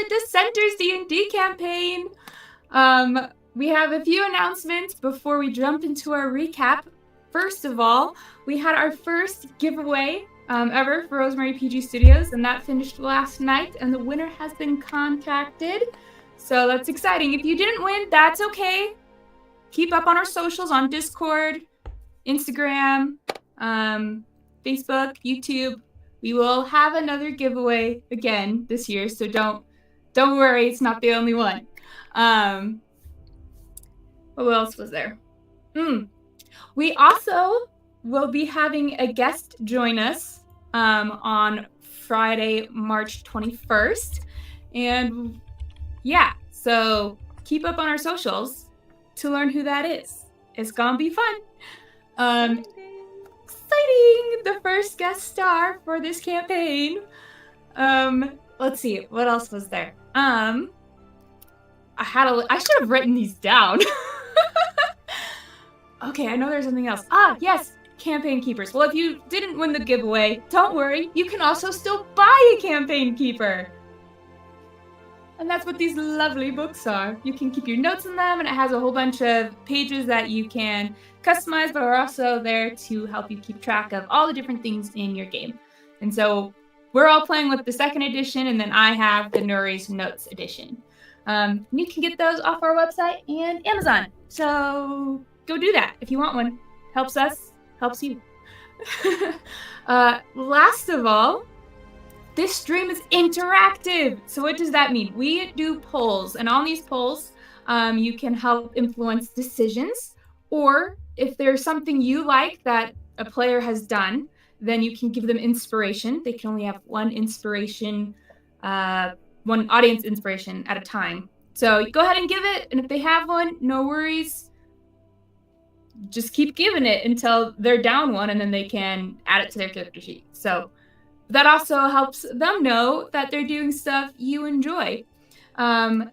the Dissenters D&D campaign. We have a few announcements before we jump into our recap. First of all, we had our first giveaway ever for Rosemary PG Studios, and that finished last night, and the winner has been contacted. So that's exciting. If you didn't win, that's okay. Keep up on our socials on Discord, Instagram, Facebook, YouTube. We will have another giveaway again this year, so don't worry, it's not the only one. What else was there? We also will be having a guest join us on Friday, March 21st. And yeah, so keep up on our socials to learn who that is. It's gonna be fun. Exciting! The first guest star for this campaign. Let's see, what else was there? I should have written these down. Okay, I know there's something else. Yes, campaign keepers. Well, if you didn't win the giveaway, don't worry. You can also still buy a campaign keeper. And that's what these lovely books are. You can keep your notes in them, and it has a whole bunch of pages that you can customize, but are also there to help you keep track of all the different things in your game. And so we're all playing with the second edition, and then I have the Nuri's Notes edition. You can get those off our website and Amazon. So go do that if you want one. Helps us, helps you. Last of all, this stream is interactive. So what does that mean? We do polls, and on these polls, you can help influence decisions, or if there's something you like that a player has done, then you can give them inspiration. They can only have one inspiration, one audience inspiration at a time. So go ahead and give it, and if they have one, no worries. Just keep giving it until they're down one, and then they can add it to their character sheet. So that also helps them know that they're doing stuff you enjoy. In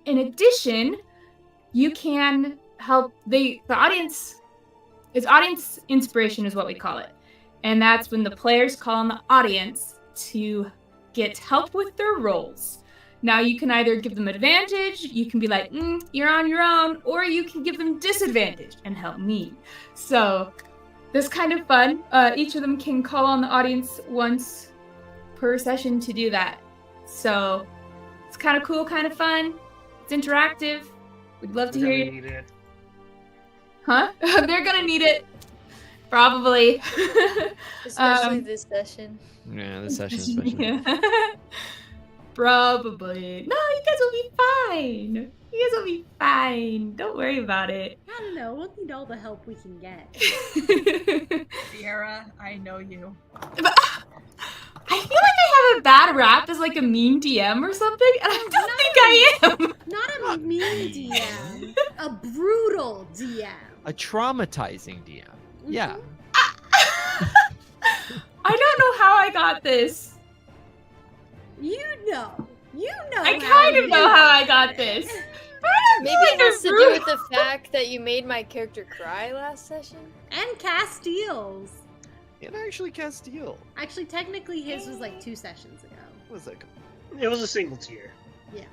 addition, you can help the audience. It's audience inspiration is what we call it. And that's when the players call on the audience to get help with their roles. Now, you can either give them advantage, you can be like, you're on your own, or you can give them disadvantage and help me. So this kind of fun. Each of them can call on the audience once per session to do that. So it's kind of cool, kind of fun. It's interactive. We'd love to hear you. Need it. Huh? They're gonna need it. Probably. Especially this session. Yeah, this session especially. Yeah. Probably. No, you guys will be fine. You guys will be fine. Don't worry about it. I don't know. We'll need all the help we can get. Sierra, I know you. But, I feel like I have a bad rap as like a mean DM or something, and I don't think I am. Not a mean DM. A brutal DM. A traumatizing DM. Yeah. I don't know how I got this. You know. I kind of know how I got this. Maybe it has to do with the fact that you made my character cry last session? And Castil's. And actually Castil. Actually, technically his was like 2 sessions ago. Was like It was a single tier. Yeah.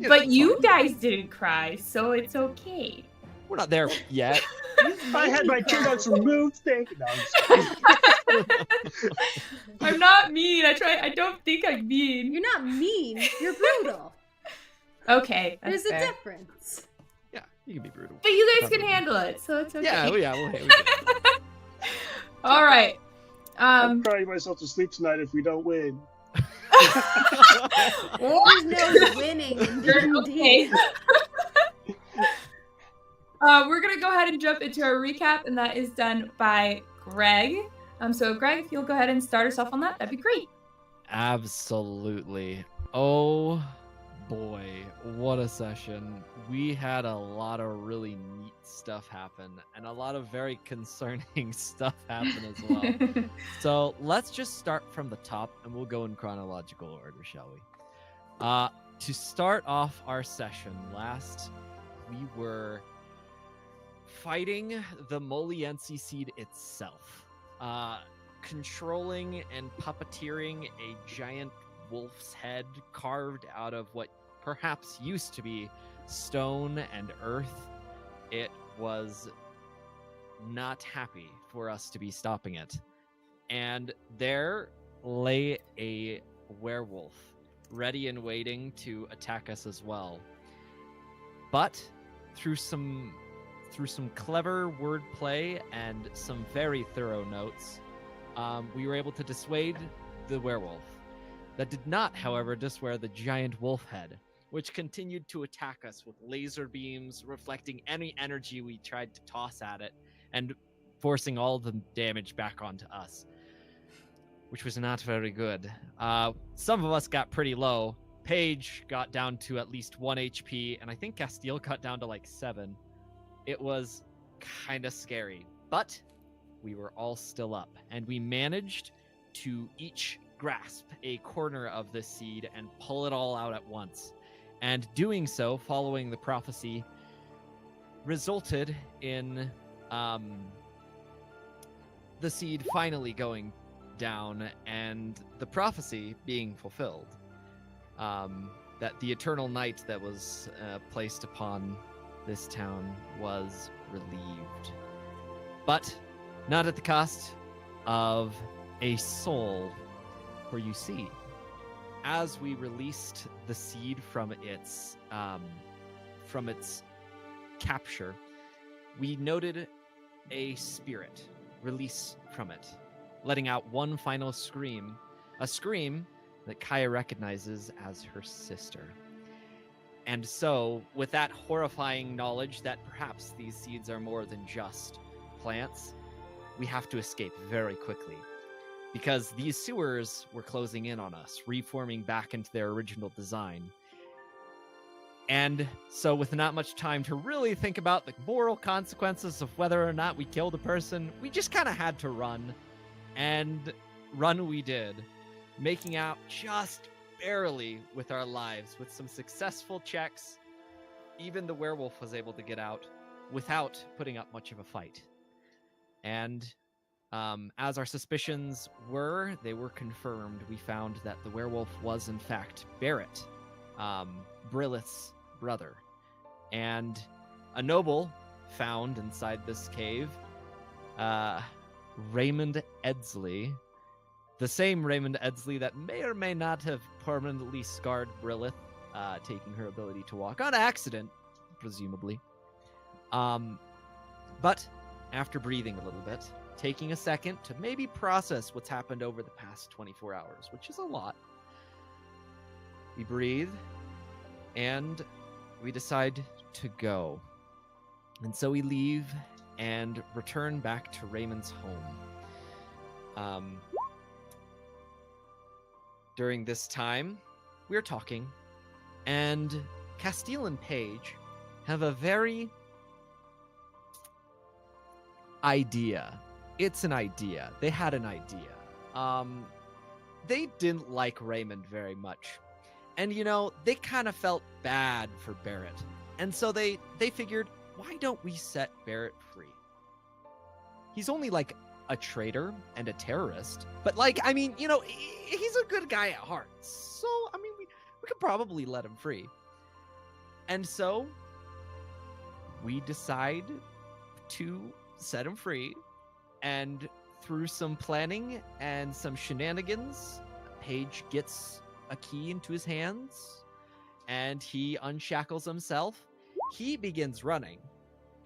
But you guys didn't cry, so it's okay. we're not there yet. I had my 2 notes removed. Thank you. No, I'm just kidding. I'm not mean. I don't think I'm mean. You're not mean. You're brutal. Okay, that's There's a fair. difference. Yeah, you can be brutal. But you guys can handle it, so it's okay. Yeah, we'll handle it. All right. I'm crying myself to sleep tonight if we don't win. There's no winning in D&D. Okay. We're gonna go ahead and jump into our recap, and that is done by Greg. So Greg, if you'll go ahead and start us off on that, that'd be great. Absolutely. Oh boy, what a session. We had a lot of really neat stuff happen, and a lot of very concerning stuff happen as well. So let's just start from the top, and we'll go in chronological order, shall we? To start off our session last, we were fighting the Moliense seed itself, controlling and puppeteering a giant wolf's head carved out of what perhaps used to be stone and earth. It was not happy for us to be stopping it. And there lay a werewolf, ready and waiting to attack us as well. But through some clever wordplay and some very thorough notes, we were able to dissuade the werewolf. That did not, however, dissuade the giant wolf head, which continued to attack us with laser beams, reflecting any energy we tried to toss at it, and forcing all the damage back onto us, which was not very good. Some of us got pretty low. Paige got down to at least 1 HP, and I think Castil got down to like 7. It was kind of scary, but we were all still up, and we managed to each grasp a corner of this seed and pull it all out at once. And doing so, following the prophecy, resulted in the seed finally going down and the prophecy being fulfilled. That the eternal night that was placed upon this town was relieved. But not at the cost of a soul. For you see, as we released the seed from its capture, we noted a spirit release from it, letting out one final scream, a scream that Kaya recognizes as her sister. And so, with that horrifying knowledge that perhaps these seeds are more than just plants, we have to escape very quickly. Because these sewers were closing in on us, reforming back into their original design. And so with not much time to really think about the moral consequences of whether or not we killed a person, we just kind of had to run. And run we did, making out just barely with our lives. With some successful checks, even the werewolf was able to get out without putting up much of a fight. And as our suspicions were, they were confirmed. We found that the werewolf was in fact Barrett, Brilith's brother. And a noble found inside this cave, Raymond Edsley, the same Raymond Edsley that may or may not have permanently scarred Brilith, taking her ability to walk on accident, presumably. But after breathing a little bit, taking a second to maybe process what's happened over the past 24 hours, which is a lot, we breathe and we decide to go. And so we leave and return back to Raymond's home. During this time, we're talking, and Castil and Paige have a very idea. It's an idea. They had an idea. They didn't like Raymond very much. And, you know, they kind of felt bad for Barrett. And so they figured, why don't we set Barrett free? He's only like a traitor and a terrorist. But like, I mean, you know, he's a good guy at heart. So, I mean, we could probably let him free. And so we decide to set him free. And through some planning and some shenanigans, Paige gets a key into his hands and he unshackles himself. He begins running.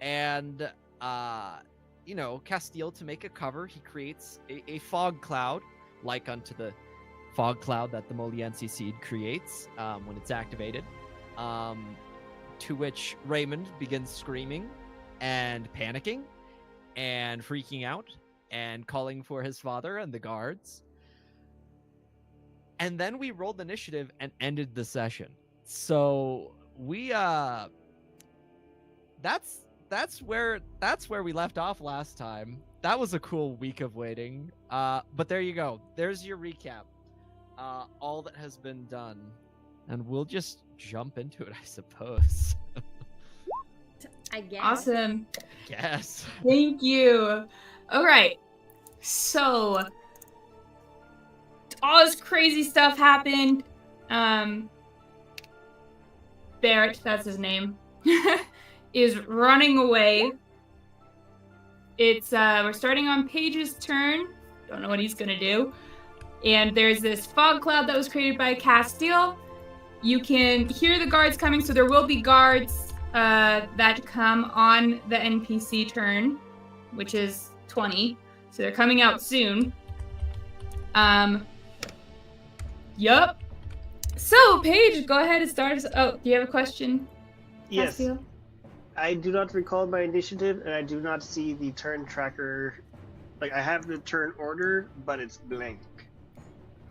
And, you know, Castil, to make a cover, he creates a fog cloud, like unto the fog cloud that the Moliense seed creates when it's activated, to which Raymond begins screaming and panicking and freaking out and calling for his father and the guards. And then we rolled initiative and ended the session. So we that's where we left off last time. That was a cool week of waiting. But there you go. There's your recap. All that has been done. And we'll just jump into it, I suppose. I guess. Awesome. Yes. Thank you. All right. So all this crazy stuff happened. Barrett, that's his name, is running away. It's we're starting on Paige's turn. Don't know what he's gonna do. And there's this fog cloud that was created by Castil. You can hear the guards coming, so there will be guards that come on the NPC turn, which is 20. So they're coming out soon. Yup. So, Paige, go ahead and start us. Oh, do you have a question? Yes. Castil? I do not recall my initiative, and I do not see the turn tracker. Like, I have the turn order, but it's blank.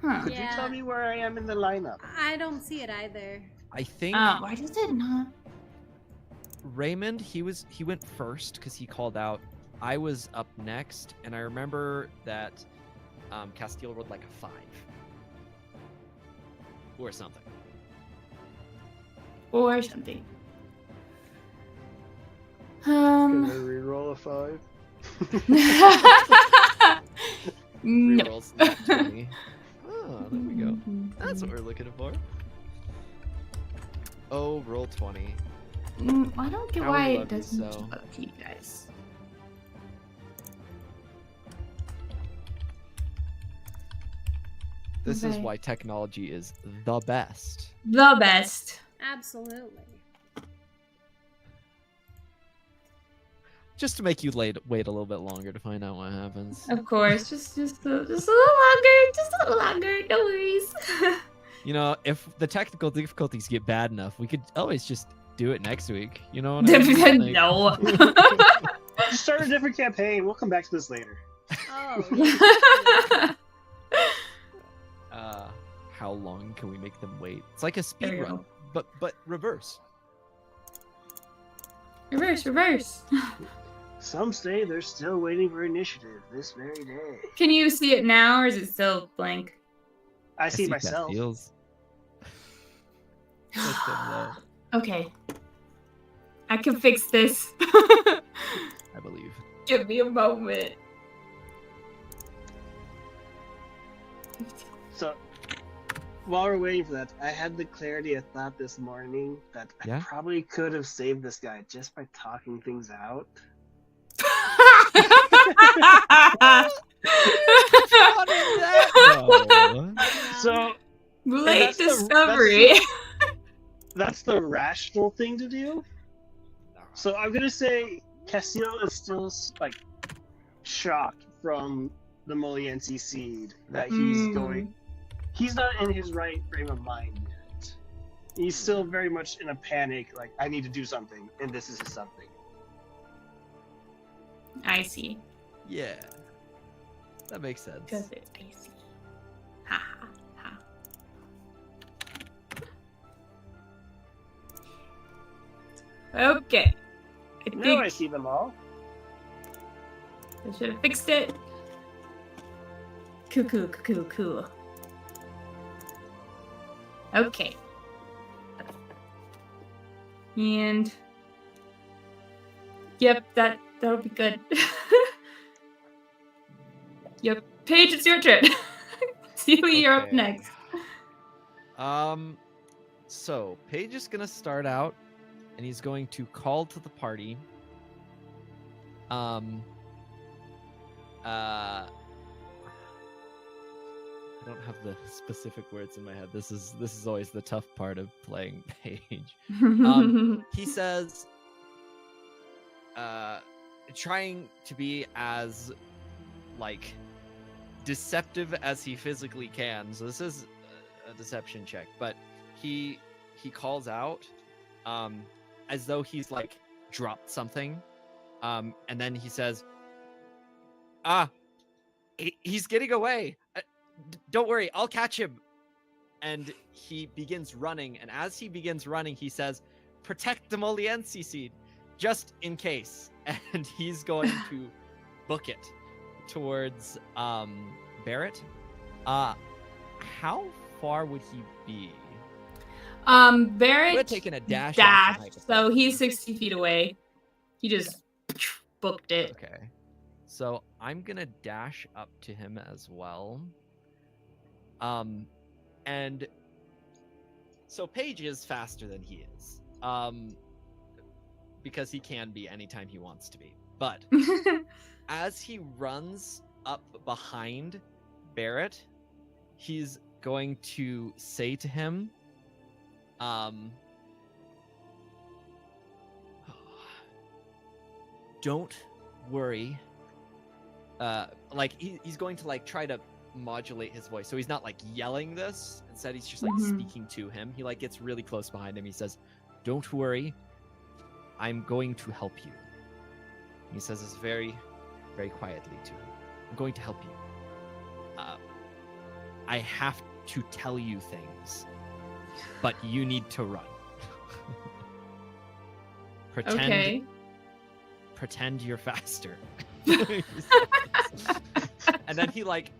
Huh. Could you tell me where I am in the lineup? I don't see it either. I think Oh, why does it not? Raymond, he went first because he called out. I was up next, and I remember that Castil rolled like a 5 or something. Or something. Can I reroll a 5? No. Rerolls nat 20. Oh, there we go. That's what we're looking for. Oh, roll 20. I don't get How why we it love you doesn't so. keep up to you guys. This is Okay. why technology is the best. The best. Absolutely. Just to make you wait a little bit longer to find out what happens. Of course. Just a little longer. Just a little longer. No worries. You know, if the technical difficulties get bad enough, we could always just do it next week. You know what I mean? Like, No. Start a different campaign. We'll come back to this later. Oh, yeah. How long can we make them wait? It's like a speed There you run, go. but reverse. Reverse. Some say they're still waiting for initiative this very day. Can you see it now, or is it still blank? I see myself. Castil's. Let them know. Okay. I can fix this. I believe. Give me a moment. So, while we're waiting for that, I had the clarity I thought this morning that Yeah? I probably could have saved this guy just by talking things out. No. So, Late that's the- discovery. that's the rational thing to do. So I'm gonna say Castil is still like shocked from the Moliense seed that he's going. He's not in his right frame of mind yet. He's still very much in a panic. Like, I need to do something, and this is his something. I see. Yeah. That makes sense. Because it's icy. Ha ha ha. Okay. I Now I think see them all. I should have fixed it. Cool. Okay. And yep, that'll be good. Yep. Paige, it's your turn. See who you're up Okay. next. So Paige is gonna start out, and he's going to call to the party. I don't have the specific words in my head. This is always the tough part of playing Paige. He says, trying to be as like deceptive as he physically can. So this is a deception check, but he calls out as though he's like dropped something, and then he says, he's getting away. Don't worry, I'll catch him. And he begins running, and as he begins running, he says, protect the Moliense seed, just in case. And he's going to book it towards Barrett. How far would he be? Barrett We're taking a dash. action, so he's 60 feet away. He just booked it. Okay. So I'm gonna dash up to him as well. And so Paige is faster than he is. Because he can be anytime he wants to be. But as he runs up behind Barrett, he's going to say to him, don't worry. Like he's going to like try to modulate his voice, so he's not like yelling this. Instead, he's just like speaking to him. He like gets really close behind him. He says, "Don't worry, I'm going to help you." He says this very, very quietly to him. "I'm going to help you. I have to tell you things, but you need to run." Pretend you're faster. And then he like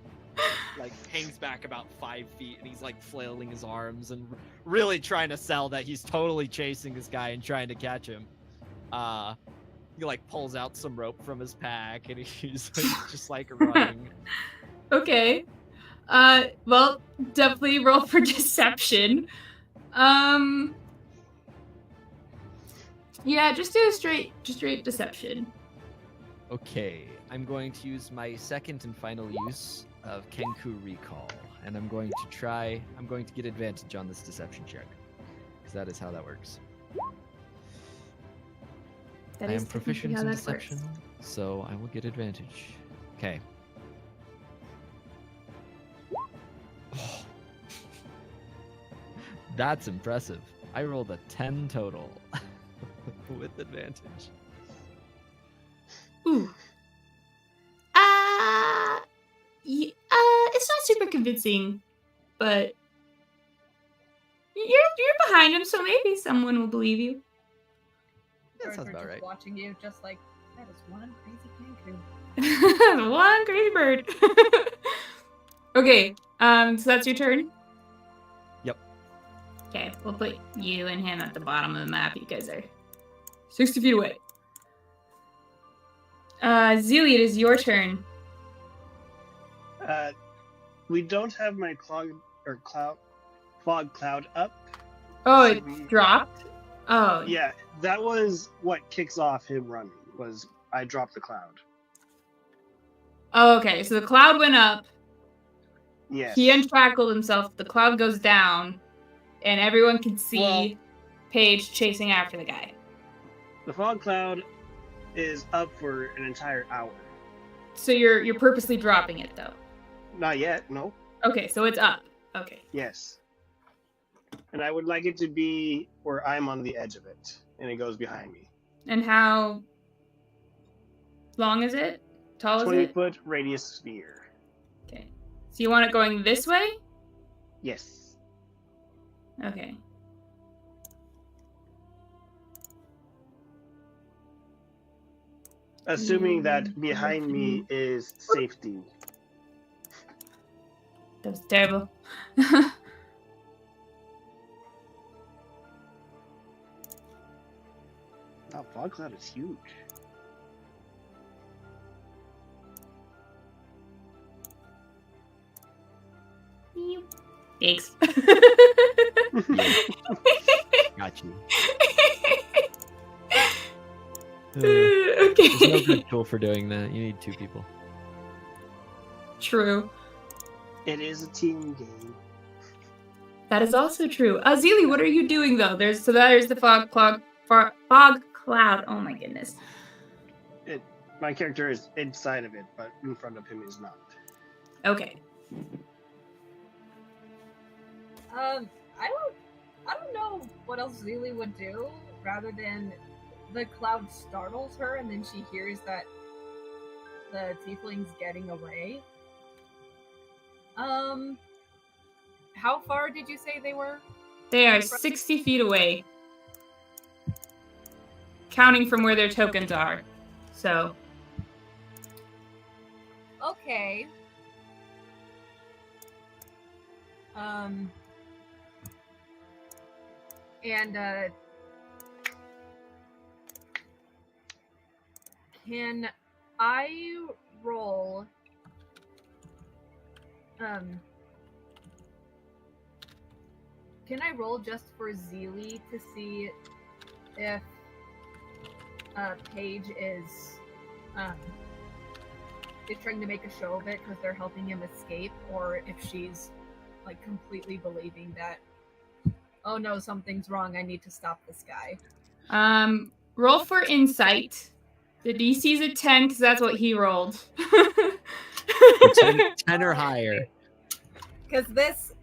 hangs back about 5 feet, and he's like flailing his arms and really trying to sell that he's totally chasing this guy and trying to catch him. He like pulls out some rope from his pack, and he's like, just like running. Okay. Well, definitely roll for deception. Yeah, just do a straight deception. Okay, I'm going to use my second and final use of Kenku Recall, and I'm going to get advantage on this deception check, because that is how that works. I am proficient in deception, so I will get advantage. Okay. Oh. That's impressive. I rolled a 10 total with advantage. Ooh. It's not super convincing, but you're behind him, so maybe someone will believe you. That sounds about right. Watching you, just like, that is one crazy kangaroo. One crazy bird. Okay, so that's your turn? Yep. Okay, we'll put you and him at the bottom of the map. You guys are 60 feet away. Zilli, it is your turn. We don't have my fog cloud up. Oh, it dropped? Oh. Yeah, that was what kicks off him running, was I dropped the cloud. Oh, okay, so the cloud went up. Yes. He unshackled himself, the cloud goes down, and everyone can see Paige chasing after the guy. The fog cloud is up for an entire hour. So you're purposely dropping it, though? Not yet, no. Okay, so it's up. Okay. Yes. And I would like it to be where I'm on the edge of it, and it goes behind me. And how long is it? Tall is it? 20-foot radius sphere. Okay. So you want it going this way? Yes. Okay. Assuming that behind me is safety. That was terrible. That fog cloud is huge. Thanks. Got you. Okay. There's no good tool for doing that. You need 2 people. True. It is a team game. That is also true. Zilli, what are you doing though? There's the fog cloud. Oh my goodness. My character is inside of it, but in front of him is not. Okay. I don't know what else Zilli would do rather than the cloud startles her and then she hears that the tiefling's getting away. How far did you say they were? They are 60 feet away. Counting from where their tokens are. So. Okay. Can I roll can I roll just for Zilli to see if Paige is trying to make a show of it because they're helping him escape, or if she's like completely believing that, oh no, something's wrong, I need to stop this guy. Roll for insight. The DC's a 10 because that's what he rolled. 10 or higher. Because this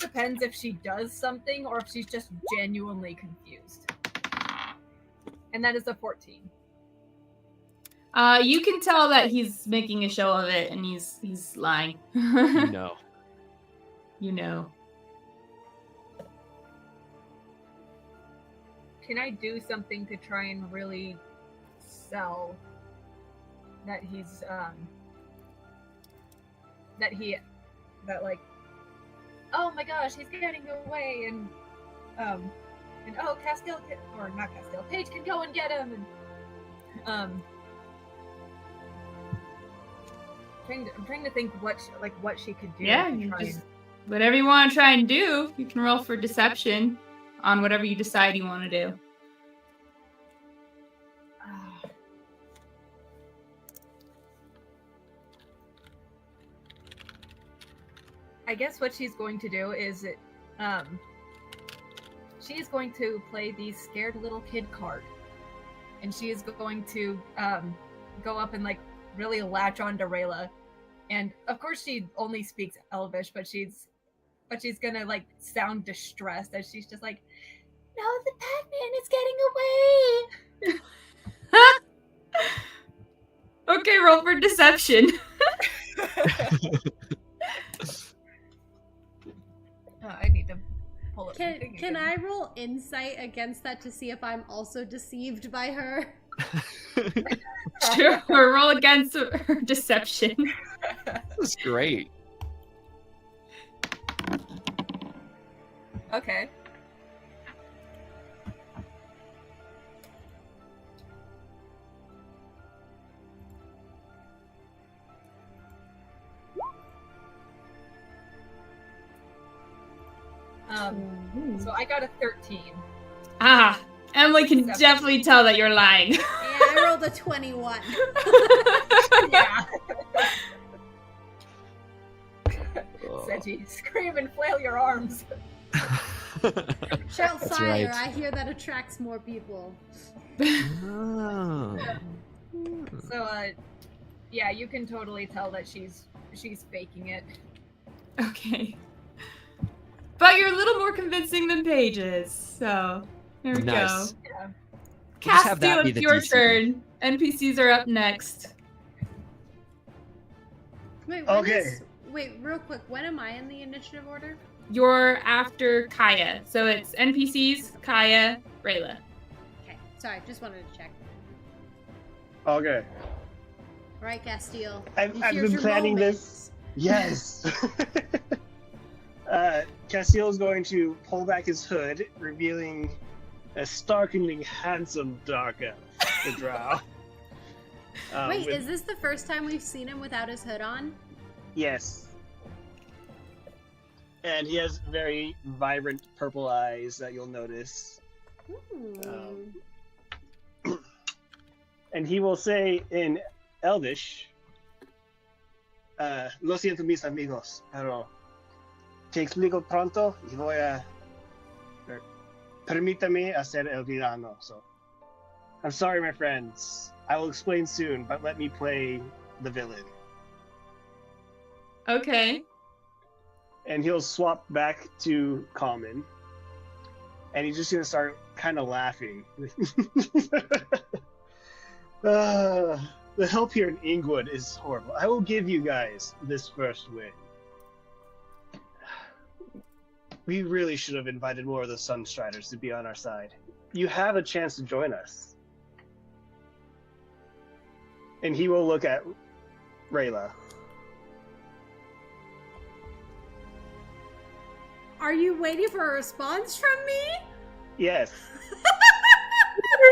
depends if she does something or if she's just genuinely confused. And that is a 14. You can tell that he's making a show of it and he's lying. No. You know. Can I do something to try and really sell that he's like, oh my gosh, he's getting away, and oh, Castil can, or not Castil, Paige can go and get him, and I'm trying to think what she could do. Yeah, whatever you want to try and do, you can roll for deception on whatever you decide you want to do. I guess what she's going to do is she is going to play the scared little kid card, and she is going to go up and like really latch on to Rayla, and of course she only speaks Elvish, but she's gonna like sound distressed as she's just like, no, the Batman is getting away. Okay, roll for deception. I need to pull up. Can I roll insight against that to see if I'm also deceived by her? Sure, roll against her deception. This is great. Okay. So I got a 13. Ah, Emily can definitely tell that you're lying. Yeah, I rolled a 21. Yeah. Sedgy, scream and flail your arms. Shout That's fire, right. I hear that attracts more people. Oh. So, yeah, you can totally tell that she's faking it. Okay. But you're a little more convincing than Paige is, so there we Nice. go. Yeah. We'll just have that Castil, be it's the your DC. turn. NPCs are up next. Wait, Okay. wait, real quick, when am I in the initiative order? You're after Kaya, so it's NPCs, Kaya, Rayla. Okay, sorry, just wanted to check. Okay. Right, Castil. I've Here's been your planning moment. this. Yes. Castil is going to pull back his hood, revealing a startlingly handsome dark elf, the drow. Wait, is this the first time we've seen him without his hood on? Yes. And he has very vibrant purple eyes that you'll notice. Ooh. And he will say in Elvish, lo siento mis amigos, pero te explico pronto y voy a... Permítame hacer el villano. So, I'm sorry, my friends. I will explain soon, but let me play the villain. Okay. And he'll swap back to common. And he's just gonna start kind of laughing. The help here in Ingwood is horrible. I will give you guys this first win. We really should have invited more of the Sunstriders to be on our side. You have a chance to join us. And he will look at Rayla. Are you waiting for a response from me? Yes.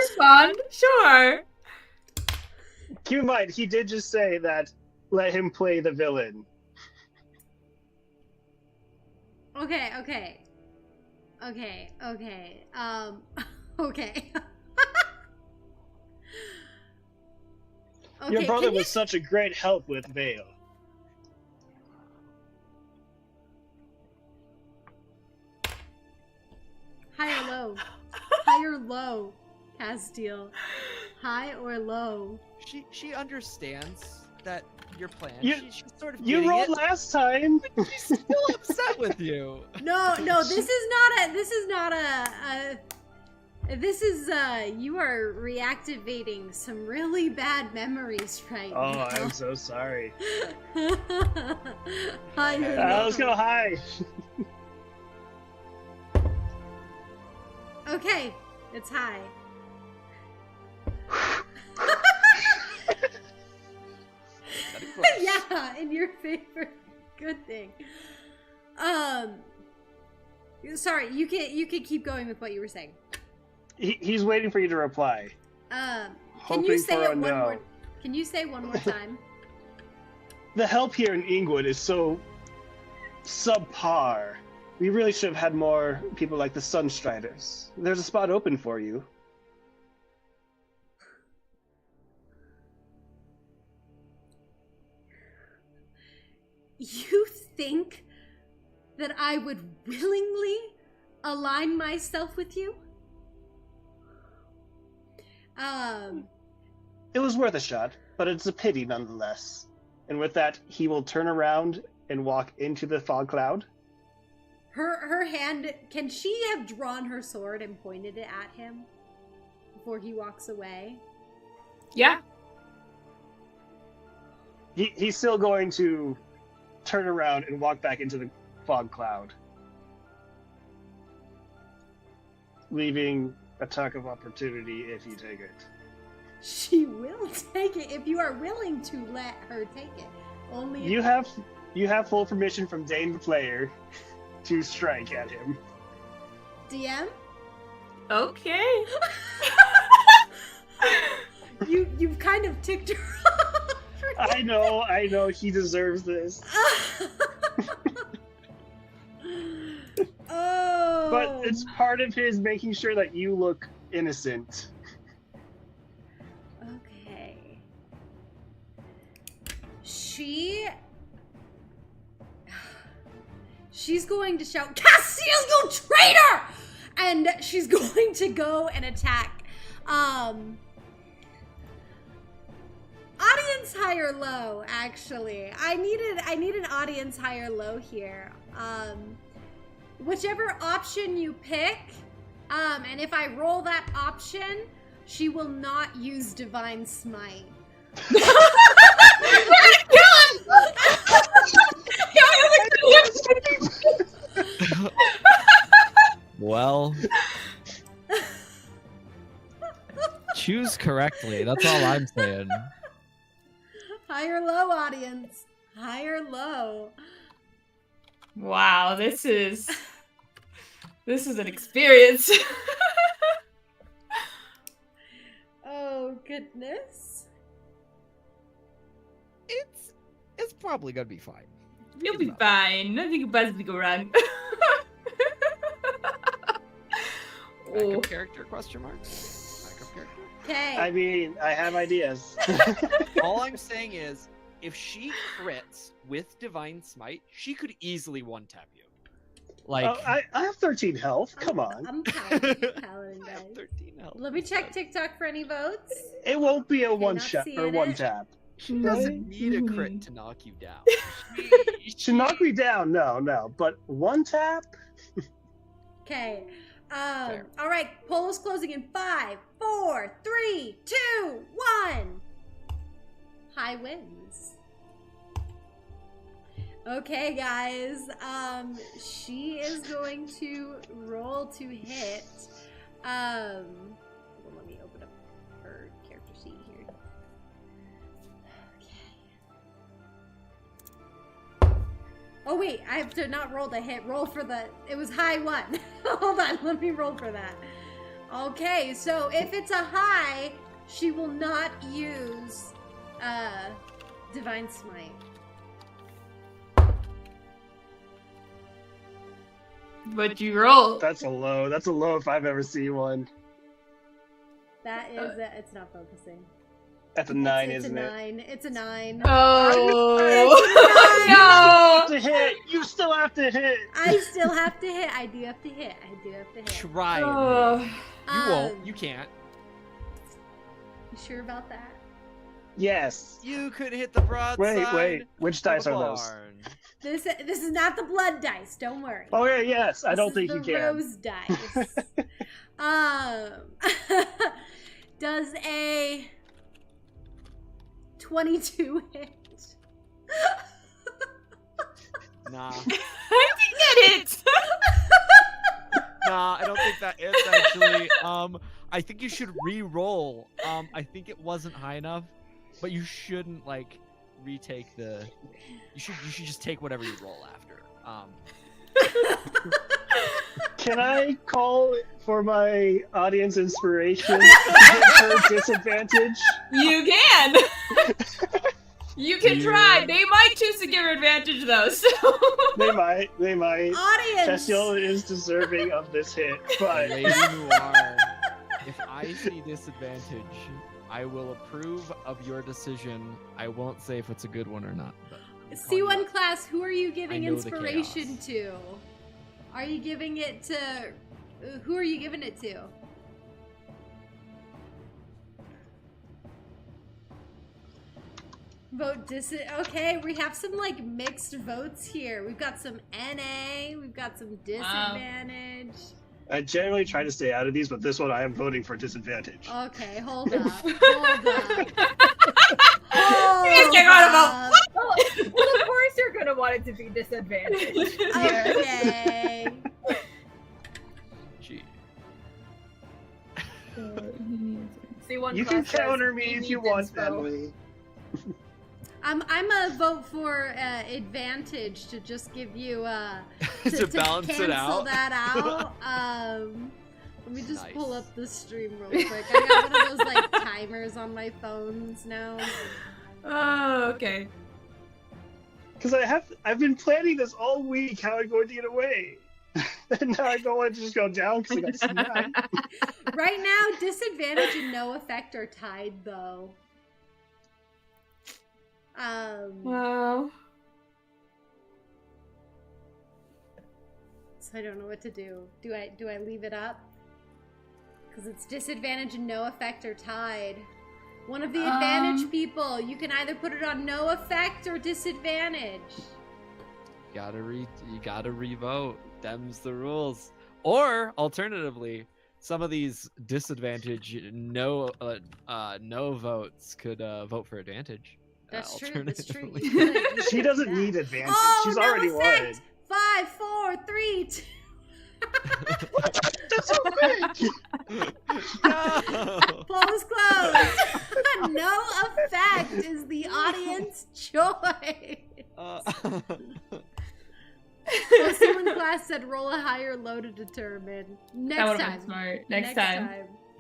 Respond? Sure. Keep in mind, he did just say that let him play the villain. Okay. Okay. Your brother can you- was such a great help with Vale. High or low? High or low, Castil? High or low? She understands that your plan. She's sort of You getting rolled it. last time. She's still upset with you. No, this is not a you are reactivating some really bad memories right Oh, now. I'm so sorry. High or Let's low? go high. Okay, it's high. Getting close. Yeah, in your favor. Good thing. Sorry, you can keep going with what you were saying. He's waiting for you to reply. Can Hoping you say for it a one no. more? Can you say one more time? The help here in Ingwood is so subpar. We really should have had more people like the Sunstriders. There's a spot open for you. You think that I would willingly align myself with you? It was worth a shot, but it's a pity nonetheless. And with that, he will turn around and walk into the fog cloud. Her hand, can she have drawn her sword and pointed it at him before he walks away? Yeah. He's still going to turn around and walk back into the fog cloud, leaving attack of opportunity if you take it. She will take it if you are willing to let her take it. Only if You have full permission from Dane the player to strike at him. DM. Okay. You've kind of ticked her off. I know, he deserves this. Oh. But it's part of his making sure that you look innocent. Okay. She's going to shout, Castil, you traitor! And she's going to go and attack. Audience high or low, actually. I need an audience high or low here. Whichever option you pick, and if I roll that option, she will not use Divine Smite. Well, choose correctly. That's all I'm saying. High or low, audience? High or low? Wow, this is an experience. Oh, goodness. It's probably gonna be fine. You'll be fine. Nothing can possibly go wrong. Oh. Backup character? Question mark. Backup character. Okay. I mean, I have ideas. All I'm saying is, if she crits with Divine Smite, she could easily one-tap you. Like, Oh, I have 13 health. Come on. I'm paladin, I have guys. 13 health. Let me check TikTok for any votes. It won't be a one not shot seeing or it. one tap. She doesn't need a crit to knock you down. To knock me down, no. But one tap? Okay. Fair. All right. Poll is closing in 5, 4, 3, 2, 1. High wins. Okay, guys. She is going to roll to hit. Hold on, let me open up her character sheet here. Okay. Oh wait, I have to not roll the hit. Roll for the. It was high one. Hold on, let me roll for that. Okay, so if it's a high, she will not use Divine Smite. But you roll. That's a low. That's a low if I've ever seen one. That is it's not focusing. That's a 9, It's isn't a it? 9. It's a 9. Oh. You still have to hit. You still have to hit. I still have to hit. I do have to hit. Try it. Oh. You won't. You can't. You sure about that? Yes. You could hit the broadside. Wait. Which dice of a are those? barn. This is not the blood dice. Don't worry. Oh yeah, yes. I don't think This you is can. the rose dice. Does a 22 hit? Nah. I did it. Nah, I don't think that is actually. I think you should re-roll. I think it wasn't high enough, but you shouldn't like retake the. You should just take whatever you roll after. Can I call for my audience inspiration to get her disadvantage? You can. You can try. They might choose to give her advantage though. So They might. Audience. Castil is deserving of this hit, but Lady Noir, if I see disadvantage, I will approve of your decision. I won't say if it's a good one or not. But I'm calling you C1 out. class, who are you giving I know the inspiration chaos. to? Are you giving it to... Who are you giving it to? Vote Okay, we have some like mixed votes here. We've got some NA, we've got some disadvantage. I generally try to stay out of these, but this one I am voting for disadvantage. Okay, hold up. Hold up. guys can't go to vote. Well, of course you're gonna want it to be disadvantaged. Okay. Gee. C1 You can class says counter me he if you needs want, inspo. Emily. I'm a vote for advantage to just give you To balance it cancel out? that out. Let me just pull Nice. up the stream real quick. I got one of those like timers on my phones now. Oh, okay. Because I've been planning this all week. How I'm going to get away, and now I don't want to just go down because I got smacked. Right now, disadvantage and no effect are tied though. Wow. So I don't know what to do. Do I leave it up? Because it's disadvantage and no effect are tied. One of the advantage people, you can either put it on no effect or disadvantage. You gotta revote. Them's the rules. Or alternatively, some of these disadvantage no votes could vote for advantage. That's true. That's true. Alternatively. You could She do doesn't that. need advantage. Oh, She's no already effect! won. 5, 4, 3, 2. That's so quick. No! Poll is closed. No effect is the audience choice. Someone in class said roll a high or low to determine. That Next would have time. been smart. Next time.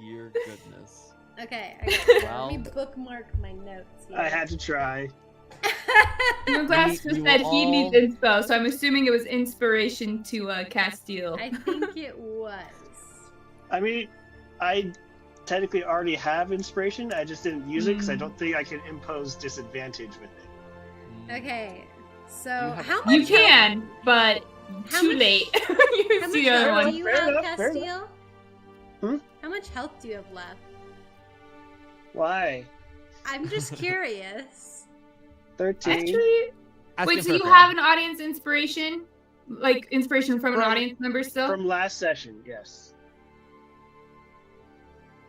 Your goodness. Okay, I got it. Well- Let me bookmark my notes here. I had to try. Your class we just will said he all- needs inspo, so I'm assuming it was inspiration to Castil. I think it was. I mean, I technically already have inspiration. I just didn't use it because I don't think I can impose disadvantage with it. Okay, so have- how much You can, but How too much- late. How You much see the other health one. do you Fair have, enough, fair Castil? Hmm? How much health do you have left? Why? I'm just curious. 13. Actually, Asking wait, so for a you friend. have an audience inspiration? Like inspiration from an From- audience member still? From last session, yes.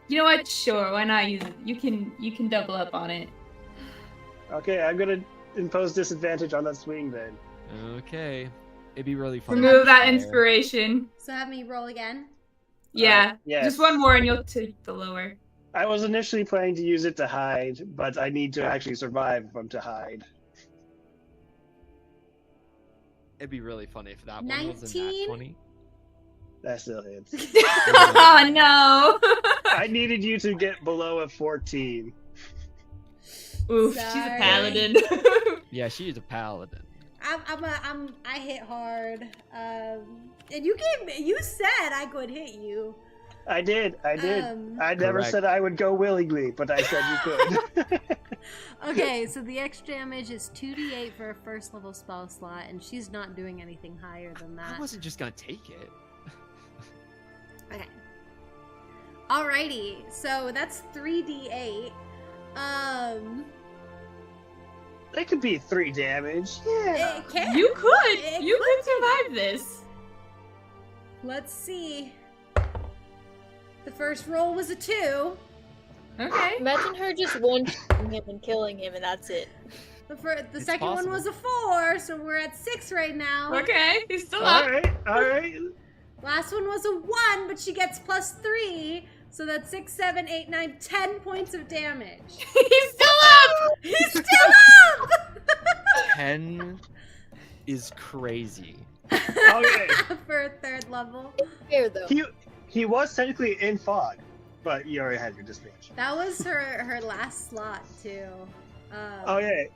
You know what? Sure, why not use it? You can double up on it. Okay, I'm gonna impose disadvantage on that swing then. Okay. It'd be really fun. Remove that inspiration. So have me roll again. Yeah. Yes. Just one more and you'll take the lower. I was initially planning to use it to hide, but I need to actually survive if I'm to hide. It'd be really funny if that one was a nat 19? 20. That still hits. Oh no! I needed you to get below a 14. Oof, she's a Sorry. paladin. Yeah, she's a paladin. I hit hard. And you said I could hit you. I did. I never Correct. said I would go willingly, but I said you could. Okay, so the extra damage is 2d8 for a first level spell slot, and she's not doing anything higher than that. I wasn't just gonna take it. Okay. Alrighty, so that's 3d8. That could be 3 damage. Yeah. It can. You could. It You could could survive this. Let's see. The first roll was a 2. Okay. Imagine her just one-shotting him and killing him, and that's it. The It's second one possible. was a 4, so we're at 6 right now. Okay. He's still up. All right. Last one was a 1, but she gets +3, so that's 6, 7, 8, 9, 10 points of damage. He's still up. He's still up! 10 is crazy. Okay. For a 3rd level. Fair though. He was technically in fog, but you already had your disadvantage. That was her last slot, too. Okay.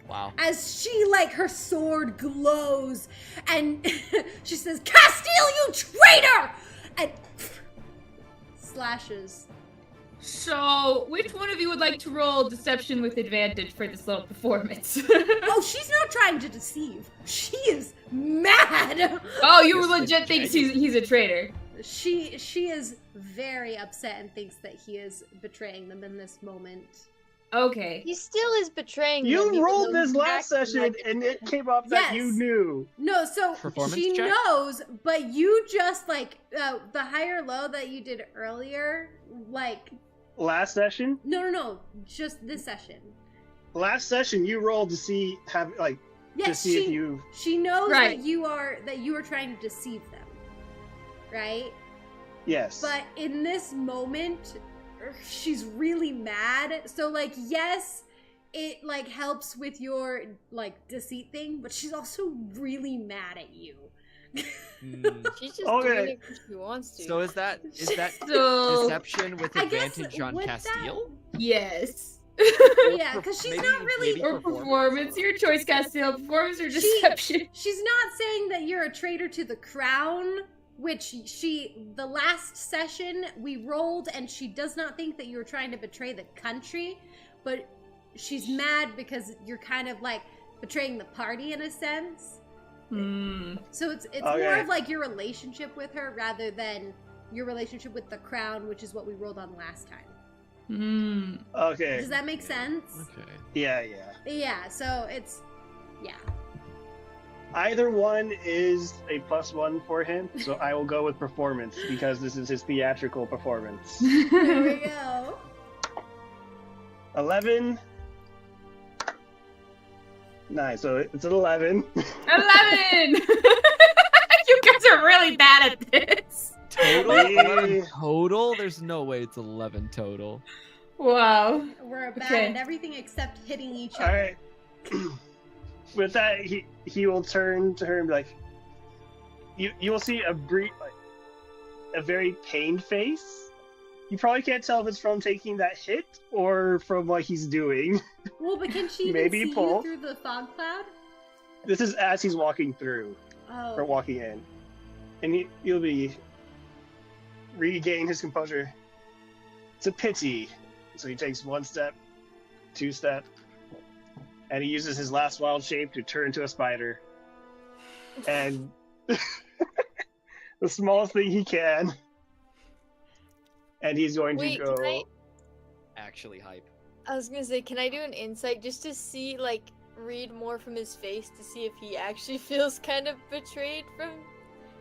Wow. As she, her sword glows, and she says, Castil, you traitor! And slashes. So, which one of you would like to roll deception with advantage for this little performance? Oh, she's not trying to deceive. She is mad. Oh, you This is legit think he's a traitor. She is very upset and thinks that he is betraying them in this moment. Okay. He still is betraying them, You even rolled though this he's last acting session, like a and it traitor. came up that you Yes. knew. No, so Performance she check? knows, but you just the higher low that you did earlier, Last session? no, just this session. Last session, you rolled to see to Yes, see if you. she knows Right. that you are trying to deceive them, right? Yes. But in this moment, she's really mad. So yes, it helps with your deceit thing, but she's also really mad at you. She's just Okay. doing it because she wants to. So is that So, deception with I guess advantage on with that- Castil? yes. Yeah, because she's Maybe- not really. maybe Or performance, your choice, Castil. Performance or She- deception. She's not saying that you're a traitor to the crown, which the last session we rolled, and she does not think that you were trying to betray the country, but she's mad because you're kind of betraying the party in a sense. Hmm. So it's more Okay. of your relationship with her rather than your relationship with the crown, which is what we rolled on last time. Hmm. Okay. Does that make sense? Okay. Yeah. Yeah, so it's Either one is a +1 for him, so I will go with performance because this is his theatrical performance. There we go. 11. 9, so it's an 11. 11! You guys are really bad at this. Total? Hey. 11 total? There's no way it's 11 total. Wow. We're bad Okay. at everything except hitting each All other. right. With that, he will turn to her and be like, "You will see a very pained face. You probably can't tell if it's from taking that hit or from what he's doing. Well, but can she even Maybe see pull. you through the fog cloud? This is as he's walking through Oh. or walking in, and he'll be regain his composure. It's a pity." So he takes 1 step, 2 step, and he uses his last wild shape to turn into a spider. And the smallest thing he can. And he's going Wait, to go. can I- Actually hype. I was gonna say, can I do an insight just to see, read more from his face to see if he actually feels kind of betrayed from?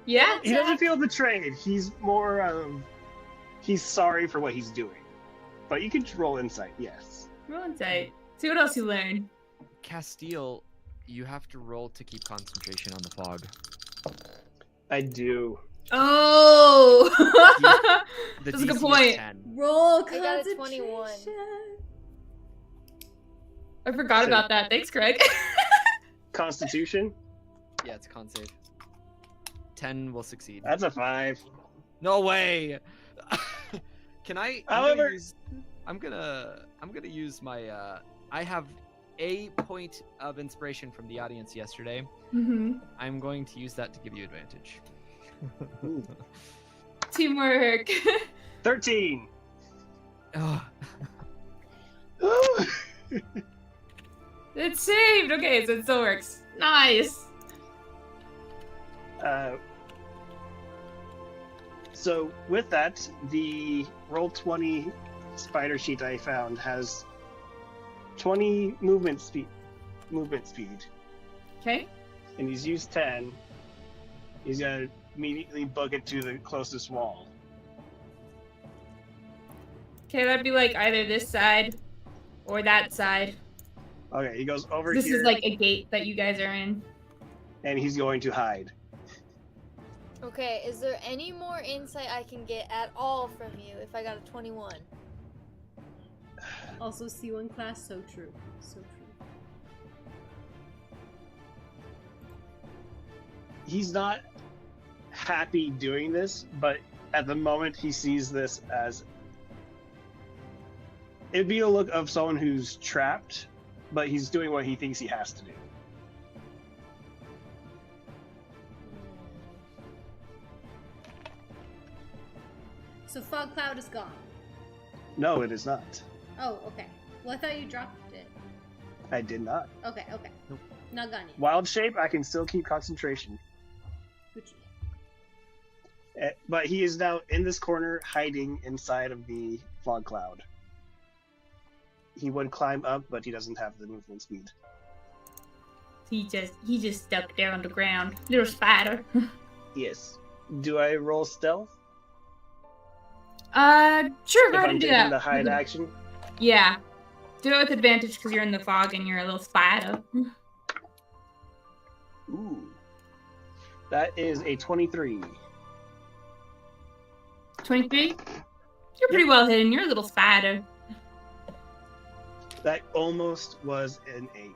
Yeah. He doesn't feel betrayed. He's more, he's sorry for what he's doing. But you can roll insight, yes. Roll insight. See what else you learn. Castil, you have to roll to keep concentration on the fog. I do. Oh! The That's a good DC is point. 10. Roll I got a concentration. 21. I forgot about that. Thanks, Craig. Constitution? Yeah, it's a con save. 10 will succeed. That's a 5. No way! Can I? However- I'm gonna use my. I have a point of inspiration from the audience yesterday. Mm-hmm. I'm going to use that to give you advantage. Teamwork. 13. Oh, It's saved. Okay, so it still works. Nice. So with that, the Roll20 spider sheet I found has 20 movement speed, Okay. and he's used 10. He's gonna immediately book it to the closest wall. Okay, that'd be like either this side or that side. Okay, he goes over This here, is like a gate that you guys are in. and he's going to hide. Okay, is there any more insight I can get at all from you if I got a 21? Also, C1 class, so true. So true. He's not happy doing this, but at the moment he sees this as it'd be a look of someone who's trapped, but he's doing what he thinks he has to do. So fog cloud is gone. No, it is not. Oh, okay. Well, I thought you dropped it. I did not. Okay, okay. Nope. Not gone yet. Wild shape, I can still keep concentration. Gucci. But he is now in this corner, hiding inside of the fog cloud. He would climb up, but he doesn't have the movement speed. He just stuck there on the ground. Little spider. Yes. Do I roll stealth? Sure, go If ahead I'm and do taking that. the hide action? Yeah. Do it with advantage because you're in the fog and you're a little spider. Ooh. That is a 23. 23? You're pretty well hidden. You're a little spider. That almost was an 8.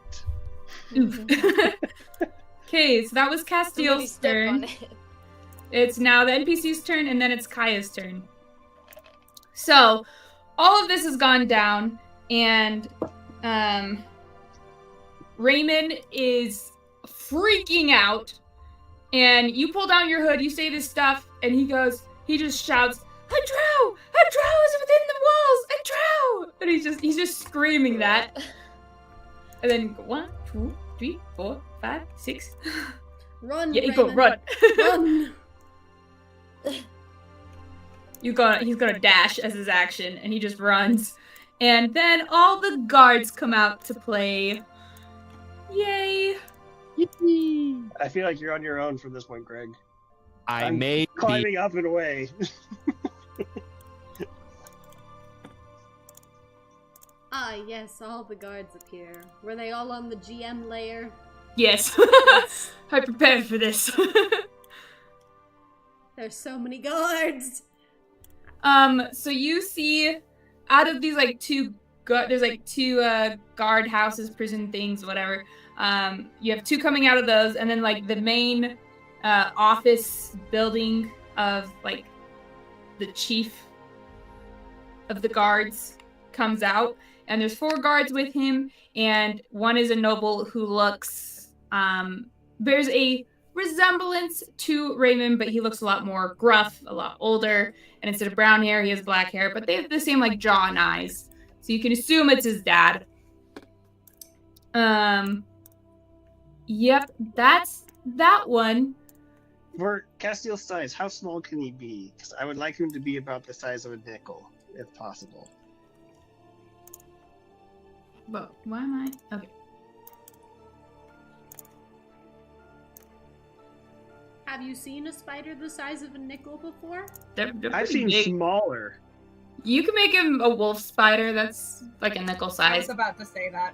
Oof. Okay, so that was Somebody Castil's step on turn. it. It's now the NPC's turn, and then it's Kaya's turn. So, all of this has gone down, and Raymond is freaking out. And you pull down your hood, you say this stuff, and he just shouts, "A drow! A drow is within the walls! A drow!" And he's just screaming that. And then 1, 2, 3, 4, 5, 6. Run, Yeah, you go run. Run! He's gonna dash as his action, and he just runs. And then all the guards come out to play. Yay! yippee! I feel like you're on your own from this point, Greg. I I'm may be. Climbing up and away. Ah, yes, all the guards appear. Were they all on the GM layer? Yes. I prepared for this. There's so many guards! So you see, out of these there's two guard houses, prison things, whatever. You have 2 coming out of those, and then like the main office building of like the chief of the guards comes out, and there's 4 guards with him, and one is a noble who looks there's a resemblance to Raymond, but he looks a lot more gruff, a lot older, and instead of brown hair, he has black hair, but they have the same like jaw and eyes, so you can assume it's his dad. Yep, that's that one. For Castil's size, how small can he be? Because I would like him to be about the size of a nickel, if possible. But why am I? Okay. Have you seen a spider the size of a nickel before? They're I've pretty seen big. smaller. You can make him a wolf spider that's like a nickel I size. was about to say that.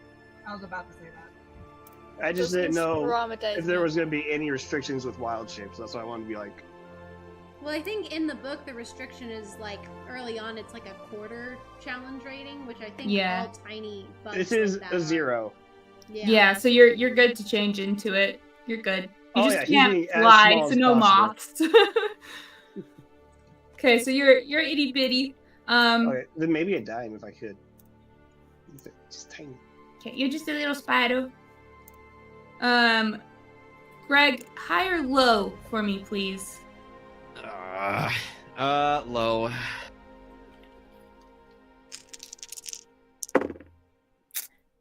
I just Those didn't things know traumatize if there me. was going to be any restrictions with wild shapes. That's why I wanted to be like, Well, I think in the book the restriction is like early on it's like a quarter challenge rating, which I think Yeah. are all tiny bugs. this is like that a are. 0. Yeah, so you're good to change into it. You're good. You Oh, just yeah, he's can't being as fly, small so as no possible. moths. Okay, so you're itty bitty. Okay, then maybe a dime if I could. Just tiny. Okay, you're just a little spider. Greg, high or low for me, please. Low.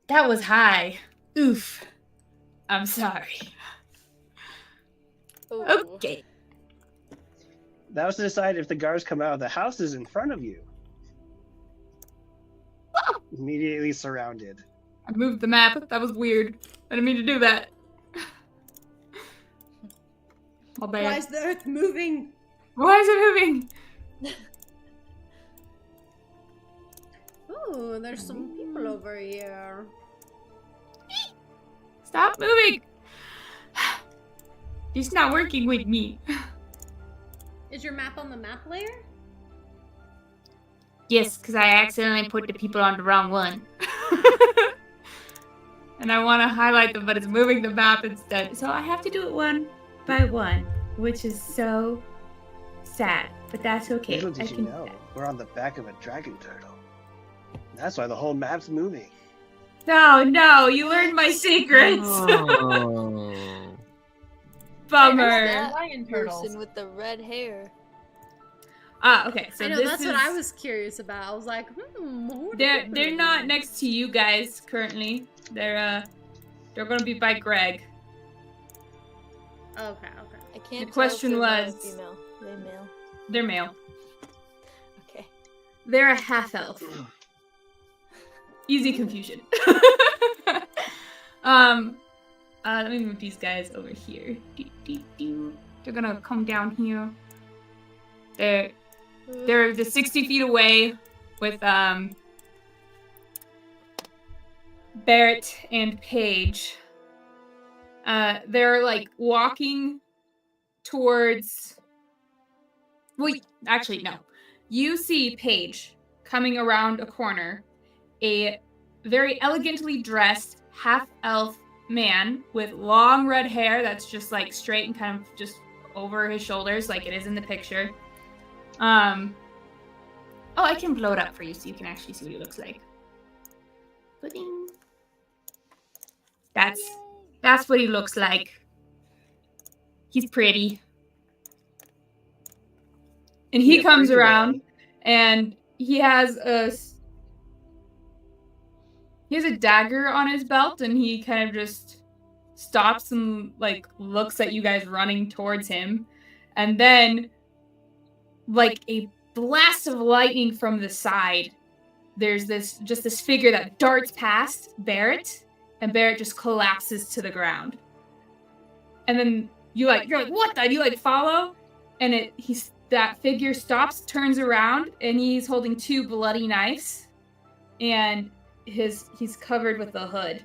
That was high. Oof. I'm sorry. Ooh. Okay. That was to decide if the guards come out. The house is in front of you. Immediately surrounded. I moved the map. That was weird. I didn't mean to do that. My bad. Why is the earth moving? Why is it moving? Ooh, there's some people over here. Stop moving! It's not working with me. Is your map on the map layer? Yes, because I accidentally put the people on the wrong one. And I want to highlight them, but it's moving the map instead. So I have to do it one by one, which is so sad. But that's okay. Little did I you can... know, we're on the back of a dragon turtle. That's why the whole map's moving. No, you learned my secrets. Oh. Bummer. That Lion turtles. person with the red hair. Okay. So I know, this that's is... what I was curious about. I was like, who They're not next to you guys currently. They're gonna be by Greg. Okay. I can't. The question tell if they're was- male or female. They male. They're male. Okay. They're a half elf. Easy confusion. Let me move these guys over here. They're gonna come down here. They're just 60 feet away with Barrett and Paige. They're like walking towards. Wait, actually no. You see Paige coming around a corner. A very elegantly dressed half-elf man with long red hair that's just like straight and kind of just over his shoulders like it is in the picture. Oh, I can blow it up for you so you can actually see what he looks like. Pudding. That's what he looks like. He's pretty. And he Yeah, comes pretty around boy. and he has a dagger on his belt, and he kind of just stops and like looks at you guys running towards him, and then like a blast of lightning from the side, there's this figure that darts past Barrett, and Barrett just collapses to the ground. And then you're like, what the? You like follow, and that figure stops, turns around, and he's holding two bloody knives, and he's covered with a hood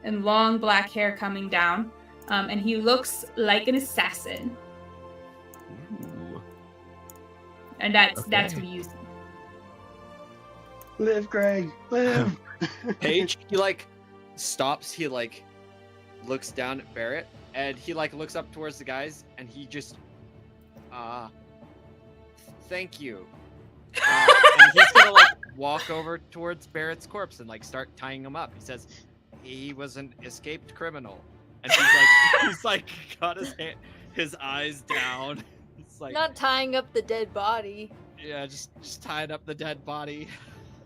and long black hair coming down, and he looks like an assassin. Ooh. And that's Okay. what he used. Live, Greg, live. Paige, he like stops, he like looks down at Barrett, and he like looks up towards the guys, and he just thank you. And he's gonna like walk over towards Barrett's corpse and like start tying him up. He says he was an escaped criminal, and he's like got his eyes down. It's like Not tying up the dead body. yeah, just tying up the dead body.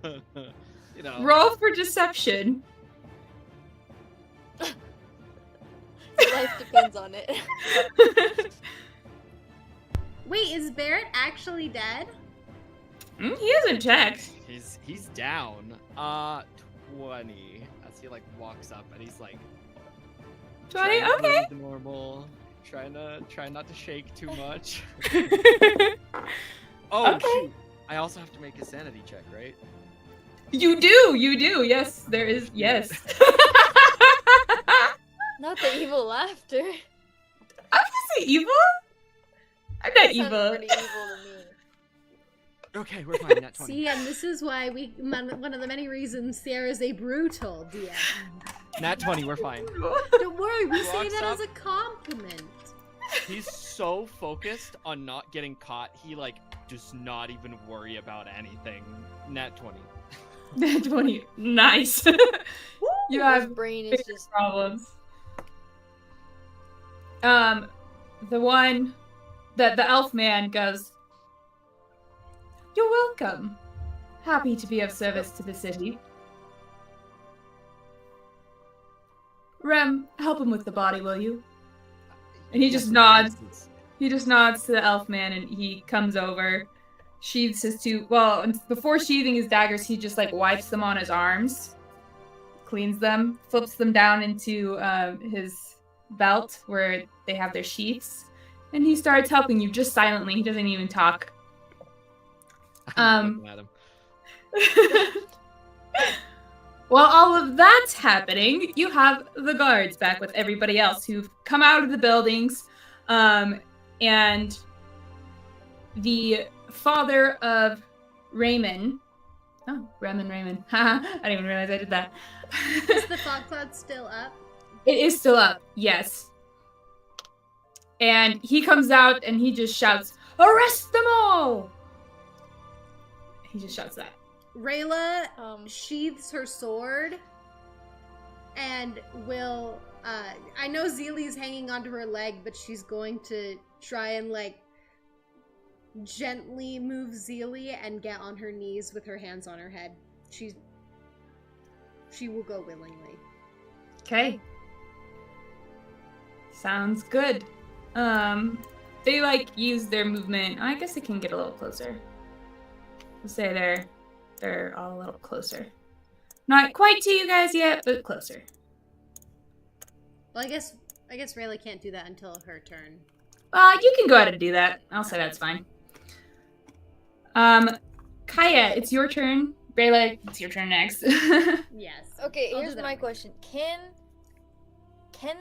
You know. Roll for deception. Life depends on it. Wait, is Barrett actually dead? He hasn't checked. He's down. 20. As he like walks up and he's like 20. trying to Okay. breathe normal. Try not to shake too much. Oh Okay. shoot. I also have to make a sanity check, right? You do. Yes, there is. Yes. Not the evil laughter. I'm gonna say evil. I'm not That sounds evil. pretty evil to me. Okay, we're fine. Not 20. See, and this is why one of the many reasons Sierra's a brutal DM. Nat 20, we're fine. Don't worry, we say Walks that up. as a compliment. He's so focused on not getting caught, he like does not even worry about anything. Nat 20. That 20. Nice. Woo! You His have brain is bigger just problems. The elf man goes, "You're welcome. Happy to be of service to the city. Rem, help him with the body, will you?" And he just nods. He just nods to the elf man, and he comes over, sheathes his two. Well, before sheathing his daggers, he just like wipes them on his arms, cleans them, flips them down into his belt where they have their sheaths, and he starts helping you just silently. He doesn't even talk. I'm looking at him. While all of that's happening, you have the guards back with everybody else who've come out of the buildings, and the father of Raymond. Oh, Raymond. Haha, I didn't even realize I did that. Is the fog cloud still up? It is still up, yes. And he comes out and he just shouts, "Arrest them all!" He just shouts that. Rayla sheathes her sword and will I know Zilli's hanging onto her leg, but she's going to try and like gently move Zilli and get on her knees with her hands on her head. She will go willingly. Okay. Sounds good. They like use their movement. I guess they can get a little closer. Let's say they're all a little closer. Not quite to you guys yet, but closer. Well, I guess Rayla can't do that until her turn. You can go ahead and do that. I'll say that's fine. Kaya, it's your turn. Rayla, it's your turn next. Yes. Okay, I'll do here's that my right. question. Can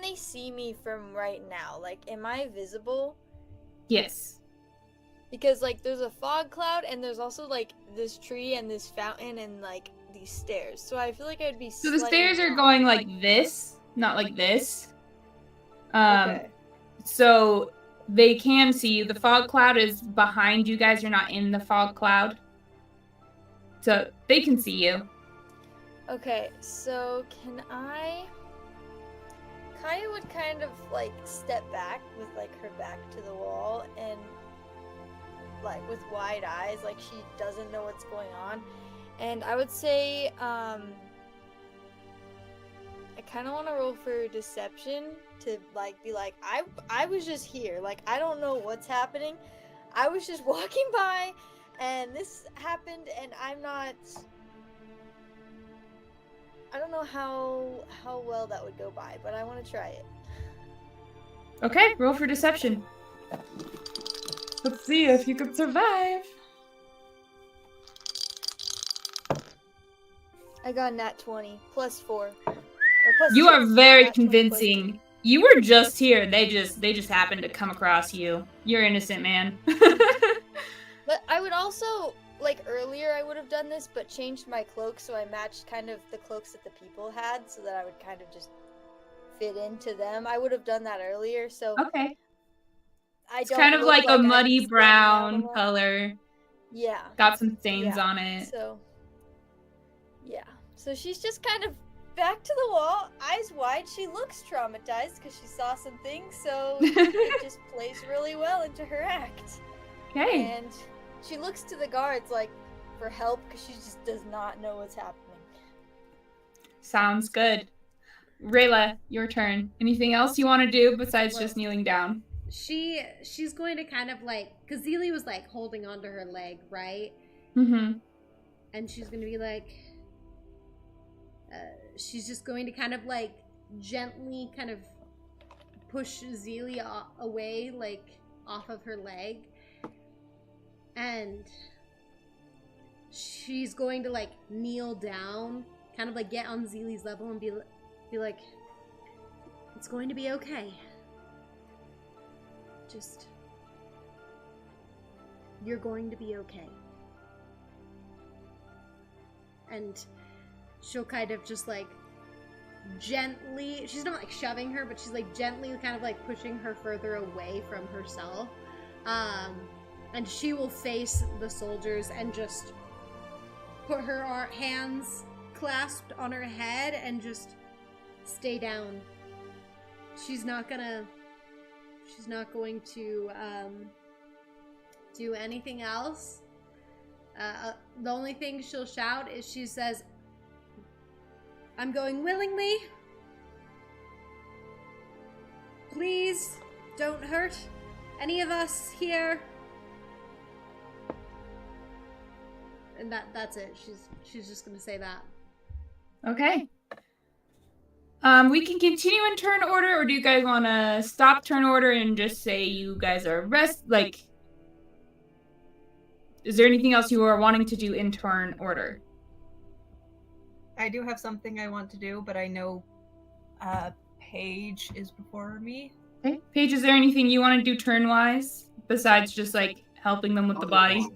they see me from right now? Like, am I visible? Yes. Because, like, there's a fog cloud, and there's also, like, this tree and this fountain and, like, these stairs. So I feel like I'd be So the slightly stairs are off. going like this, not like this. Okay. So they can see you. The fog cloud is behind you guys. You're not in the fog cloud. So they can see you. Okay, so can I... Kaya would kind of, like, step back with, like, her back to the wall and, like, with wide eyes, like she doesn't know what's going on. And I would say, I kind of want to roll for deception to, like, be like, I was just here. Like, I don't know what's happening. I was just walking by, and this happened, and I'm not... I don't know how well that would go by, but I want to try it. Okay, roll for deception. Let's see if you can survive. I got a nat 20, plus 4. You are very convincing. You were just here. They just happened to come across you. You're innocent, man. But I would also, like, earlier I would have done this, but changed my cloak so I matched kind of the cloaks that the people had, so that I would kind of just fit into them. I would have done that earlier, so Okay. I It's don't kind of look like a I'm muddy standing out brown a lot. color. Yeah. Got some stains Yeah. on it. So, yeah. So she's just kind of back to the wall, eyes wide. She looks traumatized because she saw some things, so it just plays really well into her act. Okay. And she looks to the guards, like, for help because she just does not know what's happening. Sounds good. Rayla, your turn. Anything else you want to do besides just kneeling down? She's going to kind of like, because Zilli was like holding onto her leg, right? Mm-hmm. And she's going to be like, she's just going to kind of like gently kind of push Zilli away, like off of her leg. And she's going to like kneel down, kind of like get on Zilli's level and be like, it's going to be okay. Just, you're going to be okay. And she'll kind of just like gently, she's not like shoving her, but she's like gently kind of like pushing her further away from herself. And she will face the soldiers and just put her hands clasped on her head and just stay down. She's not going to do anything else. The only thing she'll shout is she says, "I'm going willingly. Please don't hurt any of us here." And that's it. She's just gonna say that. Okay. We can continue in turn order, or do you guys want to stop turn order and just say you guys are is there anything else you are wanting to do in turn order? I do have something I want to do, but I know Paige is before me. Okay. Paige, is there anything you want to do turn-wise besides just like helping them with the body?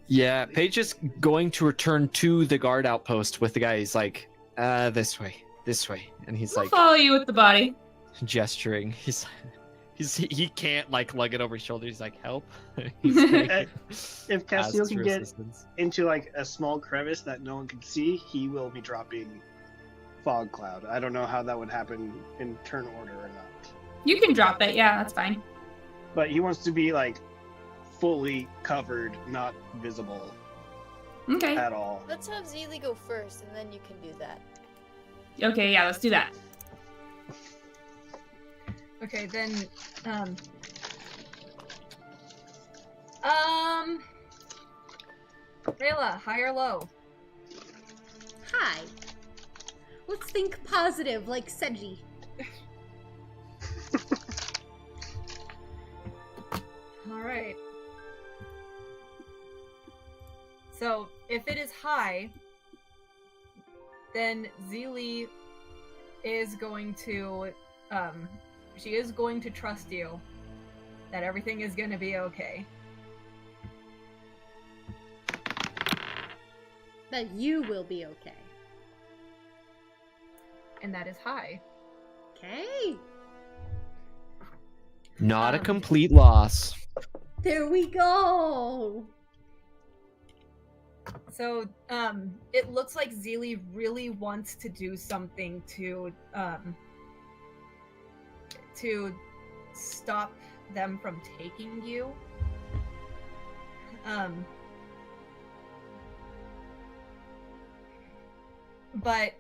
Yeah, Paige is going to return to the guard outpost with the guy. He's like, this way, and he's I'll like follow you with the body. gesturing. He can't like lug it over his shoulder. He's like, help. He's like, If Castil ask can for get assistance. into like a small crevice that no one can see, he will be dropping fog cloud. I don't know how that would happen in turn order or not. You can drop it, yeah, that's fine. But he wants to be like fully covered, not visible Okay. at all. Let's have Zilli go first, and then you can do that. Okay, yeah, let's do that. Okay, then, Rayla, high or low? Hi. Let's think positive, like Seji. Alright. So, if it is high, then Zilli is going to, she is going to trust you that everything is going to be okay. That you will be okay. And that is high. Okay. Not a complete loss. There we go. So, it looks like Zilli really wants to do something to stop them from taking you. But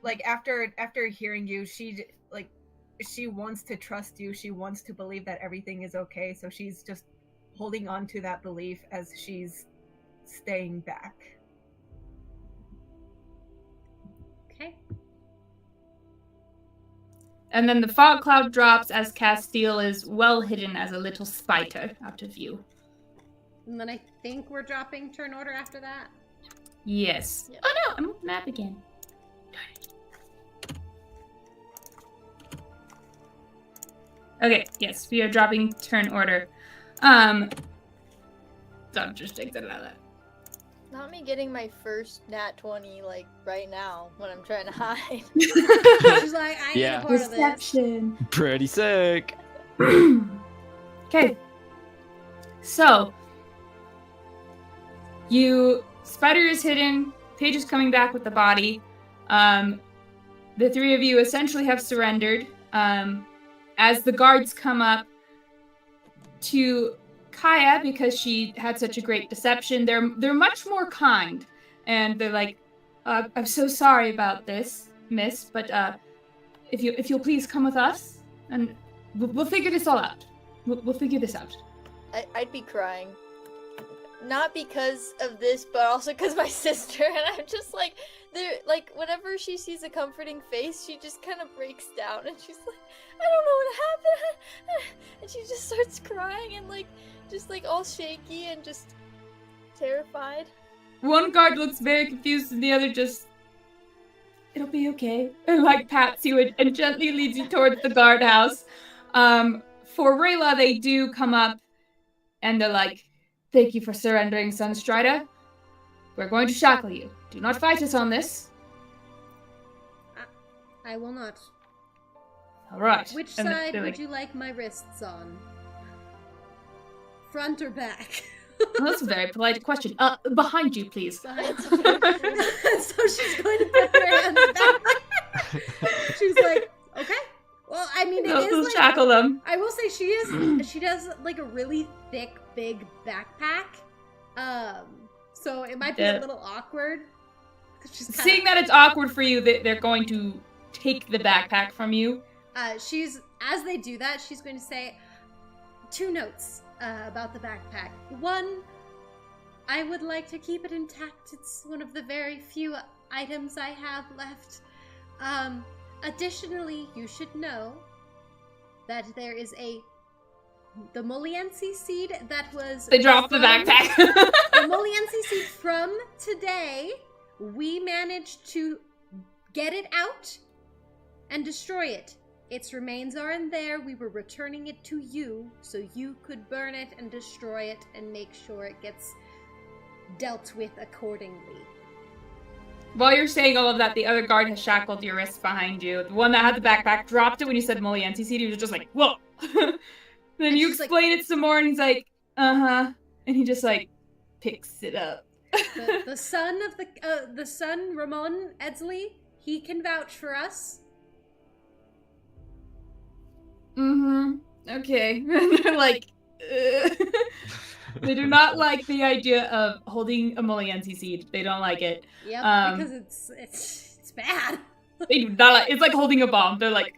like after hearing you, she wants to trust you. She wants to believe that everything is okay. So she's just holding on to that belief as she's staying back. Okay. And then the fog cloud drops as Castil is well hidden as a little spider out of view. And then I think we're dropping turn order after that. Yes. Yep. Oh no, I'm moving the map again. Okay, yes, we are dropping turn order. So I'm just take that out of that. Not me getting my first nat 20 like right now when I'm trying to hide. She's like, I need Yeah. a part of this. Deception. Pretty sick. Okay. So Spider is hidden, Paige is coming back with the body. The three of you essentially have surrendered. As the guards come up to Kaya, because she had such a great deception, they're much more kind, and they're like, "I'm so sorry about this, miss, but if you'll please come with us, and we'll figure this all out. We'll figure this out." I'd be crying. Not because of this, but also because my sister, and I'm just like, whenever she sees a comforting face, she just kind of breaks down, and she's like, I don't know what happened, and she just starts crying, and just all shaky and just terrified. One guard looks very confused, and the other just, "It'll be okay," and pats you and gently leads you towards the guardhouse. For Rayla, they do come up, and they're like, "Thank you for surrendering, Sunstrider. We're going to shackle you. Do not fight us on this." I will not. All right. Which And side they're would like, you like my wrists on? Front or back? Well, that's a very polite question. Behind you, please. So she's going to put her hands back. She's like, okay. Well, I mean, it is They'll like, shackle them. I will say she does like a really thick, big backpack. So it might be a little awkward. She's Seeing that it's awkward for you, they're going to take the backpack from you. As they do that, she's going to say 2 notes about the backpack. 1, I would like to keep it intact. It's one of the very few items I have left. Additionally, you should know that there is the Moliensi seed that was... They dropped the backpack. The Moliensi seed from today, we managed to get it out and destroy it. Its remains are in there. We were returning it to you so you could burn it and destroy it and make sure it gets dealt with accordingly. While you're saying all of that, the other guard has shackled your wrists behind you. The one that had the backpack dropped it when you said Moliensi seed. He was just like, whoa. Then you explain it some more and he's like, uh-huh. And he just like picks it up. The son of the son, Ramon Edsley, he can vouch for us. Okay. They're like, they do not like the idea of holding a Moliensi seed. They don't like it. Yep, because it's bad. They do not like, it's like holding a bomb. They're like,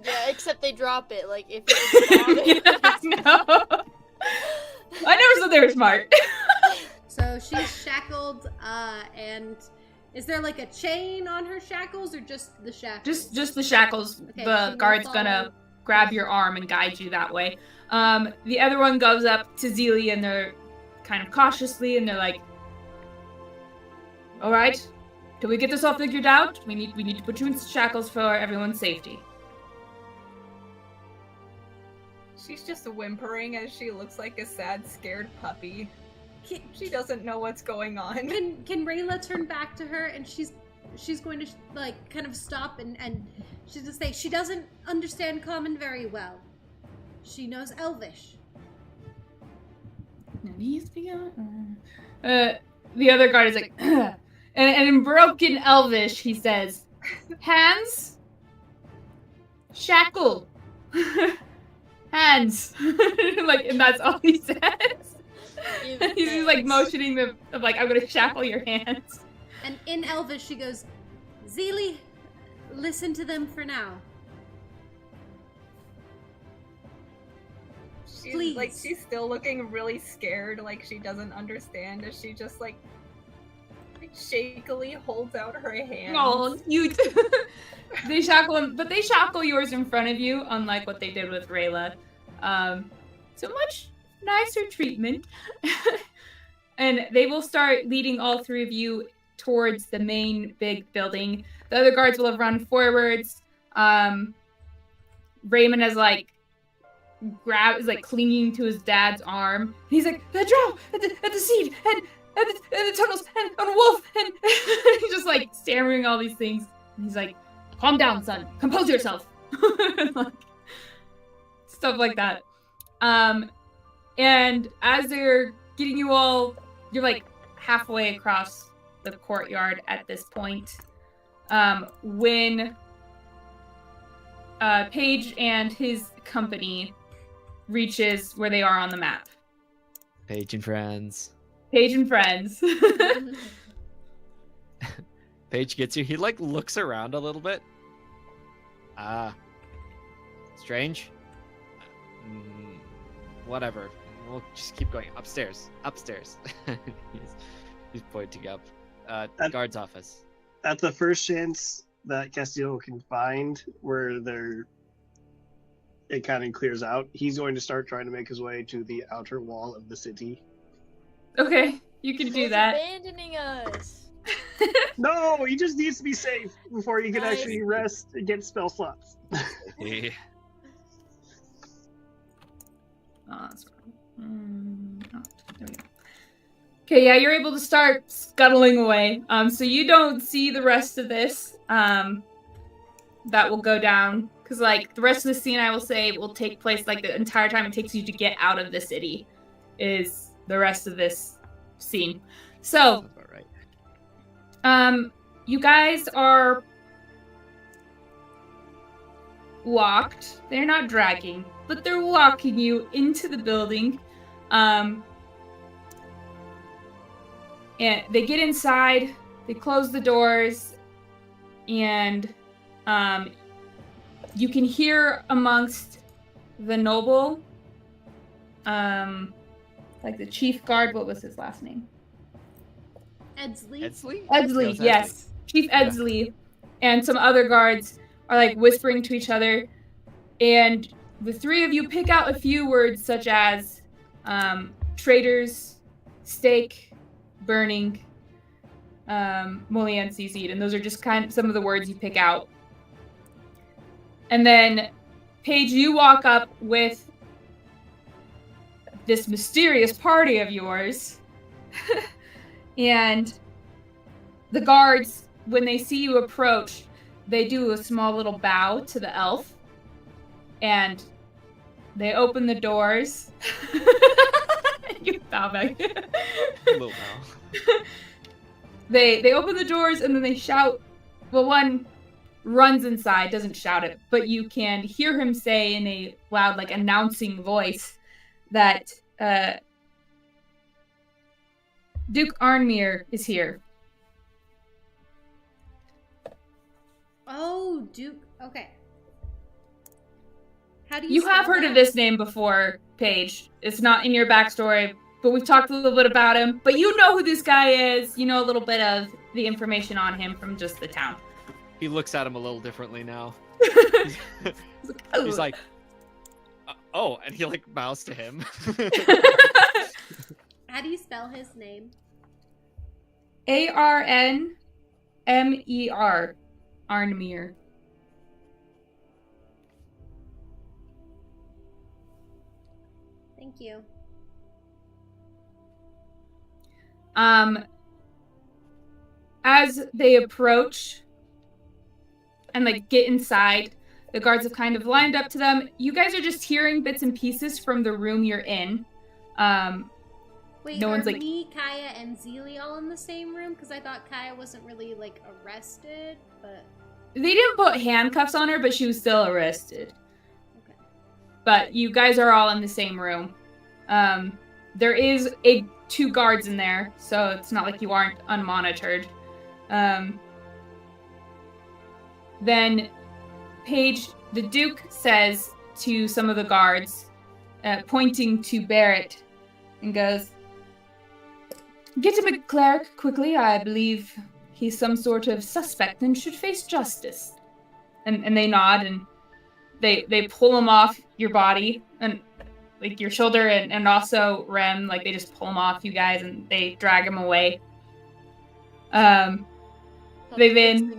Yeah, except they drop it. Like, if it's no. I never said they were smart. So she's shackled, and is there like a chain on her shackles or just the shackles? Just the shackles. Okay, The guard's gonna grab your arm and guide you that way. The other one goes up to Zilli and they're kind of cautiously and they're like, all right, till we get this all figured out, we need to put you in shackles for everyone's safety. She's just whimpering as she looks like a sad, scared puppy. She doesn't know what's going on. Can Rayla turn back to her and she's going to like kind of stop and she's going to say she doesn't understand Common very well. She knows Elvish. The other guard is like, and in broken Elvish he says, hands, shackle, hands, like, and that's all he says. He's just like motioning them, of like, I'm gonna shackle your hands. And in Elvish she goes, Zilli, listen to them for now. Please. Like, she's still looking really scared, like she doesn't understand, as she just like shakily holds out her hand. Oh, cute. They shackle him, but they shackle yours in front of you, unlike what they did with Rayla. So much nicer treatment. And they will start leading all 3 of you towards the main big building. The other guards will have run forwards. Raymond has is clinging to his dad's arm. He's like, the drow, at the seed, and the tunnels, and wolf, and he's just like stammering all these things. And he's like, calm down, son. Compose yourself. Stuff like that. And as they're getting you all, you're like halfway across the courtyard at this point. When Paige and his company reaches where they are on the map. Paige and friends. Paige and friends. Paige gets you. He looks around a little bit. Strange. Whatever. We'll just keep going. Upstairs. he's pointing up. Guard's office. At the first chance that Castil can find where it kind of clears out, he's going to start trying to make his way to the outer wall of the city. Okay, you can do that. Abandoning us. No, he just needs to be safe before he can actually rest and get spell slots. Yeah. Oh, that's wrong. There we go. Okay, yeah, you're able to start scuttling away. So you don't see the rest of this. That will go down. Because, the rest of the scene, I will say, will take place, the entire time it takes you to get out of the city is the rest of this scene. So, Sounds about right. You guys are walked. They're not dragging, but they're walking you into the building. And they get inside, they close the doors, and you can hear amongst the noble, like the chief guard, what was his last name? Edsley? Edsley? Edsley, yes. Chief Edsley and some other guards are like whispering to each other, and the three of you pick out a few words such as traitors, stake, burning, Moliense seed, and those are just kind of some of the words you pick out. And then, Paige, you walk up with this mysterious party of yours, and the guards, when they see you approach, they do a small little bow to the elf, and they open the doors. You bow back. Little bow. They open the doors and then they shout. Well, one runs inside, doesn't shout it, but you can hear him say in a loud, like, announcing voice that Duke Arnmere is here. Oh, Duke. Okay. How do You have heard of this name before, Paige. It's not in your backstory, but we've talked a little bit about him. But you know who this guy is. You know a little bit of the information on him from just the town. He looks at him a little differently now. Oh. He's like, oh, and he like bows to him. How do you spell his name? Arnmer. Arnmere. Thank you. As they approach and like get inside, the guards have kind of lined up to them. You guys are just hearing bits and pieces from the room you're in. Wait, no are one's like me, Kaya, and Zilli all in the same room? Because I thought Kaya wasn't really like arrested, but they didn't put handcuffs on her, but she was still arrested. okay. But you guys are all in the same room. There is two guards in there, so it's not like you aren't unmonitored. Then Paige, the Duke, says to some of the guards, pointing to Barrett, and goes, "Get him a cleric quickly. I believe he's some sort of suspect and should face justice." And they nod, and they pull him off your body, and like your shoulder, and also Rem, like they just pull him off you guys, and they drag him away. They've been...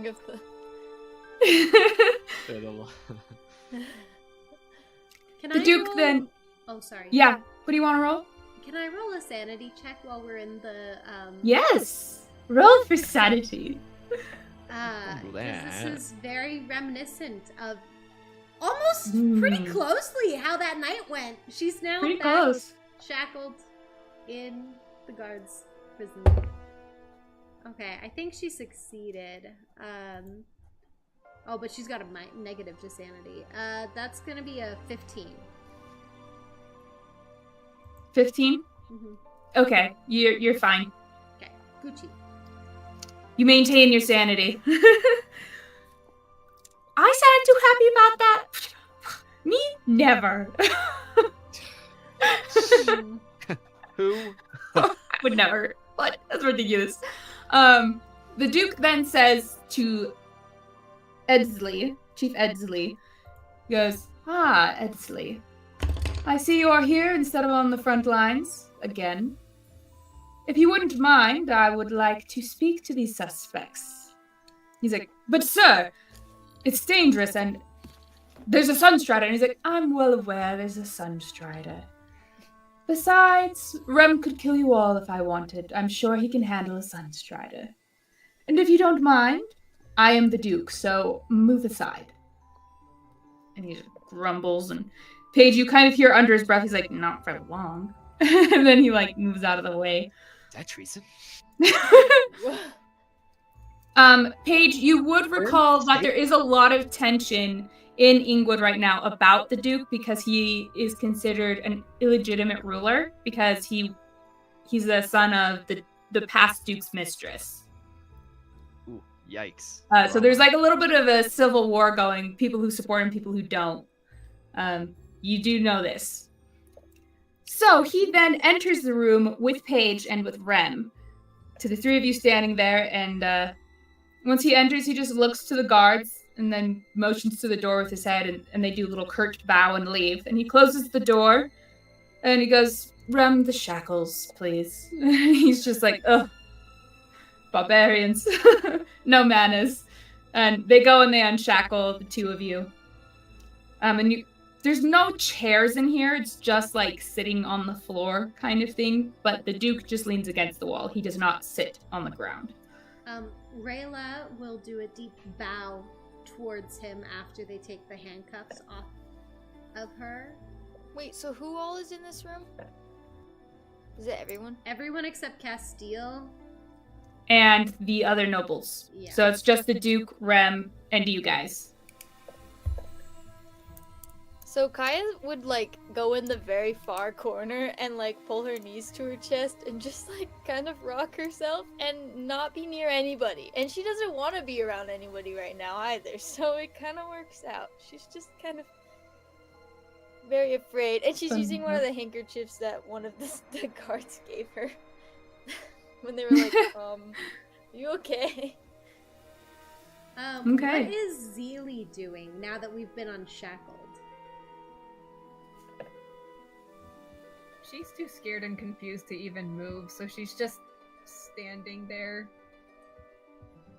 Can The I Duke roll... then... Oh, sorry. Yeah, what do you want to roll? Can I roll a sanity check while we're in the Yes! Roll for sanity. Because this that. is very reminiscent of almost Mm. pretty closely how that night went. She's now Pretty back close. shackled in the guards' prison. Okay, I think she succeeded. Oh, but she's got a negative to sanity. That's gonna be a 15. 15? Mm-hmm. Okay, you're fine. Okay, Gucci. You maintain your sanity. I sound too happy about that. Me? Never. Who? Would never. What? That's ridiculous. The Duke then says to Edsley, Chief Edsley, goes, Edsley, I see you are here instead of on the front lines again. If you wouldn't mind, I would like to speak to these suspects. He's like, but sir, it's dangerous and there's a Sunstrider. And he's like, I'm well aware there's a Sunstrider. Besides, Rem could kill you all if I wanted. I'm sure he can handle a Sunstrider. And if you don't mind, I am the Duke, so move aside. And he just grumbles, and Paige, you kind of hear under his breath, he's like, not for long. And then he, like, moves out of the way. Is that treason? Paige, you would recall that there is a lot of tension in Ingwood right now about the Duke because he is considered an illegitimate ruler because he's the son of the past Duke's mistress. Ooh, yikes. So there's like a little bit of a civil war going, people who support him, people who don't. You do know this. So he then enters the room with Paige and with Rem, to the three of you standing there, and once he enters, he just looks to the guards and then motions to the door with his head, and they do a little curt bow and leave. And he closes the door, and he goes, "Rem, the shackles, please." He's just like, ugh, barbarians. No manners. And they go and they unshackle the two of you. There's no chairs in here. It's just like sitting on the floor kind of thing. But the Duke just leans against the wall. He does not sit on the ground. Rayla will do a deep bow towards him after they take the handcuffs off of her. Wait, so who all is in this room? Is it everyone? Everyone except Castil. And the other nobles. Yeah. So it's just the Duke, Rem, and you guys. So Kaya would like go in the very far corner and like pull her knees to her chest and just like kind of rock herself and not be near anybody. And she doesn't want to be around anybody right now either, so it kind of works out. She's just kind of very afraid, and she's using one of the handkerchiefs that one of the guards gave her when they were like, you okay? Okay. What is Zilli doing now that we've been unshackled? She's too scared and confused to even move, so she's just standing there.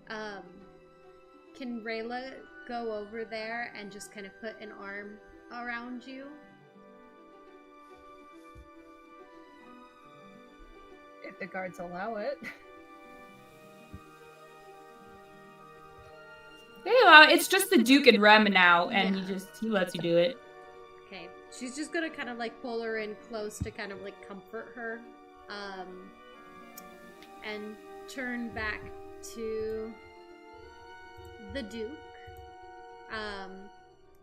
Can Rayla go over there and just kind of put an arm around you? If the guards allow it. It's just the Duke and Rem now, and he lets you do it. Okay, she's just gonna kind of like pull her in close to kind of like comfort her, and turn back to the Duke,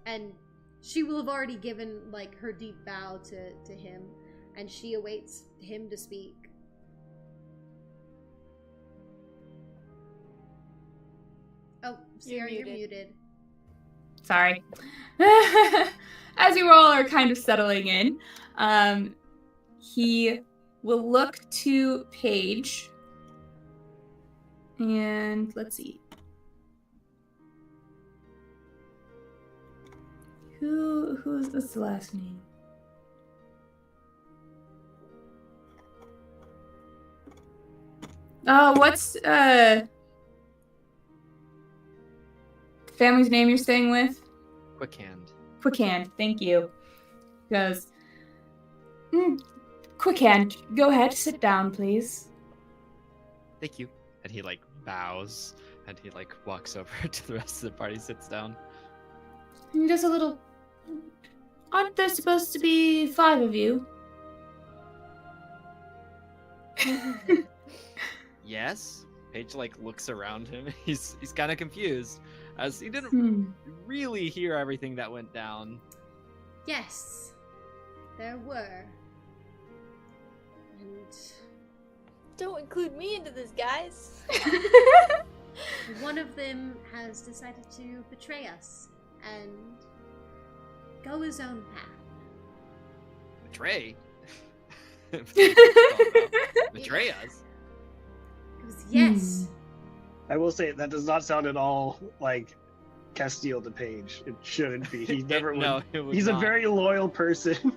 and she will have already given like her deep bow to him, and she awaits him to speak. Oh, Sierra, you're muted. Sorry. As you all are kind of settling in, he will look to Paige. And let's see. Who's this last name? What's family's name you're staying with? Quickhand, thank you. He goes, Quickhand, go ahead, sit down, please. Thank you. And he like bows and he like walks over to the rest of the party, sits down. Just a little. Aren't there supposed to be 5 of you? Yes. Paige like looks around him. He's kind of confused as he didn't really hear everything that went down. Yes, there were. And don't include me into this, guys. One of them has decided to betray us and go his own path. Betray? Betray us? Yes. I will say that does not sound at all like Castil to Paige. It shouldn't be. He never would. He's a very loyal person.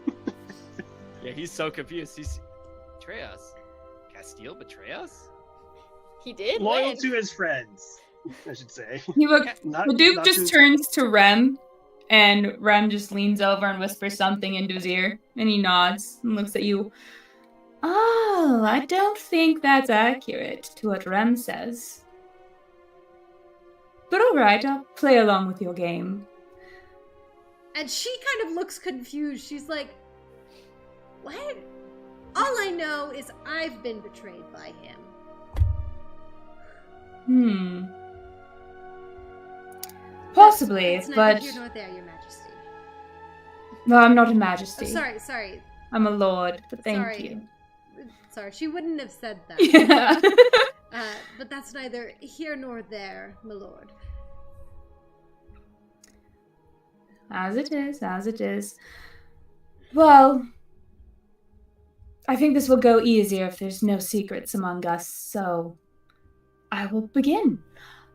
Yeah, he's so confused. He's betray us. Castil betray us? He did. Loyal win. to his friends, I should say. The Duke just turns to Rem, and Rem just leans over and whispers something into his ear, and he nods and looks at you. Oh, I don't think that's accurate to what Rem says. But alright, I'll play along with your game. And she kind of looks confused. She's like, what? All I know is I've been betrayed by him. Possibly, It's neither but here nor there, Your Majesty. no, I'm not a Oh, majesty. sorry. I'm a lord, but thank Sorry. you. Sorry, she wouldn't have said that. Yeah. But that's neither here nor there, my lord. As it is, as it is. Well, I think this will go easier if there's no secrets among us, so I will begin.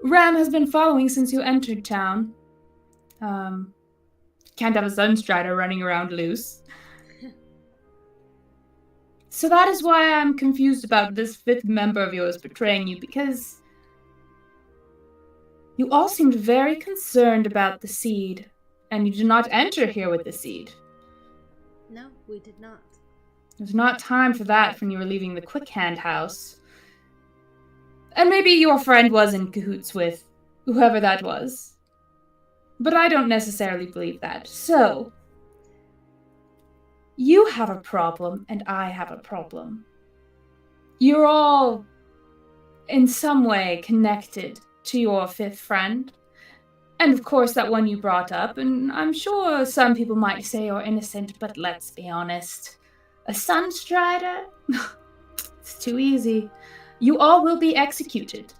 Ram has been following since you entered town. Can't have a Sunstrider running around loose. So that is why I'm confused about this 5th member of yours betraying you, because you all seemed very concerned about the seed, and you did not enter here with the seed. No, we did not. There's not time for that when you were leaving the Quick Hand house. And maybe your friend was in cahoots with whoever that was. But I don't necessarily believe that. So, you have a problem, and I have a problem. You're all, in some way, connected to your 5th friend. And of course, that one you brought up, and I'm sure some people might say you're innocent, but let's be honest. A Sunstrider? It's too easy. You all will be executed.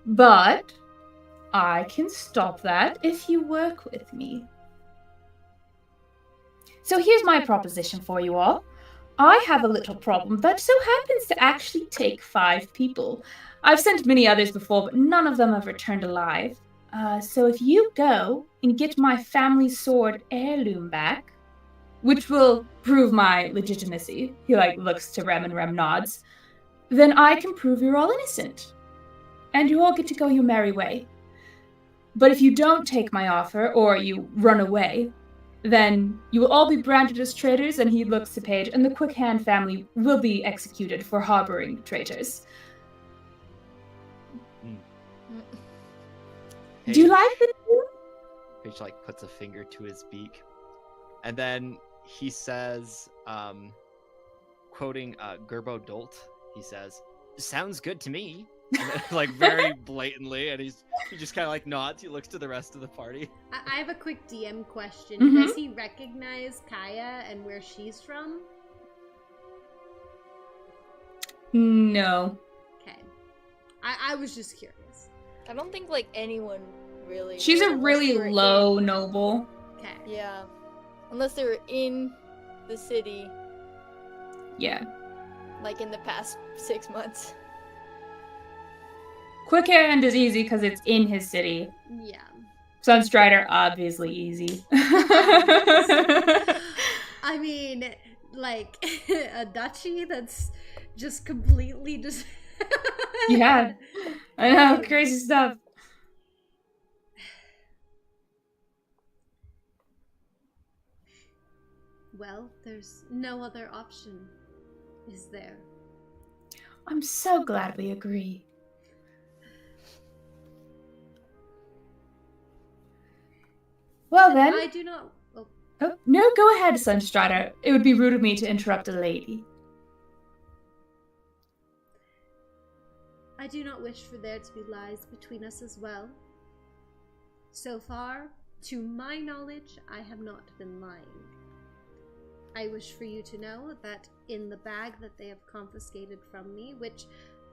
But I can stop that if you work with me. So here's my proposition for you all. I have a little problem that so happens to actually take 5 people. I've sent many others before, but none of them have returned alive. So if you go and get my family sword heirloom back, which will prove my legitimacy, he looks to Rem and Rem nods, then I can prove you're all innocent. And you all get to go your merry way. But if you don't take my offer, or you run away, then you will all be branded as traitors, and he looks to Paige, and the Quick Hand family will be executed for harboring traitors. Do you like it? Paige puts a finger to his beak, and then he says, quoting Gerbo Dolt, he says, "Sounds good to me." And then, very blatantly, and he just kind of nods. He looks to the rest of the party. I have a quick DM question. Mm-hmm. Does he recognize Kaya and where she's from? No. Okay. I was just curious. I don't think anyone really. She's a unless really they were low noble. Okay. Yeah, unless they were in the city, Yeah. in the past 6 months. Quick Hand is easy because it's in his city. Yeah. Sunstrider, obviously easy. I mean, a duchy that's just completely just. Yeah. I know, crazy stuff. Well, there's no other option, is there? I'm so glad we agree. Well then. I do not. Oh, no, go ahead, Sunstrider. It would be rude of me to interrupt a lady. I do not wish for there to be lies between us as well. So far, to my knowledge, I have not been lying. I wish for you to know that in the bag that they have confiscated from me, which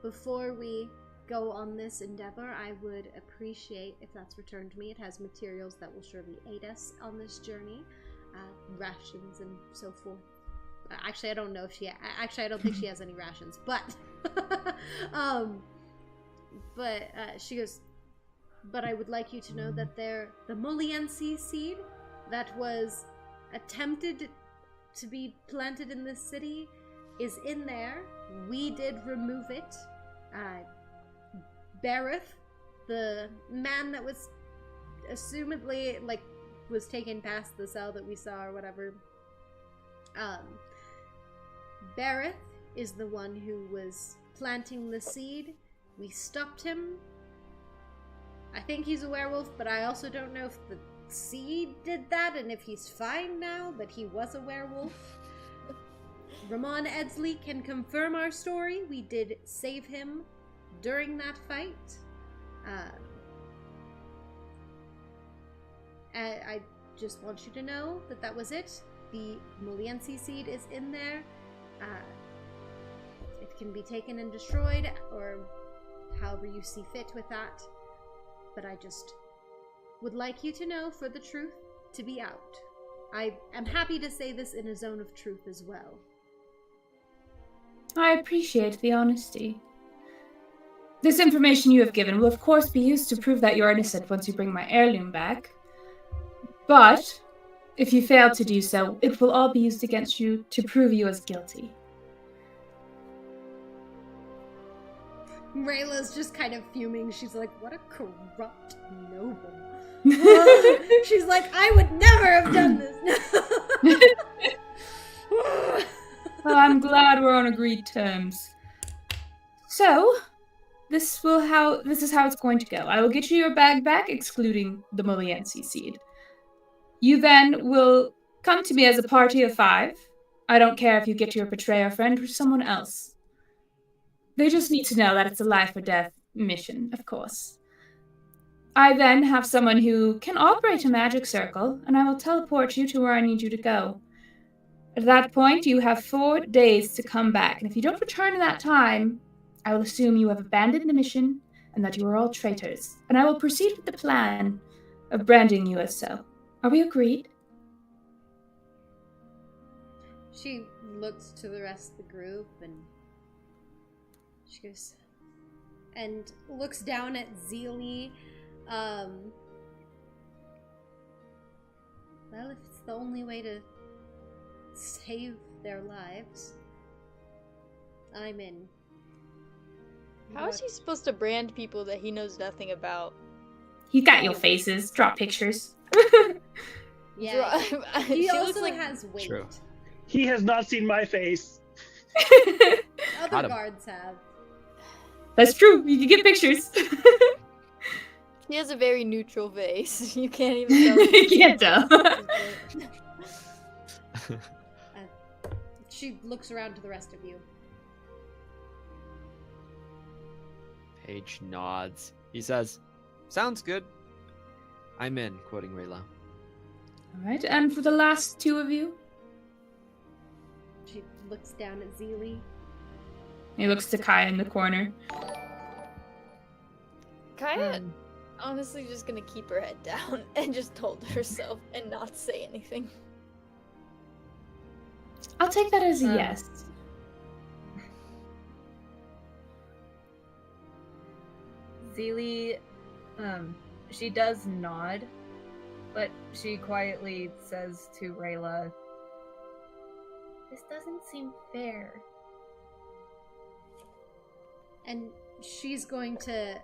before we go on this endeavor, I would appreciate if that's returned to me. It has materials that will surely aid us on this journey, rations and so forth. Actually, I don't know if she. Actually, I don't think she has any rations. But, she goes. But I would like you to know that the Moliense seed that was attempted to be planted in this city is in there. We did remove it. Bareth, the man that was assumedly was taken past the cell that we saw or whatever. Bareth is the one who was planting the seed. We stopped him. I think he's a werewolf, but I also don't know if the seed did that and if he's fine now, but he was a werewolf. Ramon Edsley can confirm our story. We did save him during that fight. I just want you to know that that was it. The Moliensi seed is in there. It can be taken and destroyed, or however you see fit with that. But I just would like you to know, for the truth to be out. I am happy to say this in a zone of truth as well. I appreciate the honesty. This information you have given will of course be used to prove that you're innocent once you bring my heirloom back. But, if you fail to do so, it will all be used against you to prove you as guilty. Rayla's just kind of fuming. She's like, what a corrupt noble. She's like, I would never have done this. Well, I'm glad we're on agreed terms. So, this is how it's going to go. I will get you your bag back, excluding the Moliensi seed. You then will come to me as a party of 5. I don't care if you get your betrayer friend or someone else. They just need to know that it's a life or death mission, of course. I then have someone who can operate a magic circle, and I will teleport you to where I need you to go. At that point, you have 4 days to come back, and if you don't return in that time, I will assume you have abandoned the mission and that you are all traitors, and I will proceed with the plan of branding you as so. Are we agreed? She looks to the rest of the group and she goes and looks down at Zilli. Well, if it's the only way to save their lives, I'm in. How is he supposed to brand people that he knows nothing about? You got your faces. Draw pictures. Yeah, he She also looks like has weight. True. He has not seen my face. Other Got him. guards have. That's true. You can get pictures. he has a very neutral face. You can't even tell. You can't tell. She looks around to the rest of you. Paige nods. He says, "Sounds good. I'm in," quoting Rayla. All right, and for the last 2 of you? She looks down at Zilli. He looks to Kaya in the corner. Kaya honestly just gonna keep her head down and just hold herself and not say anything. I'll take that as a yes. Zilli, she does nod, but she quietly says to Rayla, "This doesn't seem fair." And she's going to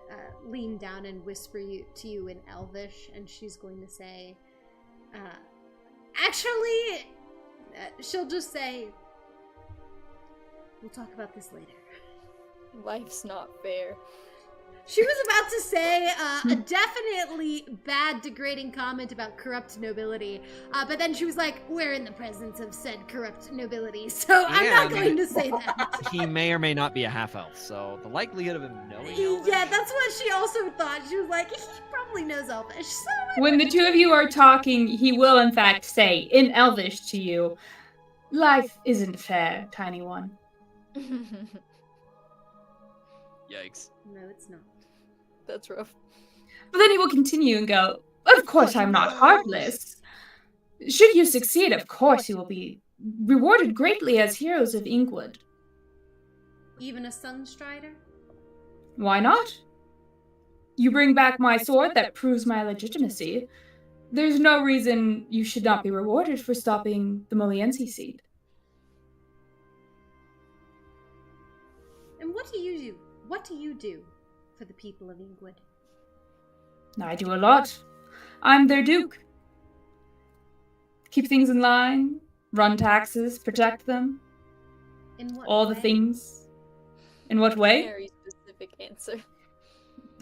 lean down and whisper to you in Elvish, and she's going to say, actually, she'll just say, we'll talk about this later. Life's not fair. She was about to say a definitely bad, degrading comment about corrupt nobility, but then she was like, we're in the presence of said corrupt nobility, so I'm not going to say that. He may or may not be a half-elf, so the likelihood of him knowing Elvish... Yeah, that's what she also thought. She was like, he probably knows Elvish, so... When the 2 of you are talking, he will in fact say, in Elvish to you, life isn't fair, tiny one. Yikes. No, it's not. That's rough. But then he will continue and go, of course I'm not heartless. Should you succeed, of course you will be rewarded greatly as heroes of Ingwood. Even a Sunstrider? Why not? You bring back my sword that proves my legitimacy. There's no reason you should not be rewarded for stopping the Moliensi seed. And what do you do? What do you do for the people of Ingwood? I do a lot. I'm their duke. Keep things in line, run taxes, protect them. In what All way? the things. In what way? Very specific answer.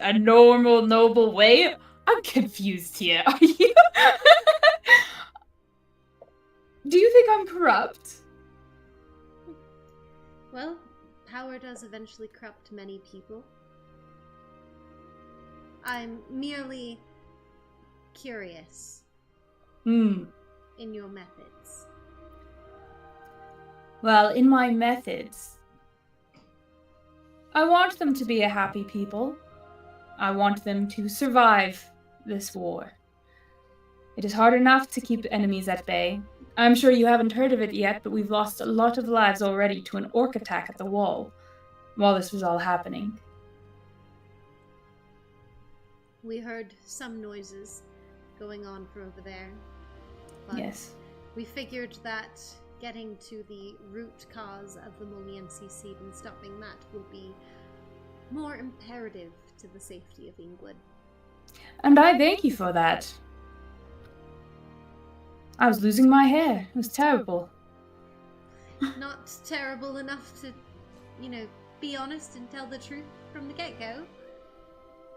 A normal, noble way? I'm confused here. Are you? Do you think I'm corrupt? Well, power does eventually corrupt many people. I'm merely curious Hmm. in your methods? Well, in my methods, I want them to be a happy people. I want them to survive this war. It is hard enough to keep enemies at bay. I'm sure you haven't heard of it yet, but we've lost a lot of lives already to an orc attack at the wall while this was all happening. We heard some noises going on from over there. But Yes. we figured that getting to the root cause of the Moliense seed and stopping that would be more imperative to the safety of England. And I thank you for that. I was losing my hair. It was terrible. Not terrible enough to, be honest and tell the truth from the get-go.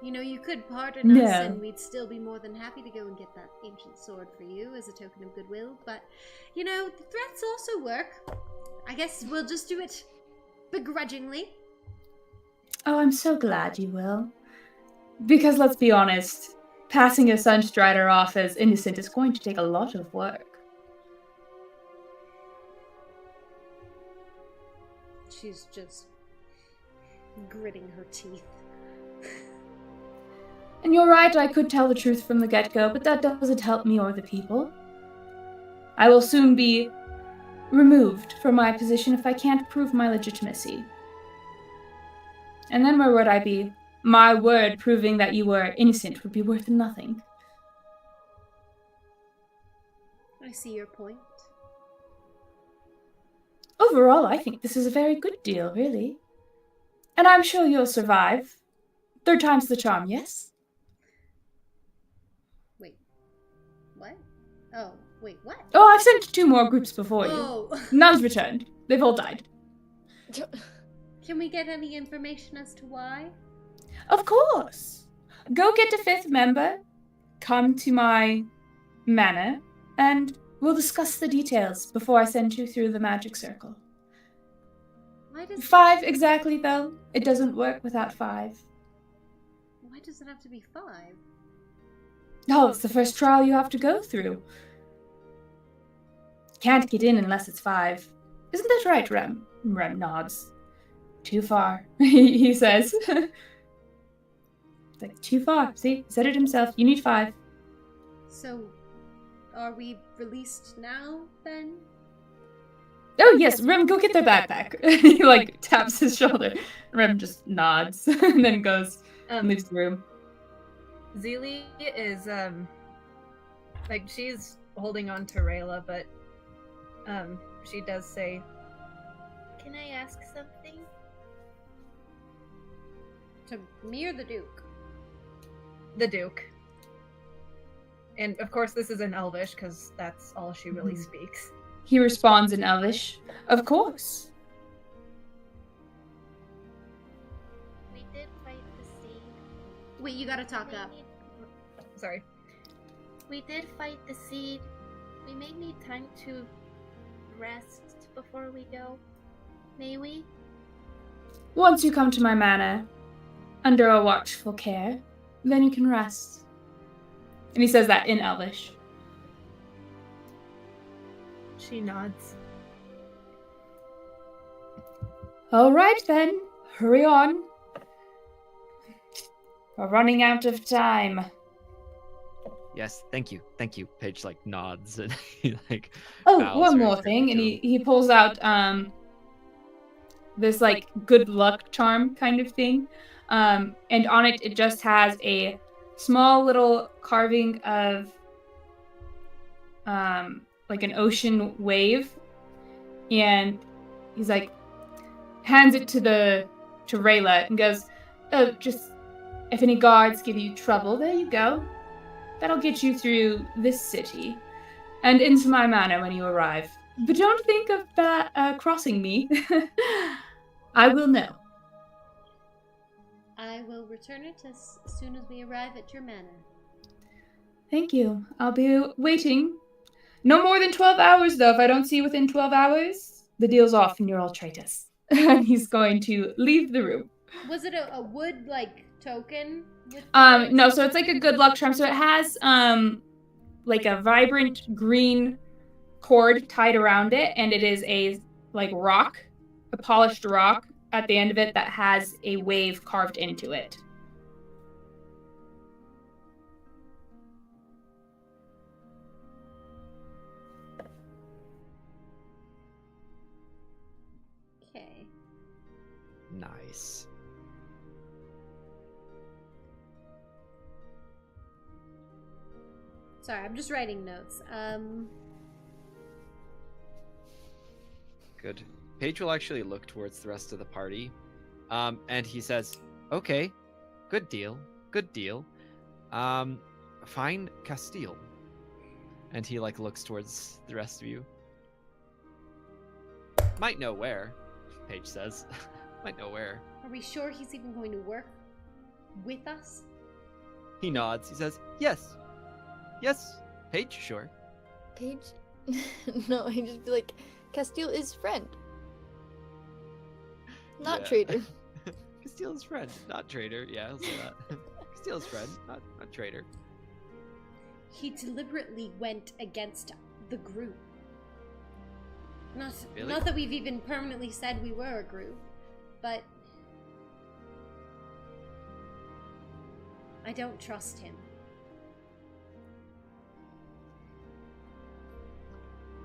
You could pardon us Yeah. and we'd still be more than happy to go and get that ancient sword for you as a token of goodwill. But, the threats also work. I guess we'll just do it begrudgingly. Oh, I'm so glad you will. Because let's be honest, passing a Sunstrider off as innocent is going to take a lot of work. She's just gritting her teeth. And you're right, I could tell the truth from the get-go, but that doesn't help me or the people. I will soon be removed from my position if I can't prove my legitimacy. And then where would I be? My word proving that you were innocent would be worth nothing. I see your point. Overall, I think this is a very good deal, really. And I'm sure you'll survive. 3rd time's the charm, yes? Wait. What? Oh, wait, what? Oh, I've sent 2 more groups before you. Oh. None's returned. They've all died. Can we get any information as to why? Of course. Go get a 5th member, come to my manor, and we'll discuss the details before I send you through the magic circle. Why does 5 exactly, though. It doesn't work without 5. Why does it have to be 5? Oh, it's the first trial you have to go through. Can't get in unless it's 5. Isn't that right, Rem? Rem nods. Too far, he says. It's like, too far. See, he said it himself. You need 5. So, are we released now, then? Oh, yes, Rem, go get their backpack. He, taps his shoulder. Rem just nods and then goes and leaves the room. Zilli is, she's holding on to Rayla, but, she does say, Can I ask something? To me or the Duke? the Duke. And of course this is in Elvish, because that's all she really speaks. He responds in Elvish. Of course. We did fight the seed. Wait, you gotta talk up. Sorry. We did fight the seed. We may need time to rest before we go. May we? Once you come to my manor, under a watchful care, then you can rest. And he says that in Elvish. She nods. All right, then. Hurry on. We're running out of time. Yes, thank you. Paige nods and he Oh, bows one very more thing. And quickly. he pulls out this good luck charm kind of thing. And on it, it just has a small little carving of an ocean wave. And he's hands it to Rayla and goes, "Oh, just if any guards give you trouble, there you go. That'll get you through this city and into my manor when you arrive. But don't think of crossing me. I will know." I will return it as soon as we arrive at your manor. Thank you. I'll be waiting. No more than 12 hours, though. If I don't see you within 12 hours, the deal's off and you're all traitors. And he's going to leave the room. Was it a wood token? With No, so it's a good luck charm. So it has like a vibrant green cord tied around it, and it is a like rock, a polished rock at the end of it that has a wave carved into it. Okay. Nice. Sorry, I'm just writing notes. Good. Paige will actually look towards the rest of the party, and he says, "Okay, good deal, good deal. Find Castil." And he like looks towards the rest of you. Might know where, Paige says. Might know where. Are we sure he's even going to work with us? He nods. He says, "Yes, yes, Paige, sure." Paige? No, I just be like, Castil is friend. Not Yeah. traitor. Castil's friend, not traitor. Yeah, I'll say that. Castil's friend, not traitor. He deliberately went against the group. Really? Not that we've even permanently said we were a group, but I don't trust him.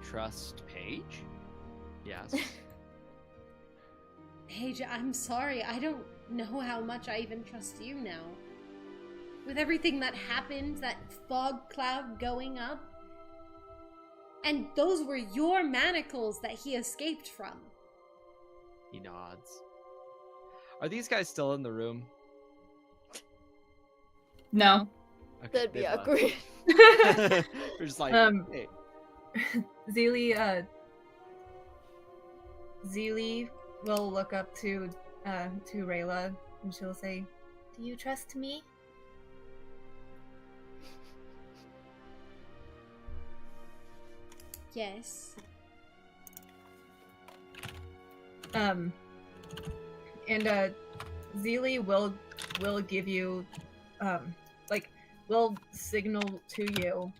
Trust Paige? Yes. Paige, I'm sorry. I don't know how much I even trust you now. With everything that happened, that fog cloud going up. And those were your manacles that he escaped from. He nods. Are these guys still in the room? No. Okay, That'd be they've left. awkward. We're just like, hey. Zilli will look up to Rayla and she'll say, "Do you trust me?" Yes. And Zilli will give you will signal to you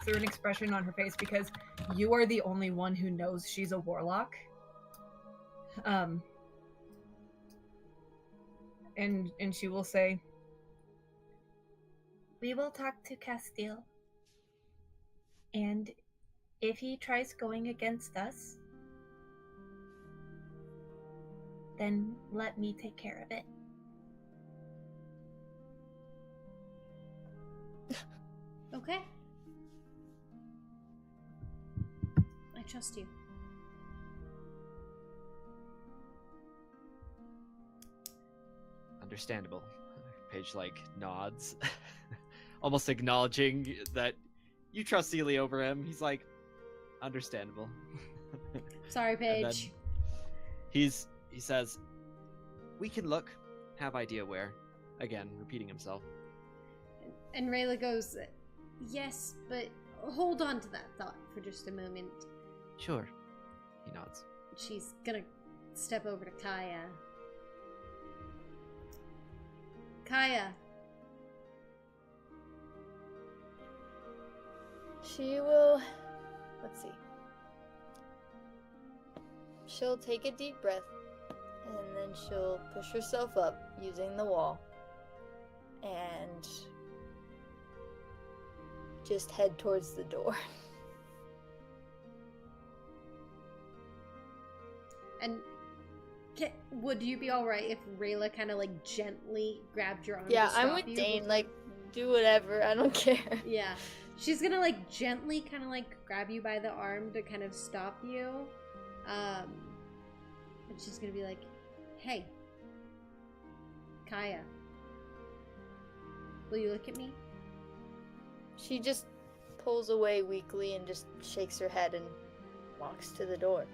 through an expression on her face, because you are the only one who knows she's a warlock. And she will say, "We will talk to Castil, and if he tries going against us, then let me take care of it." Okay. I trust you. Understandable. Paige nods, almost acknowledging that you trust Zilli over him. He's like, understandable. Sorry, And then Paige. he says, "We can look, have idea where." Again, repeating himself. And Rayla goes, yes, but hold on to that thought for just a moment. Sure. He nods. She's gonna step over to Kaya. Kaya. She will... Let's see. She'll take a deep breath, and then she'll push herself up using the wall, and just head towards the door. And would you be alright if Rayla kind of gently grabbed your arm? Yeah, to I'm stop with you Dane. before- Do whatever. I don't care. Yeah. She's gonna gently grab you by the arm to kind of stop you. And she's gonna be like, "Hey, Kaya, will you look at me?" She just pulls away weakly and just shakes her head and walks to the door.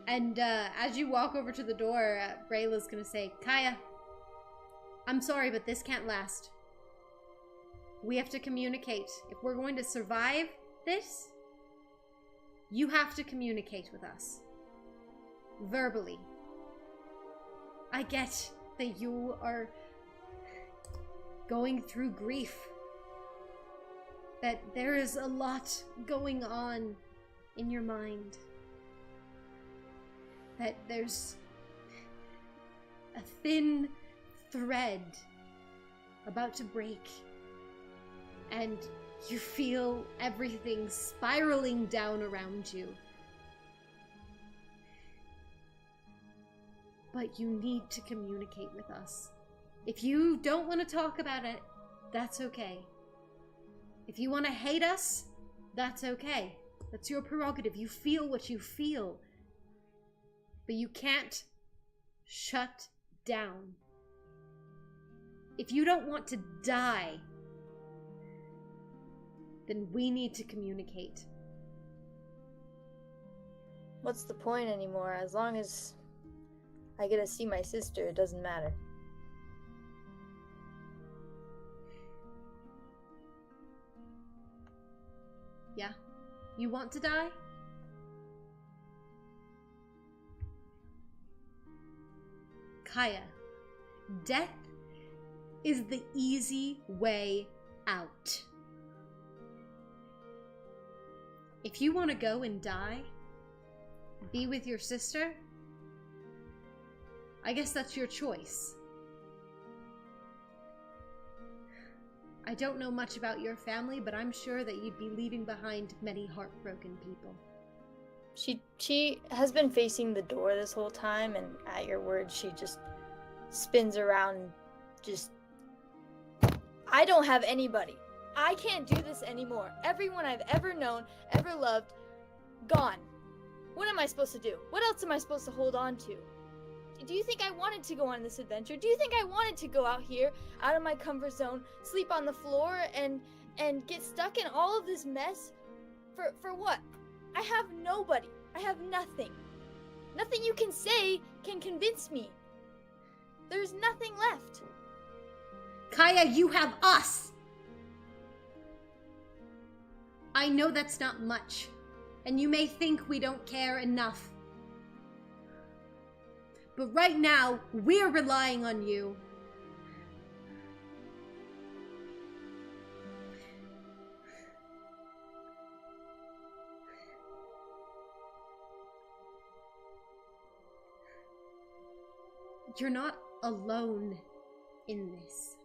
And as you walk over to the door, Rayla's gonna say, "Kaya, I'm sorry, but this can't last. We have to communicate. If we're going to survive this, you have to communicate with us. Verbally. I get that you are going through grief. That there is a lot going on in your mind. That there's a thin thread about to break. And you feel everything spiraling down around you. But you need to communicate with us. If you don't want to talk about it, that's okay. If you want to hate us, that's okay. That's your prerogative. You feel what you feel. But you can't shut down. If you don't want to die, then we need to communicate. What's the point anymore? As long as I get to see my sister, it doesn't matter. Yeah? You want to die? Kaya, death is the easy way out. If you want to go and die, be with your sister, I guess that's your choice. I don't know much about your family, but I'm sure that you'd be leaving behind many heartbroken people. She has been facing the door this whole time, and at your words, she just spins around and just... I don't have anybody. I can't do this anymore. Everyone I've ever known, ever loved, gone. What am I supposed to do? What else am I supposed to hold on to? Do you think I wanted to go on this adventure? Do you think I wanted to go out here, out of my comfort zone, sleep on the floor, and get stuck in all of this mess? For what? I have nobody. I have nothing. Nothing you can say can convince me. There's nothing left. Kaya, you have us! I know that's not much, and you may think we don't care enough. But right now, we're relying on you. You're not alone in this.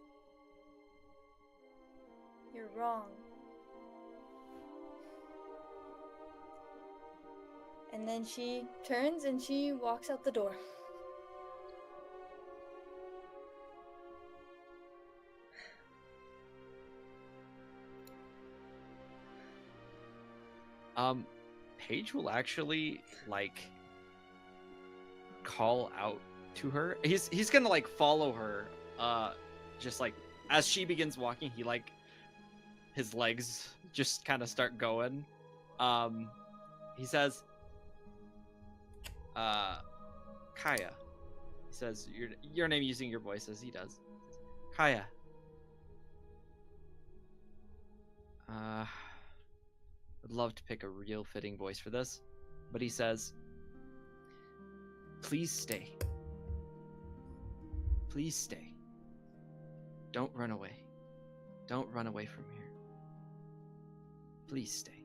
You're wrong. And then she turns and she walks out the door. Paige will actually call out to her. He's gonna follow her, just as she begins walking, his legs just kind of start going. He says, Kaya. He says your name using your voice as he does. Kaya. I'd love to pick a real fitting voice for this, but he says, please stay. Please stay. Don't run away. Don't run away from here. Please stay.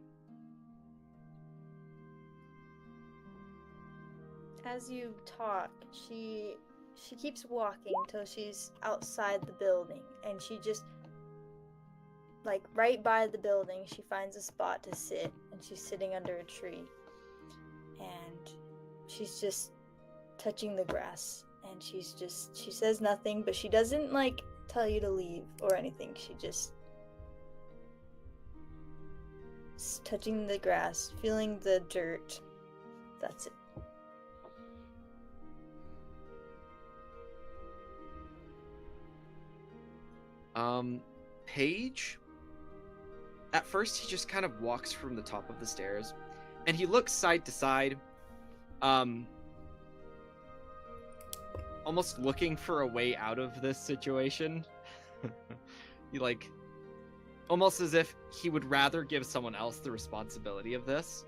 As you talk, she keeps walking till she's outside the building, and she just, right by the building, she finds a spot to sit, and she's sitting under a tree, and she's just touching the grass, and she says nothing, but she doesn't tell you to leave or anything. She just touching the grass, feeling the dirt. That's it. Paige, at first he just kind of walks from the top of the stairs, and he looks side to side, almost looking for a way out of this situation. He almost as if he would rather give someone else the responsibility of this,